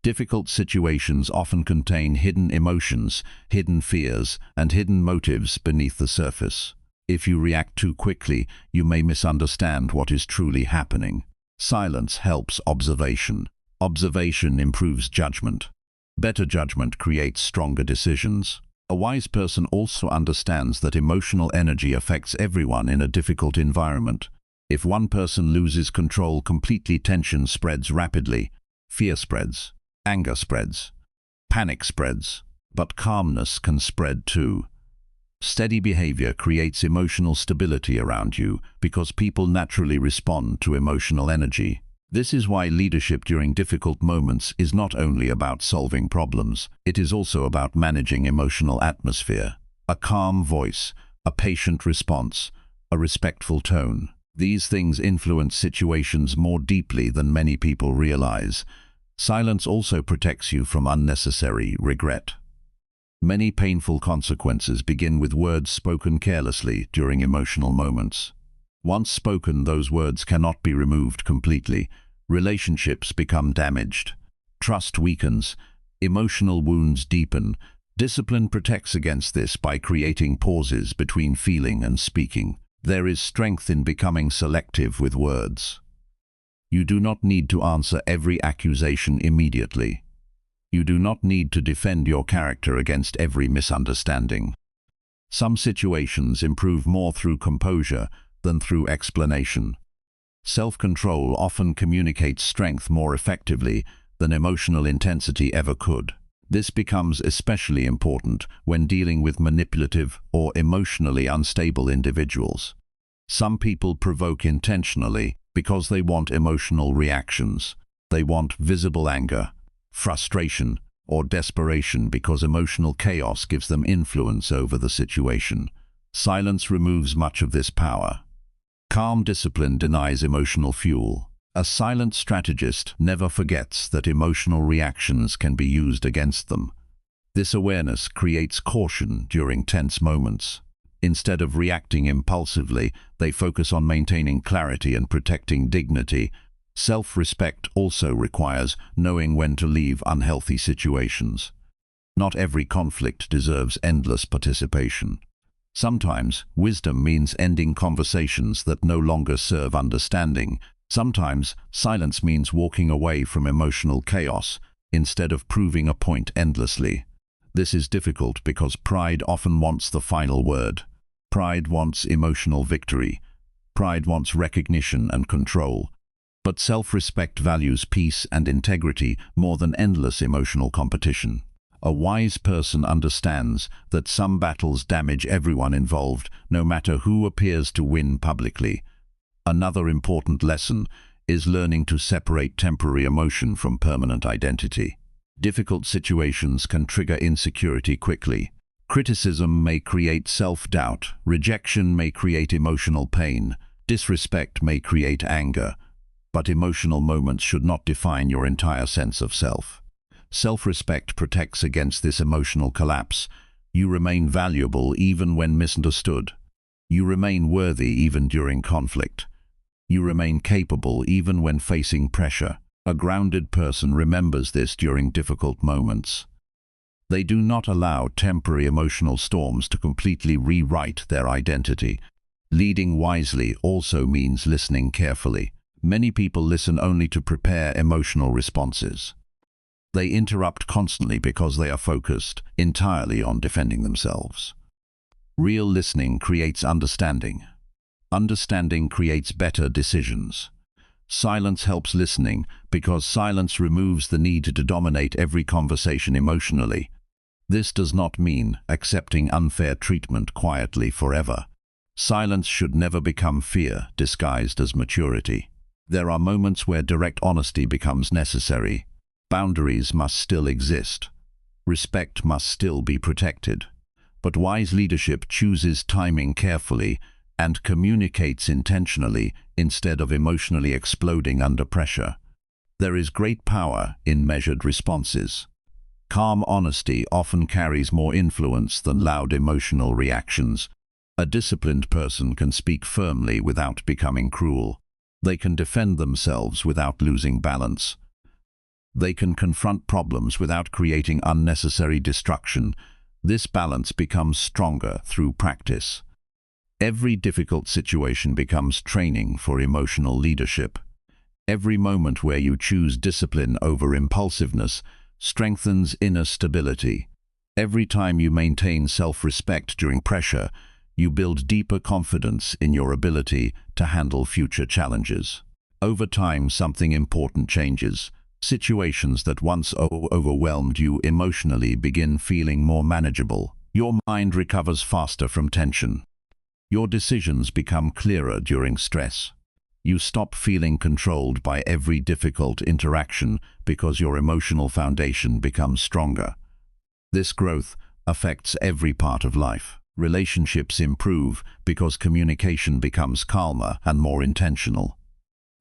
Difficult situations often contain hidden emotions, hidden fears, and hidden motives beneath the surface. If you react too quickly, you may misunderstand what is truly happening. Silence helps observation. Observation improves judgment. Better judgment creates stronger decisions. A wise person also understands that emotional energy affects everyone in a difficult environment. If one person loses control completely, tension spreads rapidly. Fear spreads. Anger spreads. Panic spreads. But calmness can spread too. Steady behavior creates emotional stability around you because people naturally respond to emotional energy. This is why leadership during difficult moments is not only about solving problems, it is also about managing emotional atmosphere. A calm voice, a patient response, a respectful tone. These things influence situations more deeply than many people realize. Silence also protects you from unnecessary regret. Many painful consequences begin with words spoken carelessly during emotional moments. Once spoken, those words cannot be removed completely. Relationships become damaged. Trust weakens. Emotional wounds deepen. Discipline protects against this by creating pauses between feeling and speaking. There is strength in becoming selective with words. You do not need to answer every accusation immediately. You do not need to defend your character against every misunderstanding. Some situations improve more through composure than through explanation. Self-control often communicates strength more effectively than emotional intensity ever could. This becomes especially important when dealing with manipulative or emotionally unstable individuals. Some people provoke intentionally because they want emotional reactions. They want visible anger, frustration, or desperation because emotional chaos gives them influence over the situation. Silence removes much of this power. Calm discipline denies emotional fuel. A silent strategist never forgets that emotional reactions can be used against them. This awareness creates caution during tense moments. Instead of reacting impulsively, they focus on maintaining clarity and protecting dignity. Self-respect also requires knowing when to leave unhealthy situations. Not every conflict deserves endless participation. Sometimes, wisdom means ending conversations that no longer serve understanding. Sometimes, silence means walking away from emotional chaos instead of proving a point endlessly. This is difficult because pride often wants the final word. Pride wants emotional victory. Pride wants recognition and control. But self-respect values peace and integrity more than endless emotional competition. A wise person understands that some battles damage everyone involved, no matter who appears to win publicly. Another important lesson is learning to separate temporary emotion from permanent identity. Difficult situations can trigger insecurity quickly. Criticism may create self-doubt. Rejection may create emotional pain. Disrespect may create anger. But emotional moments should not define your entire sense of self. Self-respect protects against this emotional collapse. You remain valuable even when misunderstood. You remain worthy even during conflict. You remain capable even when facing pressure. A grounded person remembers this during difficult moments. They do not allow temporary emotional storms to completely rewrite their identity. Leading wisely also means listening carefully. Many people listen only to prepare emotional responses. They interrupt constantly because they are focused entirely on defending themselves. Real listening creates understanding. Understanding creates better decisions. Silence helps listening because silence removes the need to dominate every conversation emotionally. This does not mean accepting unfair treatment quietly forever. Silence should never become fear disguised as maturity. There are moments where direct honesty becomes necessary. Boundaries must still exist. Respect must still be protected. But wise leadership chooses timing carefully and communicates intentionally instead of emotionally exploding under pressure. There is great power in measured responses. Calm honesty often carries more influence than loud emotional reactions. A disciplined person can speak firmly without becoming cruel. They can defend themselves without losing balance. They can confront problems without creating unnecessary destruction. This balance becomes stronger through practice. Every difficult situation becomes training for emotional leadership. Every moment where you choose discipline over impulsiveness strengthens inner stability. Every time you maintain self-respect during pressure, you build deeper confidence in your ability to handle future challenges. Over time, something important changes. Situations that once overwhelmed you emotionally begin feeling more manageable. Your mind recovers faster from tension. Your decisions become clearer during stress. You stop feeling controlled by every difficult interaction because your emotional foundation becomes stronger. This growth affects every part of life. Relationships improve because communication becomes calmer and more intentional.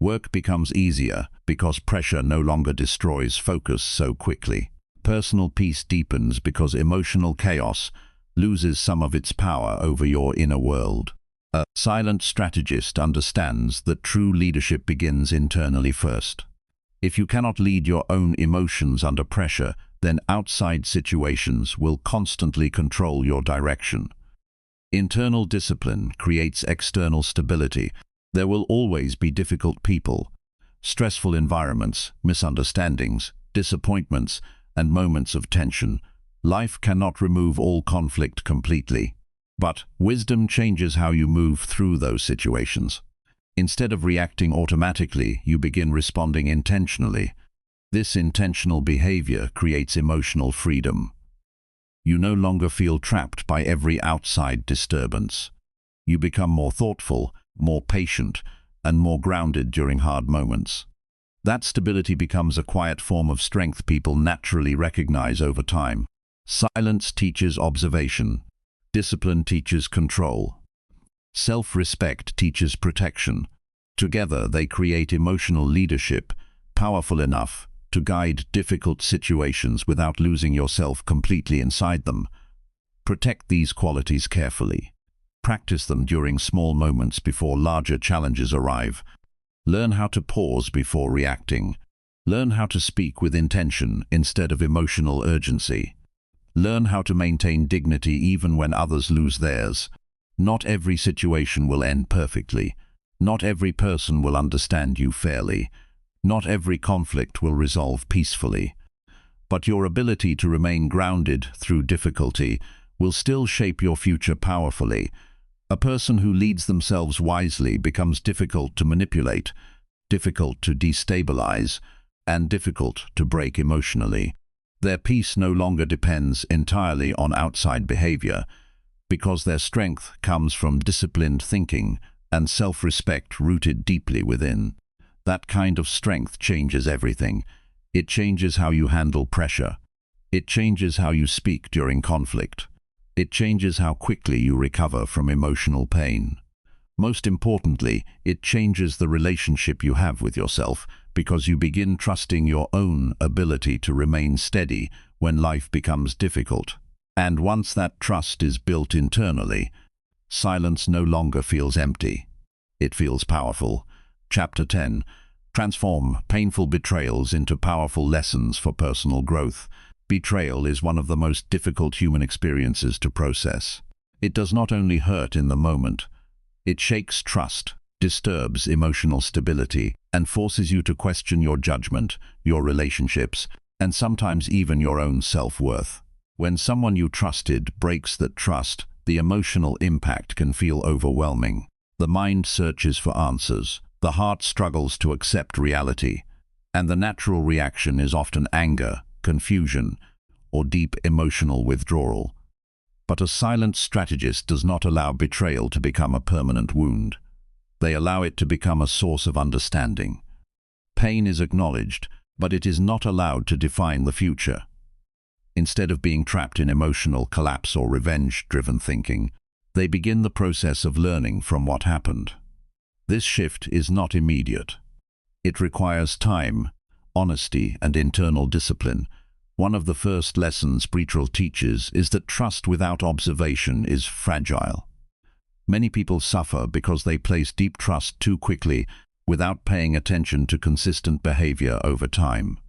Work becomes easier because pressure no longer destroys focus so quickly. Personal peace deepens because emotional chaos loses some of its power over your inner world. A silent strategist understands that true leadership begins internally first. If you cannot lead your own emotions under pressure, then outside situations will constantly control your direction. Internal discipline creates external stability. There will always be difficult people, stressful environments, misunderstandings, disappointments, and moments of tension. Life cannot remove all conflict completely, but wisdom changes how you move through those situations. Instead of reacting automatically, you begin responding intentionally. This intentional behavior creates emotional freedom. You no longer feel trapped by every outside disturbance. You become more thoughtful, more patient, and more grounded during hard moments. That stability becomes a quiet form of strength people naturally recognize over time. Silence teaches observation. Discipline teaches control. Self-respect teaches protection. Together they create emotional leadership, powerful enough to guide difficult situations without losing yourself completely inside them. Protect these qualities carefully. Practice them during small moments before larger challenges arrive. Learn how to pause before reacting. Learn how to speak with intention instead of emotional urgency. Learn how to maintain dignity even when others lose theirs. Not every situation will end perfectly. Not every person will understand you fairly. Not every conflict will resolve peacefully. But your ability to remain grounded through difficulty will still shape your future powerfully. A person who leads themselves wisely becomes difficult to manipulate, difficult to destabilize, and difficult to break emotionally. Their peace no longer depends entirely on outside behavior, because their strength comes from disciplined thinking and self-respect rooted deeply within. That kind of strength changes everything. It changes how you handle pressure. It changes how you speak during conflict. It changes how quickly you recover from emotional pain. Most importantly, it changes the relationship you have with yourself, because you begin trusting your own ability to remain steady when life becomes difficult. And once that trust is built internally, Silence no longer feels empty. It feels powerful. Chapter 10. Transform painful betrayals into powerful lessons for personal growth. Betrayal is one of the most difficult human experiences to process. It does not only hurt in the moment, it shakes trust, disturbs emotional stability, and forces you to question your judgment, your relationships, and sometimes even your own self-worth. When someone you trusted breaks that trust, the emotional impact can feel overwhelming. The mind searches for answers, the heart struggles to accept reality, and the natural reaction is often anger, confusion, or deep emotional withdrawal. But a silent strategist does not allow betrayal to become a permanent wound. They allow it to become a source of understanding. Pain is acknowledged, but it is not allowed to define the future. Instead of being trapped in emotional collapse or revenge-driven thinking, they begin the process of learning from what happened. This shift is not immediate. It requires time, honesty, and internal discipline. One of the first lessons betrayal teaches is that trust without observation is fragile. Many people suffer because they place deep trust too quickly without paying attention to consistent behavior over time.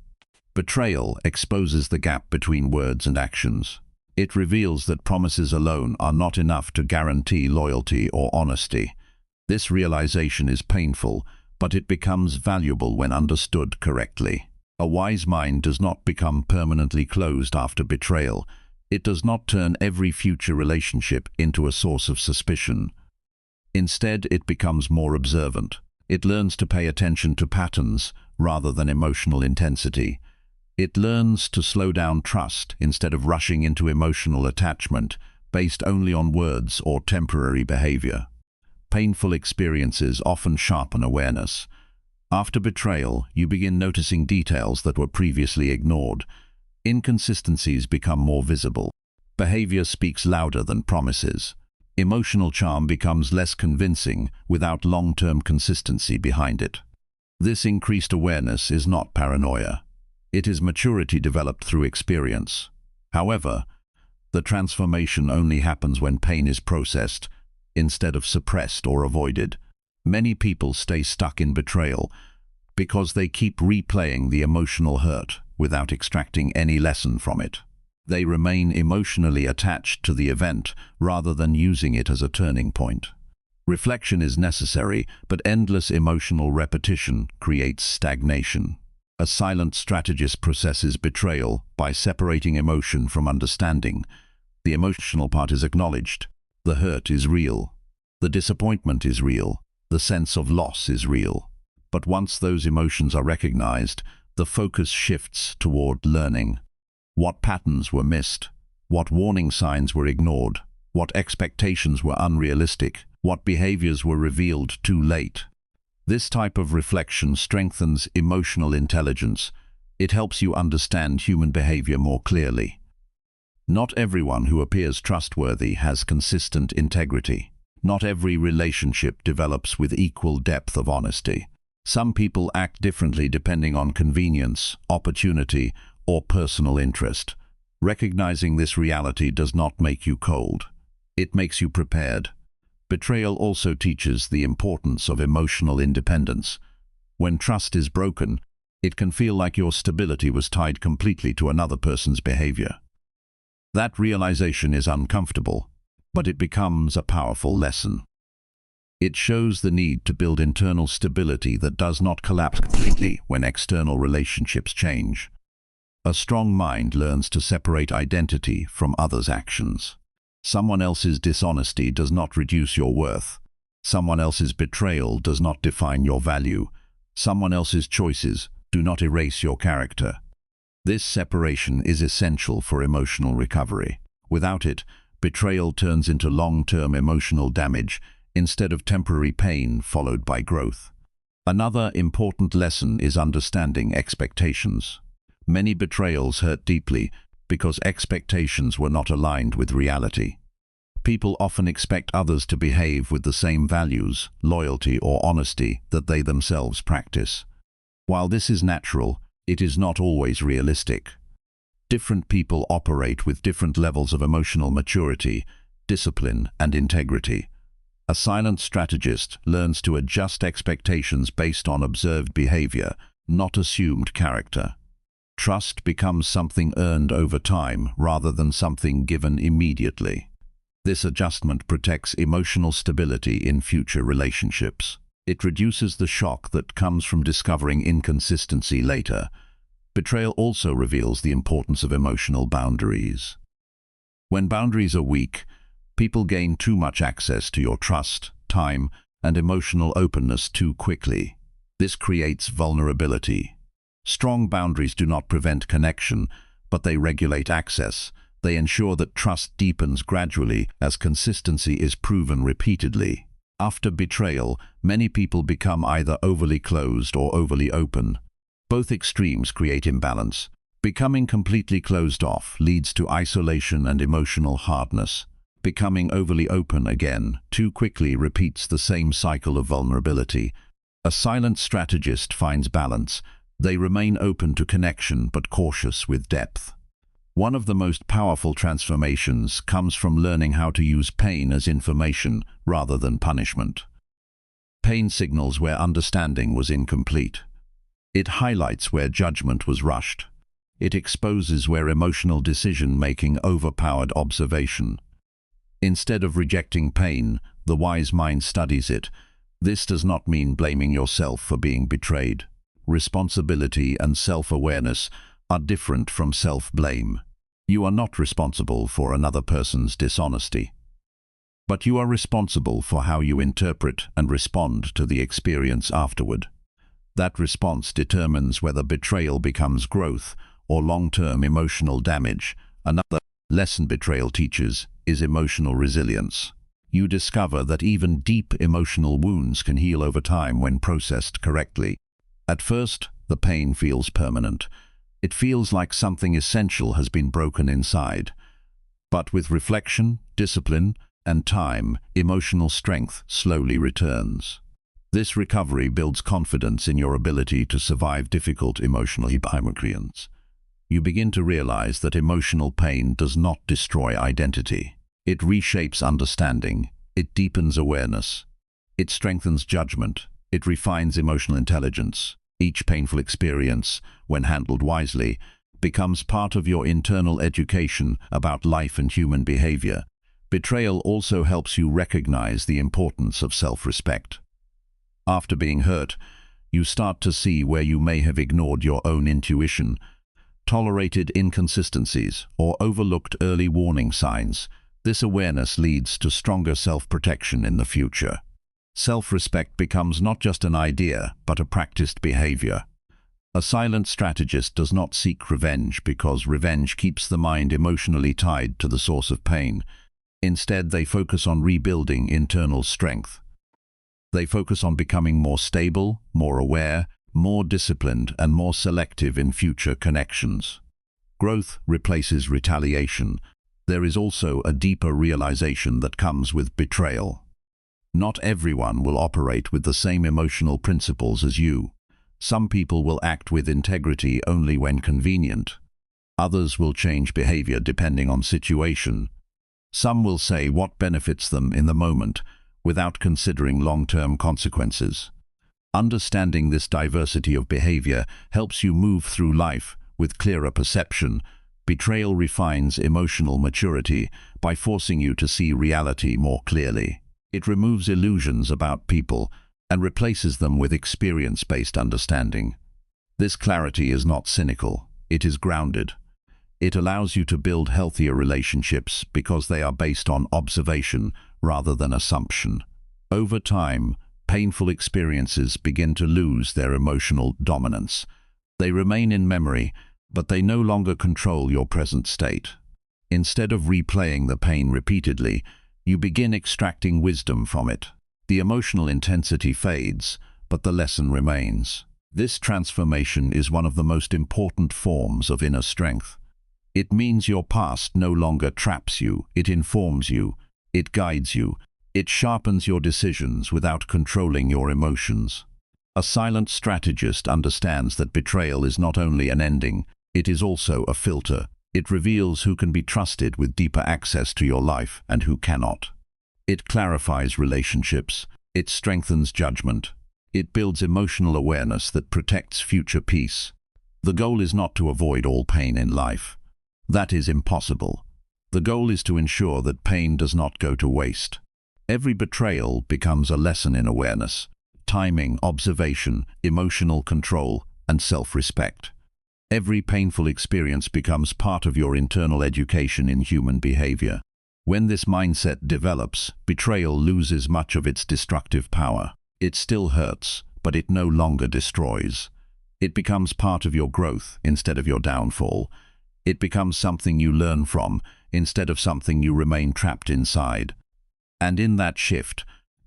Betrayal exposes the gap between words and actions. It reveals that promises alone are not enough to guarantee loyalty or honesty. This realization is painful, but it becomes valuable when understood correctly. A wise mind does not become permanently closed after betrayal. It does not turn every future relationship into a source of suspicion. Instead, it becomes more observant. It learns to pay attention to patterns rather than emotional intensity. It learns to slow down trust instead of rushing into emotional attachment based only on words or temporary behavior. Painful experiences often sharpen awareness. After betrayal, you begin noticing details that were previously ignored. Inconsistencies become more visible. Behavior speaks louder than promises. Emotional charm becomes less convincing without long-term consistency behind it. This increased awareness is not paranoia. It is maturity developed through experience. However, the transformation only happens when pain is processed instead of suppressed or avoided. Many people stay stuck in betrayal because they keep replaying the emotional hurt without extracting any lesson from it. They remain emotionally attached to the event rather than using it as a turning point. Reflection is necessary, but endless emotional repetition creates stagnation. A silent strategist processes betrayal by separating emotion from understanding. The emotional part is acknowledged. The hurt is real. The disappointment is real. The sense of loss is real. But once those emotions are recognized, the focus shifts toward learning. What patterns were missed? What warning signs were ignored? What expectations were unrealistic? What behaviors were revealed too late? This type of reflection strengthens emotional intelligence. It helps you understand human behavior more clearly. Not everyone who appears trustworthy has consistent integrity. Not every relationship develops with equal depth of honesty. Some people act differently depending on convenience, opportunity, or personal interest. Recognizing this reality does not make you cold. It makes you prepared. Betrayal also teaches the importance of emotional independence. When trust is broken, it can feel like your stability was tied completely to another person's behavior. That realization is uncomfortable, but it becomes a powerful lesson. It shows the need to build internal stability that does not collapse completely when external relationships change. A strong mind learns to separate identity from others' actions. Someone else's dishonesty does not reduce your worth. Someone else's betrayal does not define your value. Someone else's choices do not erase your character. This separation is essential for emotional recovery. Without it, betrayal turns into long-term emotional damage instead of temporary pain followed by growth. Another important lesson is understanding expectations. Many betrayals hurt deeply because expectations were not aligned with reality. People often expect others to behave with the same values, loyalty, or honesty that they themselves practice. While this is natural, it is not always realistic. Different people operate with different levels of emotional maturity, discipline, and integrity. A silent strategist learns to adjust expectations based on observed behavior, not assumed character. Trust becomes something earned over time rather than something given immediately. This adjustment protects emotional stability in future relationships. It reduces the shock that comes from discovering inconsistency later. Betrayal also reveals the importance of emotional boundaries. When boundaries are weak, people gain too much access to your trust, time, and emotional openness too quickly. This creates vulnerability. Strong boundaries do not prevent connection, but they regulate access. They ensure that trust deepens gradually as consistency is proven repeatedly. After betrayal, many people become either overly closed or overly open. Both extremes create imbalance. Becoming completely closed off leads to isolation and emotional hardness. Becoming overly open again too quickly repeats the same cycle of vulnerability. A silent strategist finds balance. They remain open to connection but cautious with depth. One of the most powerful transformations comes from learning how to use pain as information rather than punishment. Pain signals where understanding was incomplete. It highlights where judgment was rushed. It exposes where emotional decision-making overpowered observation. Instead of rejecting pain, the wise mind studies it. This does not mean blaming yourself for being betrayed. Responsibility and self-awareness are different from self-blame. You are not responsible for another person's dishonesty, but you are responsible for how you interpret and respond to the experience afterward. That response determines whether betrayal becomes growth or long-term emotional damage. Another lesson betrayal teaches is emotional resilience. You discover that even deep emotional wounds can heal over time when processed correctly. At first, the pain feels permanent. It feels like something essential has been broken inside. But with reflection, discipline, and time, emotional strength slowly returns. This recovery builds confidence in your ability to survive difficult emotional experiences. You begin to realize that emotional pain does not destroy identity. It reshapes understanding. It deepens awareness. It strengthens judgment. It refines emotional intelligence. Each painful experience, when handled wisely, becomes part of your internal education about life and human behavior. Betrayal also helps you recognize the importance of self-respect. After being hurt, you start to see where you may have ignored your own intuition, tolerated inconsistencies, or overlooked early warning signs. This awareness leads to stronger self-protection in the future. Self-respect becomes not just an idea, but a practiced behavior. A silent strategist does not seek revenge because revenge keeps the mind emotionally tied to the source of pain. Instead, they focus on rebuilding internal strength. They focus on becoming more stable, more aware, more disciplined, and more selective in future connections. Growth replaces retaliation. There is also a deeper realization that comes with betrayal. Not everyone will operate with the same emotional principles as you. Some people will act with integrity only when convenient. Others will change behavior depending on situation. Some will say what benefits them in the moment, without considering long-term consequences. Understanding this diversity of behavior helps you move through life with clearer perception. Betrayal refines emotional maturity by forcing you to see reality more clearly. It removes illusions about people and replaces them with experience-based understanding. This clarity is not cynical, it is grounded. It allows you to build healthier relationships because they are based on observation rather than assumption. Over time, painful experiences begin to lose their emotional dominance. They remain in memory, but they no longer control your present state. Instead of replaying the pain repeatedly, you begin extracting wisdom from it. The emotional intensity fades, but the lesson remains. This transformation is one of the most important forms of inner strength. It means your past no longer traps you, it informs you, it guides you, it sharpens your decisions without controlling your emotions. A silent strategist understands that betrayal is not only an ending, it is also a filter. It reveals who can be trusted with deeper access to your life and who cannot. It clarifies relationships. It strengthens judgment. It builds emotional awareness that protects future peace. The goal is not to avoid all pain in life. That is impossible. The goal is to ensure that pain does not go to waste. Every betrayal becomes a lesson in awareness, timing, observation, emotional control, and self-respect. Every painful experience becomes part of your internal education in human behavior. When this mindset develops, betrayal loses much of its destructive power. It still hurts, but it no longer destroys. It becomes part of your growth instead of your downfall. It becomes something you learn from instead of something you remain trapped inside. And in that shift,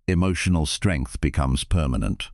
emotional strength becomes permanent.